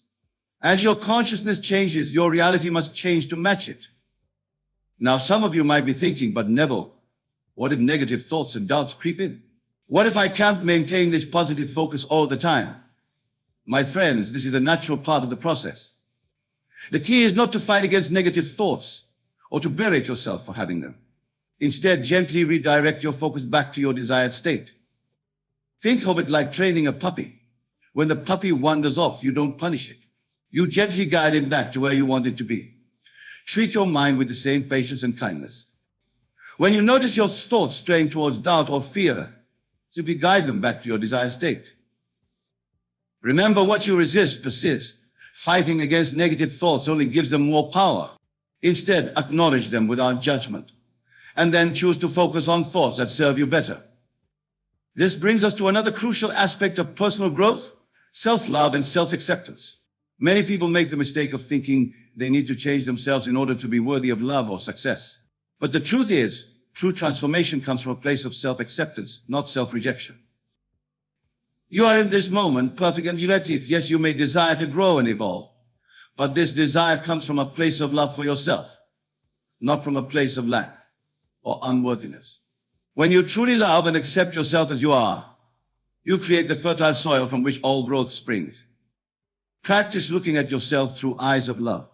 As your consciousness changes, your reality must change to match it. Now, some of you might be thinking, but Neville, what if negative thoughts and doubts creep in? What if I can't maintain this positive focus all the time? My friends, this is a natural part of the process. The key is not to fight against negative thoughts or to berate yourself for having them. Instead, gently redirect your focus back to your desired state. Think of it like training a puppy. When the puppy wanders off, you don't punish it. You gently guide it back to where you want it to be. Treat your mind with the same patience and kindness. When you notice your thoughts straying towards doubt or fear, simply guide them back to your desired state. Remember, what you resist persists. Fighting against negative thoughts only gives them more power. Instead, acknowledge them without judgment, and then choose to focus on thoughts that serve you better. This brings us to another crucial aspect of personal growth: self-love and self-acceptance. Many people make the mistake of thinking they need to change themselves in order to be worthy of love or success. But the truth is, true transformation comes from a place of self-acceptance, not self-rejection. You are in this moment perfect and united. Yes, you may desire to grow and evolve, but this desire comes from a place of love for yourself, not from a place of lack or unworthiness. When you truly love and accept yourself as you are, you create the fertile soil from which all growth springs. Practice looking at yourself through eyes of love.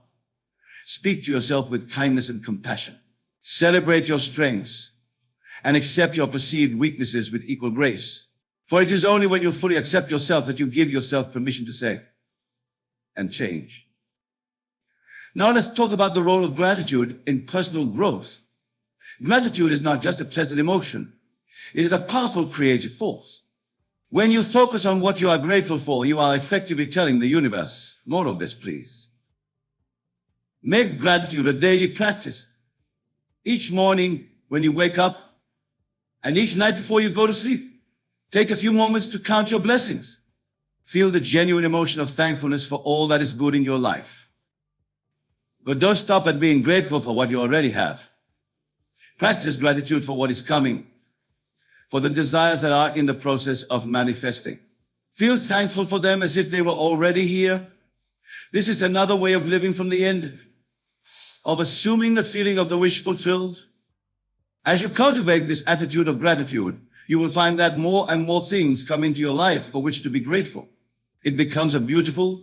Speak to yourself with kindness and compassion. Celebrate your strengths and accept your perceived weaknesses with equal grace. For it is only when you fully accept yourself that you give yourself permission to say and change. Now let's talk about the role of gratitude in personal growth. Gratitude is not just a pleasant emotion. It is a powerful creative force. When you focus on what you are grateful for, you are effectively telling the universe, more of this, please. Make gratitude a daily practice. Each morning when you wake up and each night before you go to sleep, take a few moments to count your blessings. Feel the genuine emotion of thankfulness for all that is good in your life. But don't stop at being grateful for what you already have. Practice gratitude for what is coming, for the desires that are in the process of manifesting. Feel thankful for them as if they were already here. This is another way of living from the end, of assuming the feeling of the wish fulfilled. As you cultivate this attitude of gratitude, you will find that more and more things come into your life for which to be grateful. It becomes a beautiful,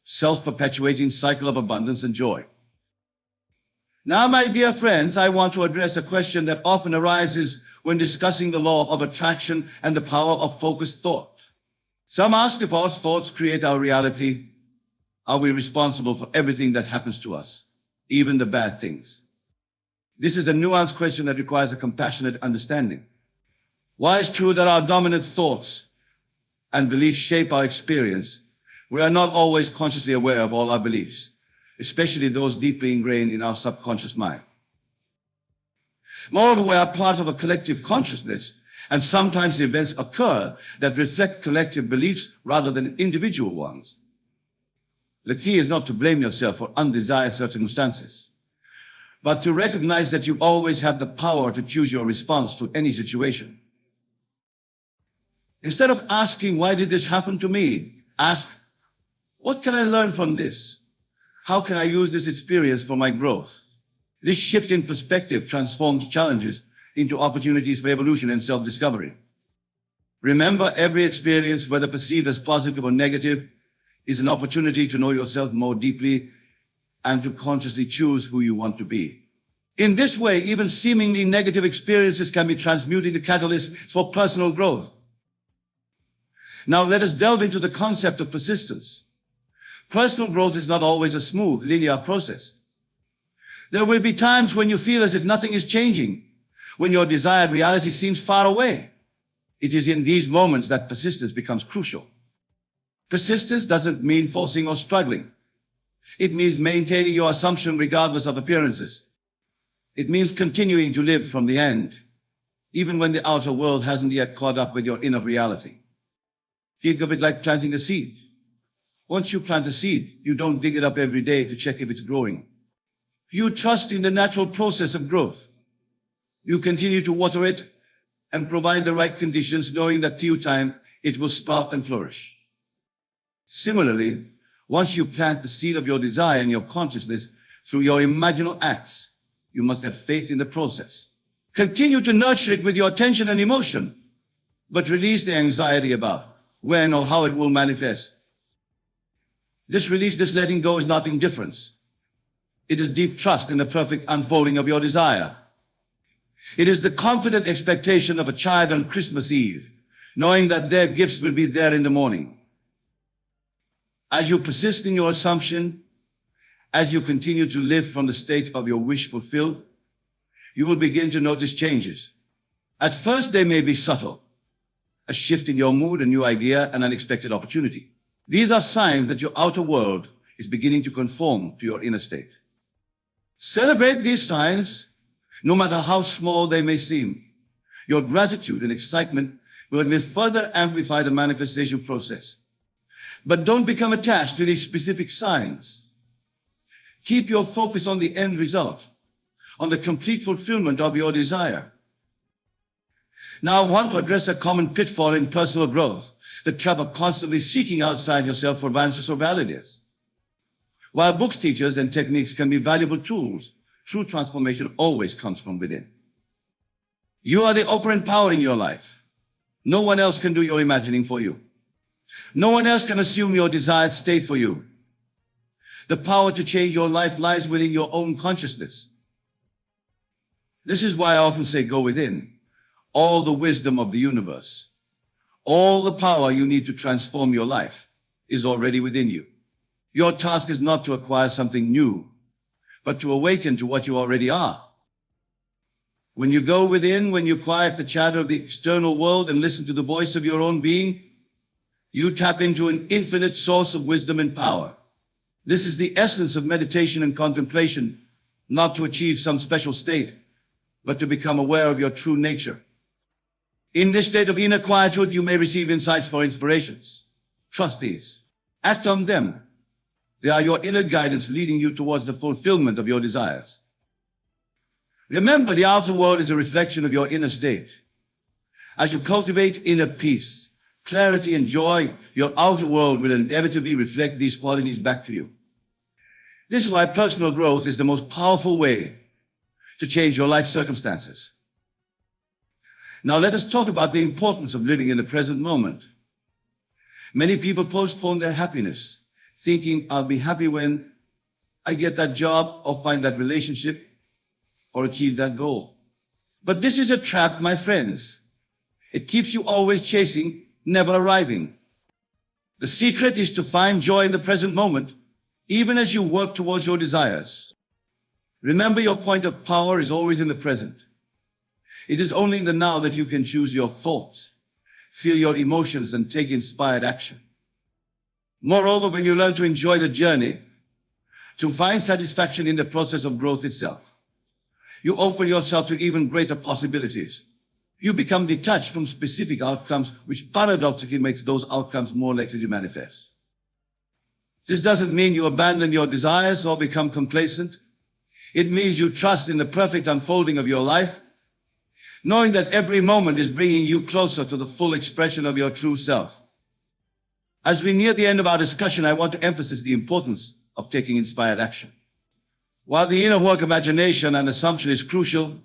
self-perpetuating cycle of abundance and joy. Now, my dear friends, I want to address a question that often arises when discussing the law of attraction and the power of focused thought. Some ask if our thoughts create our reality. Are we responsible for everything that happens to us, even the bad things? This is a nuanced question that requires a compassionate understanding. While it's true that our dominant thoughts and beliefs shape our experience, we are not always consciously aware of all our beliefs, especially those deeply ingrained in our subconscious mind. Moreover, we are part of a collective consciousness, and sometimes events occur that reflect collective beliefs rather than individual ones. The key is not to blame yourself for undesired circumstances, but to recognize that you always have the power to choose your response to any situation. Instead of asking, why did this happen to me? Ask, what can I learn from this? How can I use this experience for my growth? This shift in perspective transforms challenges into opportunities for evolution and self-discovery. Remember, every experience, whether perceived as positive or negative, is an opportunity to know yourself more deeply and to consciously choose who you want to be. In this way, even seemingly negative experiences can be transmuted into catalysts for personal growth. Now let us delve into the concept of persistence. Personal growth is not always a smooth, linear process. There will be times when you feel as if nothing is changing, when your desired reality seems far away. It is in these moments that persistence becomes crucial. Persistence doesn't mean forcing or struggling. It means maintaining your assumption regardless of appearances. It means continuing to live from the end, even when the outer world hasn't yet caught up with your inner reality. Think of it like planting a seed. Once you plant a seed, you don't dig it up every day to check if it's growing. You trust in the natural process of growth. You continue to water it and provide the right conditions, knowing that due time it will sprout and flourish. Similarly, once you plant the seed of your desire in your consciousness through your imaginal acts, you must have faith in the process. Continue to nurture it with your attention and emotion, but release the anxiety about when or how it will manifest. This release, this letting go, is not indifference. It is deep trust in the perfect unfolding of your desire. It is the confident expectation of a child on Christmas Eve, knowing that their gifts will be there in the morning. As you persist in your assumption, as you continue to live from the state of your wish fulfilled, you will begin to notice changes. At first, they may be subtle, a shift in your mood, a new idea, an unexpected opportunity. These are signs that your outer world is beginning to conform to your inner state. Celebrate these signs, no matter how small they may seem. Your gratitude and excitement will further amplify the manifestation process. But don't become attached to these specific signs. Keep your focus on the end result, on the complete fulfillment of your desire. Now I want to address a common pitfall in personal growth, the trap of constantly seeking outside yourself for answers or validators. While books, teachers, and techniques can be valuable tools, true transformation always comes from within. You are the operant power in your life. No one else can do your imagining for you. No one else can assume your desired state for you. The power to change your life lies within your own consciousness. This is why I often say, go within. All the wisdom of the universe, all the power you need to transform your life is already within you. Your task is not to acquire something new, but to awaken to what you already are. When you go within, when you quiet the chatter of the external world and listen to the voice of your own being, you tap into an infinite source of wisdom and power. This is the essence of meditation and contemplation, not to achieve some special state, but to become aware of your true nature. In this state of inner quietude, you may receive insights for inspirations. Trust these. Act on them. They are your inner guidance leading you towards the fulfillment of your desires. Remember, the outer world is a reflection of your inner state. As you cultivate inner peace, clarity, and joy, your outer world will inevitably reflect these qualities back to you. This is why personal growth is the most powerful way to change your life circumstances. Now let us talk about the importance of living in the present moment. Many people postpone their happiness, thinking I'll be happy when I get that job or find that relationship or achieve that goal. But this is a trap, my friends. It keeps you always chasing, never arriving. The secret is to find joy in the present moment, even as you work towards your desires. Remember, your point of power is always in the present. It is only in the now that you can choose your thoughts, feel your emotions, and take inspired action. Moreover, when you learn to enjoy the journey, to find satisfaction in the process of growth itself, you open yourself to even greater possibilities. You become detached from specific outcomes, which paradoxically makes those outcomes more likely to manifest. This doesn't mean you abandon your desires or become complacent. It means you trust in the perfect unfolding of your life, knowing that every moment is bringing you closer to the full expression of your true self. As we near the end of our discussion, I want to emphasize the importance of taking inspired action. While the inner work of imagination and assumption is crucial,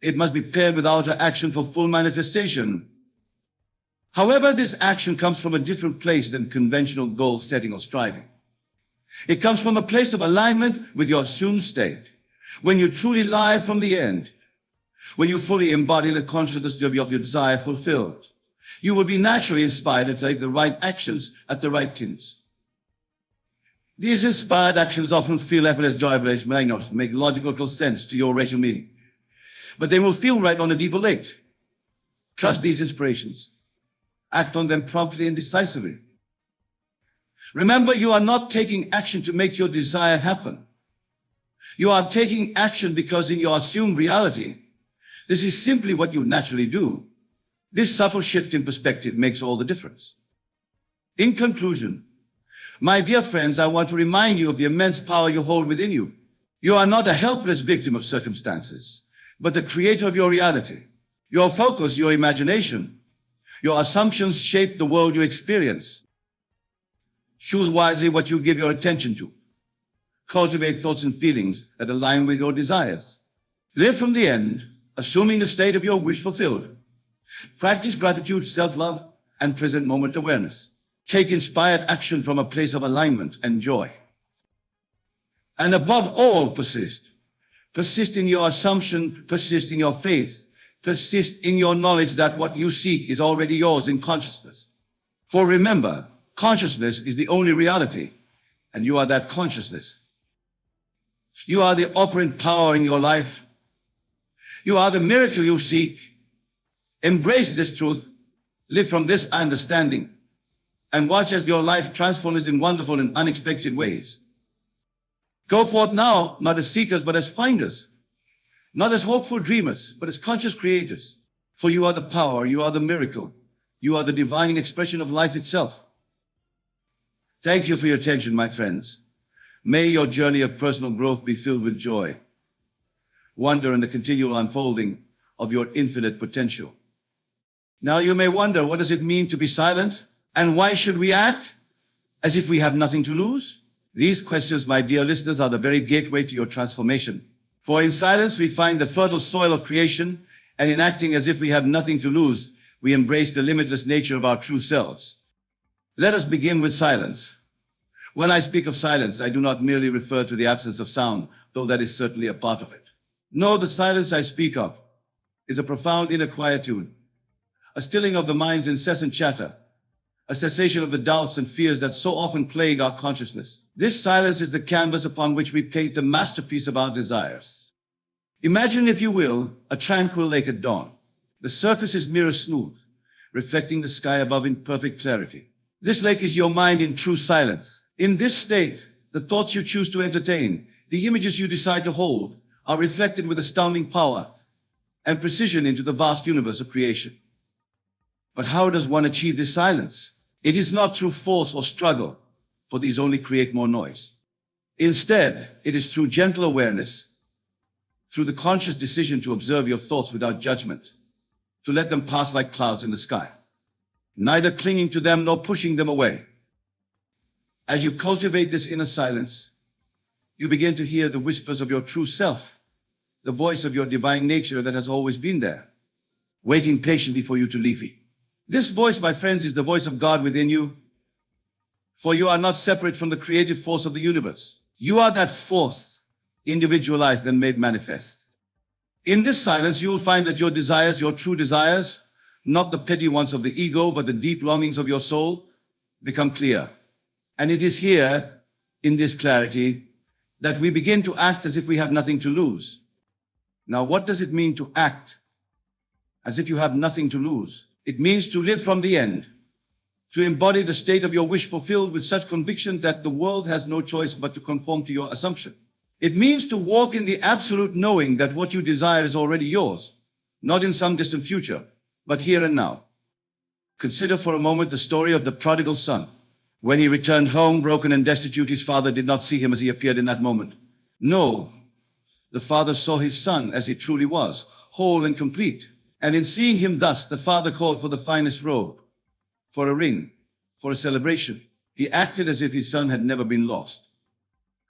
it must be paired with outer action for full manifestation. However, this action comes from a different place than conventional goal setting or striving. It comes from a place of alignment with your assumed state, when you truly live from the end, when you fully embody the consciousness of your desire fulfilled. You will be naturally inspired to take the right actions at the right times. These inspired actions often feel effortless, joyful, may not make logical sense to your rational meaning, but they will feel right on a deeper level. Trust these inspirations. Act on them promptly and decisively. Remember, you are not taking action to make your desire happen. You are taking action because in your assumed reality, this is simply what you naturally do. This subtle shift in perspective makes all the difference. In conclusion, my dear friends, I want to remind you of the immense power you hold within you. You are not a helpless victim of circumstances, but the creator of your reality. Your focus, your imagination, your assumptions shape the world you experience. Choose wisely what you give your attention to. Cultivate thoughts and feelings that align with your desires. Live from the end, assuming the state of your wish fulfilled. Practice gratitude, self-love, and present moment awareness. Take inspired action from a place of alignment and joy. And above all, persist. Persist in your assumption, persist in your faith, persist in your knowledge that what you seek is already yours in consciousness. For remember, consciousness is the only reality, and you are that consciousness. You are the operant power in your life. You are the miracle you seek. Embrace this truth, live from this understanding, and watch as your life transforms in wonderful and unexpected ways. Go forth now, not as seekers, but as finders. Not as hopeful dreamers, but as conscious creators. For you are the power, you are the miracle, you are the divine expression of life itself. Thank you for your attention, my friends. May your journey of personal growth be filled with joy, wonder, and the continual unfolding of your infinite potential. Now you may wonder, what does it mean to be silent? And why should we act as if we have nothing to lose? These questions, my dear listeners, are the very gateway to your transformation. For in silence, we find the fertile soil of creation, and in acting as if we have nothing to lose, we embrace the limitless nature of our true selves. Let us begin with silence. When I speak of silence, I do not merely refer to the absence of sound, though that is certainly a part of it. No, the silence I speak of is a profound inner quietude, a stilling of the mind's incessant chatter, a cessation of the doubts and fears that so often plague our consciousness. This silence is the canvas upon which we paint the masterpiece of our desires. Imagine, if you will, a tranquil lake at dawn. The surface is mirror smooth, reflecting the sky above in perfect clarity. This lake is your mind in true silence. In this state, the thoughts you choose to entertain, the images you decide to hold, are reflected with astounding power and precision into the vast universe of creation. But how does one achieve this silence? It is not through force or struggle, for these only create more noise. Instead, it is through gentle awareness, through the conscious decision to observe your thoughts without judgment, to let them pass like clouds in the sky, neither clinging to them nor pushing them away. As you cultivate this inner silence, you begin to hear the whispers of your true self, the voice of your divine nature that has always been there, waiting patiently for you to leave it. This voice, my friends, is the voice of God within you, for you are not separate from the creative force of the universe. You are that force, individualized and made manifest. In this silence, you will find that your desires, your true desires, not the petty ones of the ego, but the deep longings of your soul, become clear. And it is here, in this clarity, that we begin to act as if we have nothing to lose. Now, what does it mean to act as if you have nothing to lose? It means to live from the end, to embody the state of your wish fulfilled with such conviction that the world has no choice but to conform to your assumption. It means to walk in the absolute knowing that what you desire is already yours, not in some distant future, but here and now. Consider for a moment the story of the prodigal son. When he returned home, broken and destitute, his father did not see him as he appeared in that moment. No, the father saw his son as he truly was, whole and complete. And in seeing him thus, the father called for the finest robe, for a ring, for a celebration. He acted as if his son had never been lost,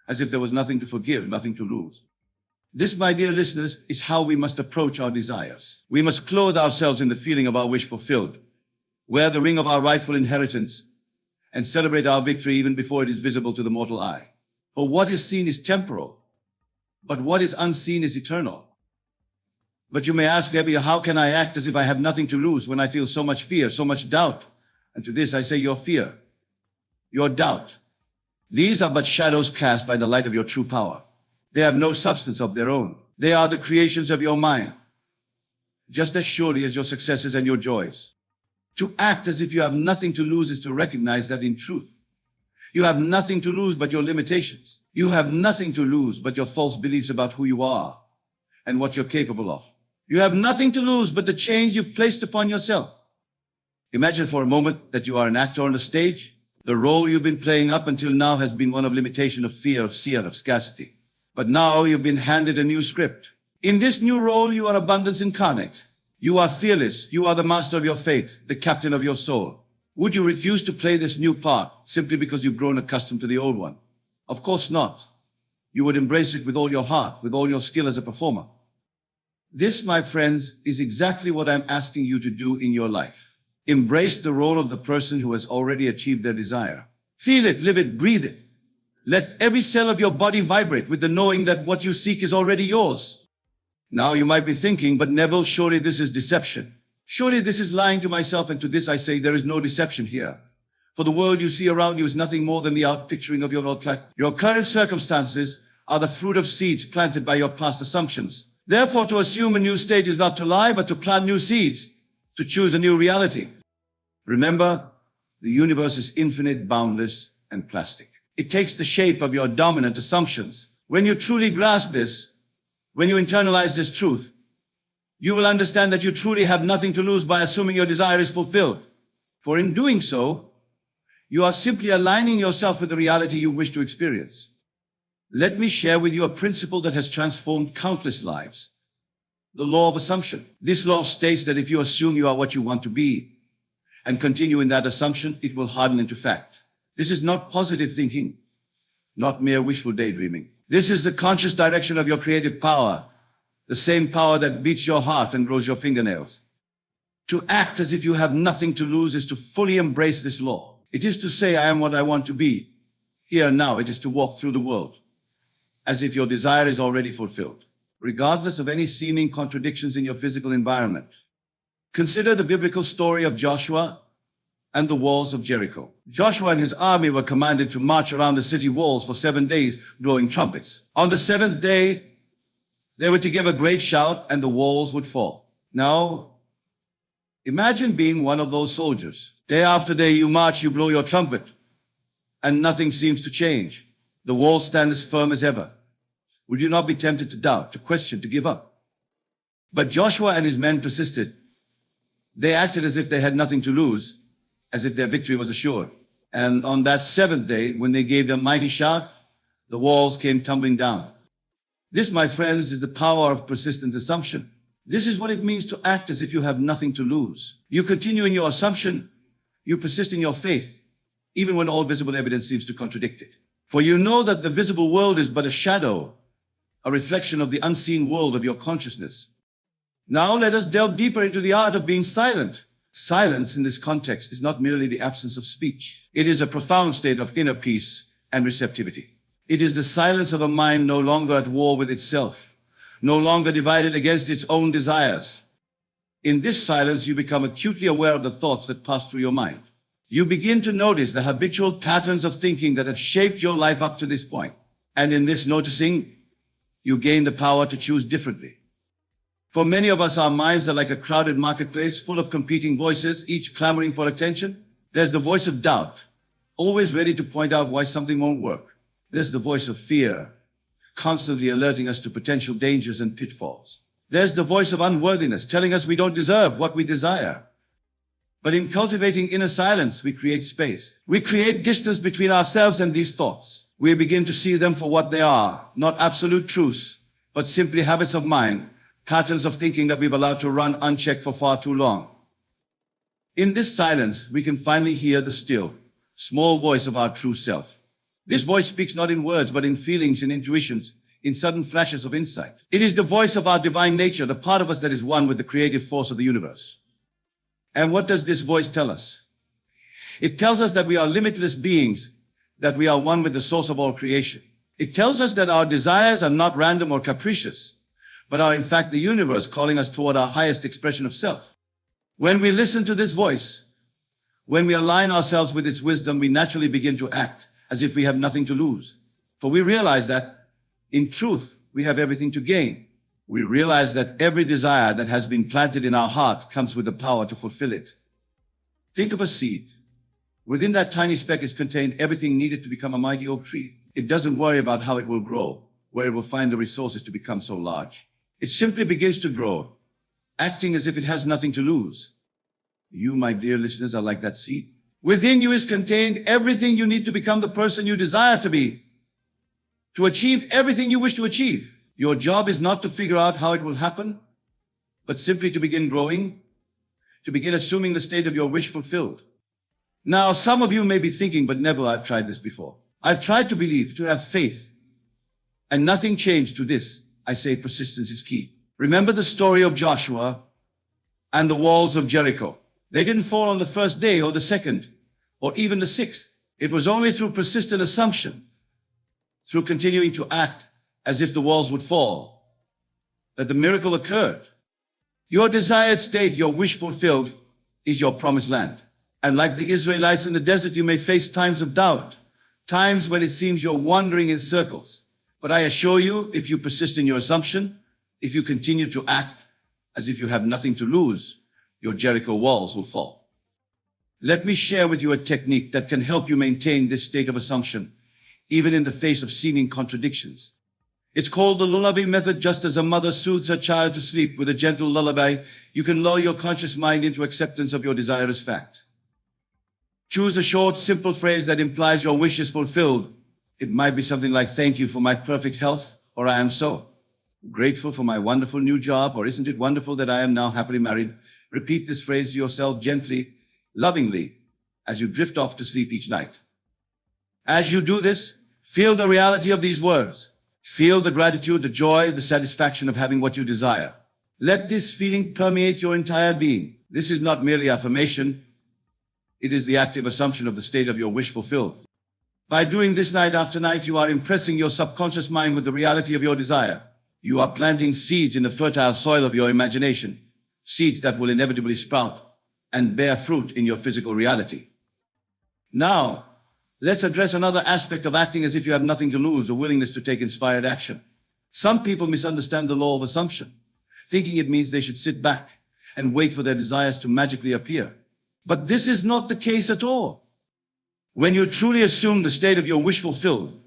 as if there was nothing to forgive, nothing to lose. This, my dear listeners, is how we must approach our desires. We must clothe ourselves in the feeling of our wish fulfilled, wear the ring of our rightful inheritance, and celebrate our victory even before it is visible to the mortal eye. For what is seen is temporal, but what is unseen is eternal. But you may ask, Debbie, how can I act as if I have nothing to lose when I feel so much fear, so much doubt? And to this I say, your fear, your doubt, these are but shadows cast by the light of your true power. They have no substance of their own. They are the creations of your mind, just as surely as your successes and your joys. To act as if you have nothing to lose is to recognize that in truth, you have nothing to lose but your limitations. You have nothing to lose but your false beliefs about who you are and what you're capable of. You have nothing to lose but the chains you've placed upon yourself. Imagine for a moment that you are an actor on a stage. The role you've been playing up until now has been one of limitation, of fear, of scarcity. But now you've been handed a new script. In this new role, you are abundance incarnate. You are fearless. You are the master of your fate, the captain of your soul. Would you refuse to play this new part simply because you've grown accustomed to the old one? Of course not. You would embrace it with all your heart, with all your skill as a performer. This, my friends, is exactly what I'm asking you to do in your life. Embrace the role of the person who has already achieved their desire. Feel it, live it, breathe it. Let every cell of your body vibrate with the knowing that what you seek is already yours. Now you might be thinking, but Neville, surely this is deception. Surely this is lying to myself, and to this I say there is no deception here. For the world you see around you is nothing more than the outpicturing of your old life. Your current circumstances are the fruit of seeds planted by your past assumptions. Therefore, to assume a new state is not to lie, but to plant new seeds, to choose a new reality. Remember, the universe is infinite, boundless, and plastic. It takes the shape of your dominant assumptions. When you truly grasp this, when you internalize this truth, you will understand that you truly have nothing to lose by assuming your desire is fulfilled. For in doing so, you are simply aligning yourself with the reality you wish to experience. Let me share with you a principle that has transformed countless lives. The law of assumption. This law states that if you assume you are what you want to be and continue in that assumption, it will harden into fact. This is not positive thinking, not mere wishful daydreaming. This is the conscious direction of your creative power, the same power that beats your heart and grows your fingernails. To act as if you have nothing to lose is to fully embrace this law. It is to say, I am what I want to be. Here and now, it is to walk through the world as if your desire is already fulfilled, regardless of any seeming contradictions in your physical environment. Consider the biblical story of Joshua and the walls of Jericho. Joshua and his army were commanded to march around the city walls for 7 days, blowing trumpets. On the seventh day, They were to give a great shout and the walls would fall. Now, imagine being one of those soldiers. Day after day you march, you blow your trumpet, and nothing seems to change. The walls stand as firm as ever. Would you not be tempted to doubt, to question, to give up? But Joshua and his men persisted. They acted as if they had nothing to lose, as if their victory was assured. And on that seventh day, when they gave their mighty shout, the walls came tumbling down. This, my friends, is the power of persistent assumption. This is what it means to act as if you have nothing to lose. You continue in your assumption. You persist in your faith, even when all visible evidence seems to contradict it. For you know that the visible world is but a shadow, a reflection of the unseen world of your consciousness. Now let us delve deeper into the art of being silent. Silence in this context is not merely the absence of speech. It is a profound state of inner peace and receptivity. It is the silence of a mind no longer at war with itself, no longer divided against its own desires. In this silence, you become acutely aware of the thoughts that pass through your mind. You begin to notice the habitual patterns of thinking that have shaped your life up to this point. And in this noticing, you gain the power to choose differently. For many of us, our minds are like a crowded marketplace full of competing voices, each clamoring for attention. There's the voice of doubt, always ready to point out why something won't work. There's the voice of fear, constantly alerting us to potential dangers and pitfalls. There's the voice of unworthiness, telling us we don't deserve what we desire. But in cultivating inner silence, we create space. We create distance between ourselves and these thoughts. We begin to see them for what they are, not absolute truths, but simply habits of mind, patterns of thinking that we've allowed to run unchecked for far too long. In this silence, we can finally hear the still, small voice of our true self. This voice speaks not in words, but in feelings and intuitions, in sudden flashes of insight. It is the voice of our divine nature, the part of us that is one with the creative force of the universe. And what does this voice tell us? It tells us that we are limitless beings, that we are one with the source of all creation. It tells us that our desires are not random or capricious, but are in fact the universe calling us toward our highest expression of self. When we listen to this voice, when we align ourselves with its wisdom, we naturally begin to act as if we have nothing to lose. For we realize that, in truth, we have everything to gain. We realize that every desire that has been planted in our heart comes with the power to fulfill it. Think of a seed. Within that tiny speck is contained everything needed to become a mighty oak tree. It doesn't worry about how it will grow, where it will find the resources to become so large. It simply begins to grow, acting as if it has nothing to lose. You, my dear listeners, are like that seed. Within you is contained everything you need to become the person you desire to be, to achieve everything you wish to achieve. Your job is not to figure out how it will happen, but simply to begin growing, to begin assuming the state of your wish fulfilled. Now, some of you may be thinking, but Neville, I've tried this before. I've tried to believe, to have faith, and nothing changed. To this, I say persistence is key. Remember the story of Joshua and the walls of Jericho. They didn't fall on the first day or the second or even the sixth. It was only through persistent assumption, through continuing to act as if the walls would fall, that the miracle occurred. Your desired state, your wish fulfilled, is your promised land. And like the Israelites in the desert, you may face times of doubt, times when it seems you're wandering in circles. But I assure you, if you persist in your assumption, if you continue to act as if you have nothing to lose, your Jericho walls will fall. Let me share with you a technique that can help you maintain this state of assumption, even in the face of seeming contradictions. It's called the lullaby method. Just as a mother soothes her child to sleep with a gentle lullaby, you can lull your conscious mind into acceptance of your desire as fact. Choose a short, simple phrase that implies your wish is fulfilled. It might be something like, thank you for my perfect health, or I am so grateful for my wonderful new job, or isn't it wonderful that I am now happily married? Repeat this phrase to yourself gently, lovingly, as you drift off to sleep each night. As you do this, feel the reality of these words. Feel the gratitude, the joy, the satisfaction of having what you desire. Let this feeling permeate your entire being. This is not merely affirmation. It is the active assumption of the state of your wish fulfilled. By doing this night after night, you are impressing your subconscious mind with the reality of your desire. You are planting seeds in the fertile soil of your imagination, seeds that will inevitably sprout and bear fruit in your physical reality. Now, let's address another aspect of acting as if you have nothing to lose, a willingness to take inspired action. Some people misunderstand the law of assumption, thinking it means they should sit back and wait for their desires to magically appear. But this is not the case at all. When you truly assume the state of your wish fulfilled,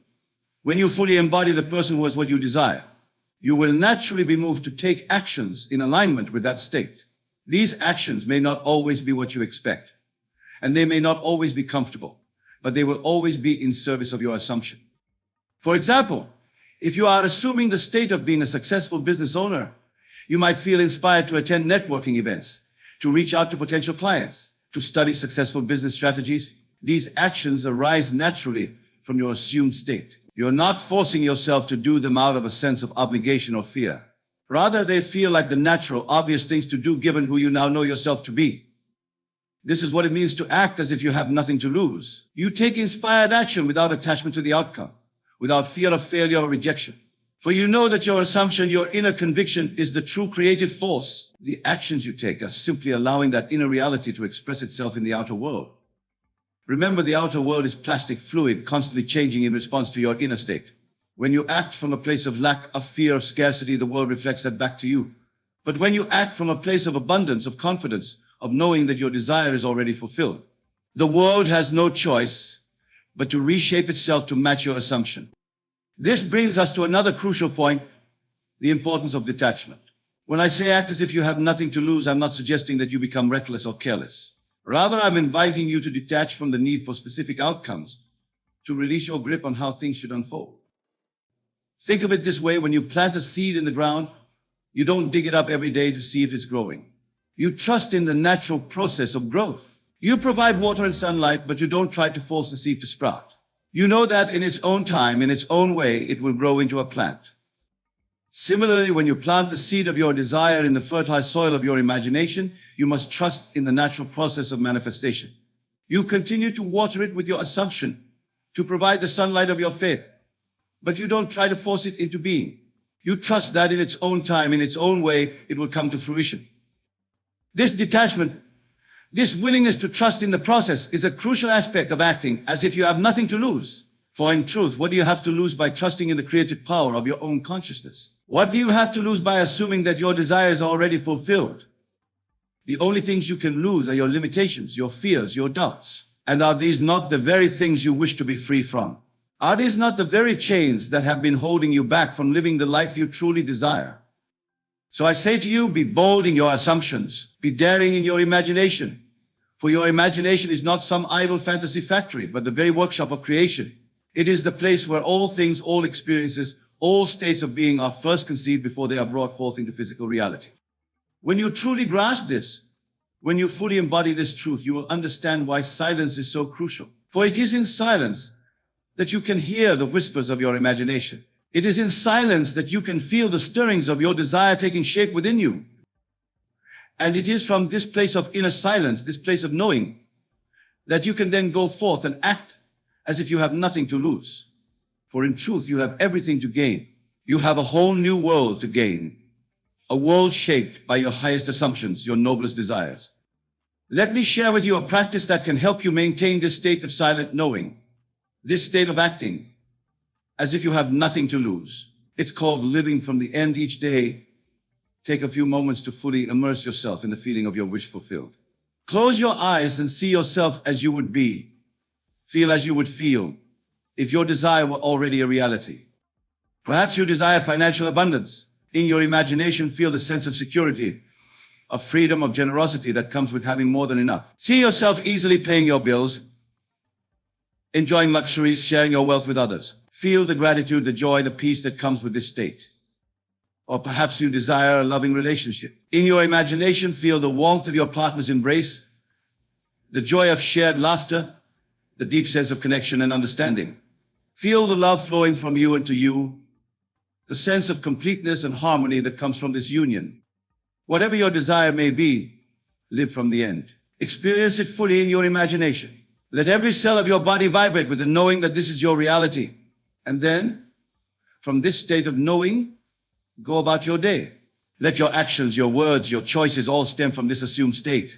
when you fully embody the person who has what you desire, you will naturally be moved to take actions in alignment with that state. These actions may not always be what you expect, and they may not always be comfortable, but they will always be in service of your assumption. For example, if you are assuming the state of being a successful business owner, you might feel inspired to attend networking events, to reach out to potential clients, to study successful business strategies. These actions arise naturally from your assumed state. You're not forcing yourself to do them out of a sense of obligation or fear. Rather, they feel like the natural, obvious things to do given who you now know yourself to be. This is what it means to act as if you have nothing to lose. You take inspired action without attachment to the outcome, without fear of failure or rejection. For you know that your assumption, your inner conviction, is the true creative force. The actions you take are simply allowing that inner reality to express itself in the outer world. Remember, the outer world is plastic fluid, constantly changing in response to your inner state. When you act from a place of lack, of fear, of scarcity, the world reflects that back to you. But when you act from a place of abundance, of confidence, of knowing that your desire is already fulfilled, the world has no choice but to reshape itself to match your assumption. This brings us to another crucial point, the importance of detachment. When I say act as if you have nothing to lose, I'm not suggesting that you become reckless or careless. Rather, I'm inviting you to detach from the need for specific outcomes, to release your grip on how things should unfold. Think of it this way: when you plant a seed in the ground, you don't dig it up every day to see if it's growing. You trust in the natural process of growth. You provide water and sunlight, but you don't try to force the seed to sprout. You know that in its own time, in its own way, it will grow into a plant. Similarly, when you plant the seed of your desire in the fertile soil of your imagination, you must trust in the natural process of manifestation. You continue to water it with your assumption, to provide the sunlight of your faith, but you don't try to force it into being. You trust that in its own time, in its own way, it will come to fruition. This detachment, this willingness to trust in the process, is a crucial aspect of acting as if you have nothing to lose. For in truth, what do you have to lose by trusting in the creative power of your own consciousness? What do you have to lose by assuming that your desires are already fulfilled? The only things you can lose are your limitations, your fears, your doubts. And are these not the very things you wish to be free from? Are these not the very chains that have been holding you back from living the life you truly desire? So I say to you, be bold in your assumptions, be daring in your imagination. For your imagination is not some idle fantasy factory, but the very workshop of creation. It is the place where all things, all experiences, all states of being are first conceived before they are brought forth into physical reality. When you truly grasp this, when you fully embody this truth, you will understand why silence is so crucial. For it is in silence that you can hear the whispers of your imagination. It is in silence that you can feel the stirrings of your desire taking shape within you. And it is from this place of inner silence, this place of knowing, that you can then go forth and act as if you have nothing to lose. For in truth, you have everything to gain. You have a whole new world to gain. A world shaped by your highest assumptions, your noblest desires. Let me share with you a practice that can help you maintain this state of silent knowing, this state of acting as if you have nothing to lose. It's called living from the end each day. Take a few moments to fully immerse yourself in the feeling of your wish fulfilled. Close your eyes and see yourself as you would be. Feel as you would feel if your desire were already a reality. Perhaps you desire financial abundance. In your imagination, feel the sense of security, of freedom, of generosity that comes with having more than enough. See yourself easily paying your bills, enjoying luxuries, sharing your wealth with others. Feel the gratitude, the joy, the peace that comes with this state. Or perhaps you desire a loving relationship. In your imagination, feel the warmth of your partner's embrace, the joy of shared laughter, the deep sense of connection and understanding. Feel the love flowing from you and to you, the sense of completeness and harmony that comes from this union. Whatever your desire may be, live from the end. Experience it fully in your imagination. Let every cell of your body vibrate with the knowing that this is your reality. And then, from this state of knowing, go about your day. Let your actions, your words, your choices all stem from this assumed state.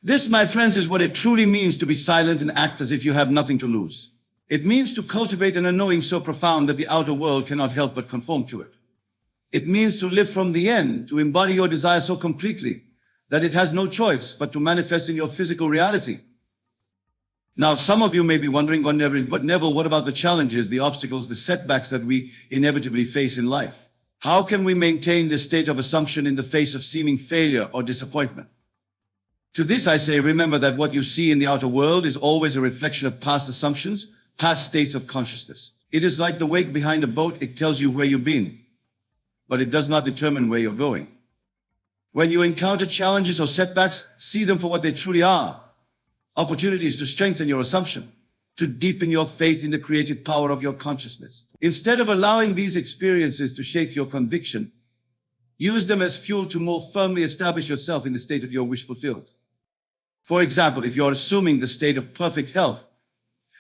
This, my friends, is what it truly means to be silent and act as if you have nothing to lose. It means to cultivate an unknowing so profound that the outer world cannot help but conform to it. It means to live from the end, to embody your desire so completely that it has no choice but to manifest in your physical reality. Now, some of you may be wondering, but Neville, what about the challenges, the obstacles, the setbacks that we inevitably face in life? How can we maintain this state of assumption in the face of seeming failure or disappointment? To this I say, remember that what you see in the outer world is always a reflection of past assumptions, past states of consciousness. It is like the wake behind a boat. It tells you where you've been, but it does not determine where you're going. When you encounter challenges or setbacks, see them for what they truly are. Opportunities to strengthen your assumption, to deepen your faith in the creative power of your consciousness. Instead of allowing these experiences to shake your conviction, use them as fuel to more firmly establish yourself in the state of your wish fulfilled. For example, if you're assuming the state of perfect health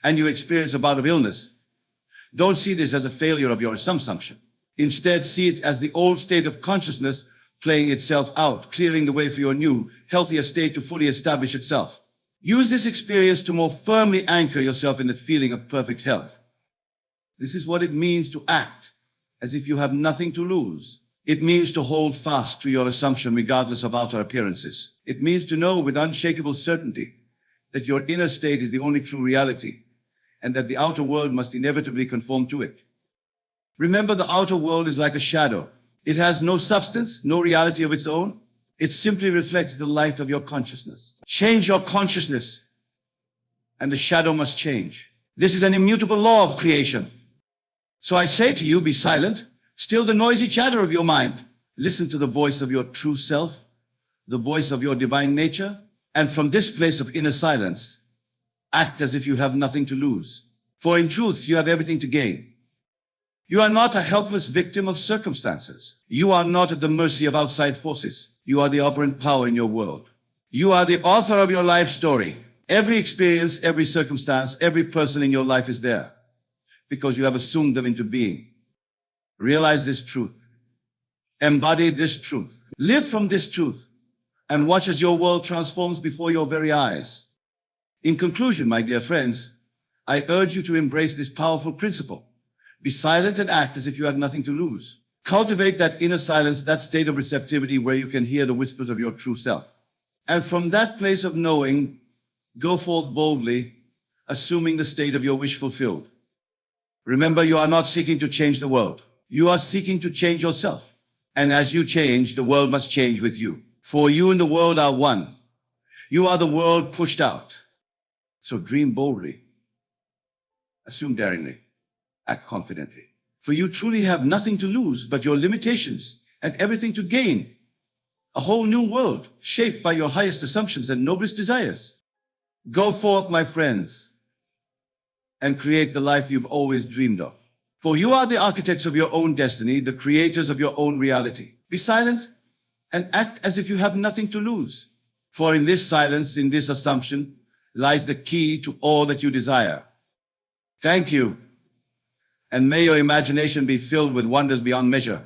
and you experience a bout of illness, don't see this as a failure of your assumption. Instead, see it as the old state of consciousness playing itself out, clearing the way for your new, healthier state to fully establish itself. Use this experience to more firmly anchor yourself in the feeling of perfect health. This is what it means to act as if you have nothing to lose. It means to hold fast to your assumption regardless of outer appearances. It means to know with unshakable certainty that your inner state is the only true reality and that the outer world must inevitably conform to it. Remember, the outer world is like a shadow. It has no substance, no reality of its own. It simply reflects the light of your consciousness. Change your consciousness, and the shadow must change. This is an immutable law of creation. So I say to you, be silent, still the noisy chatter of your mind. Listen to the voice of your true self, the voice of your divine nature, and from this place of inner silence, act as if you have nothing to lose. For in truth, you have everything to gain. You are not a helpless victim of circumstances. You are not at the mercy of outside forces. You are the operant power in your world. You are the author of your life story. Every experience, every circumstance, every person in your life is there because you have assumed them into being. Realize this truth. Embody this truth. Live from this truth and watch as your world transforms before your very eyes. In conclusion, my dear friends, I urge you to embrace this powerful principle. Be silent and act as if you had nothing to lose. Cultivate that inner silence, that state of receptivity where you can hear the whispers of your true self. And from that place of knowing, go forth boldly, assuming the state of your wish fulfilled. Remember, you are not seeking to change the world. You are seeking to change yourself. And as you change, the world must change with you. For you and the world are one. You are the world pushed out. So dream boldly. Assume daringly. Act confidently. For you truly have nothing to lose but your limitations and everything to gain. A whole new world shaped by your highest assumptions and noblest desires. Go forth, my friends, and create the life you've always dreamed of. For you are the architects of your own destiny, the creators of your own reality. Be silent and act as if you have nothing to lose. For in this silence, in this assumption, lies the key to all that you desire. Thank you. And may your imagination be filled with wonders beyond measure.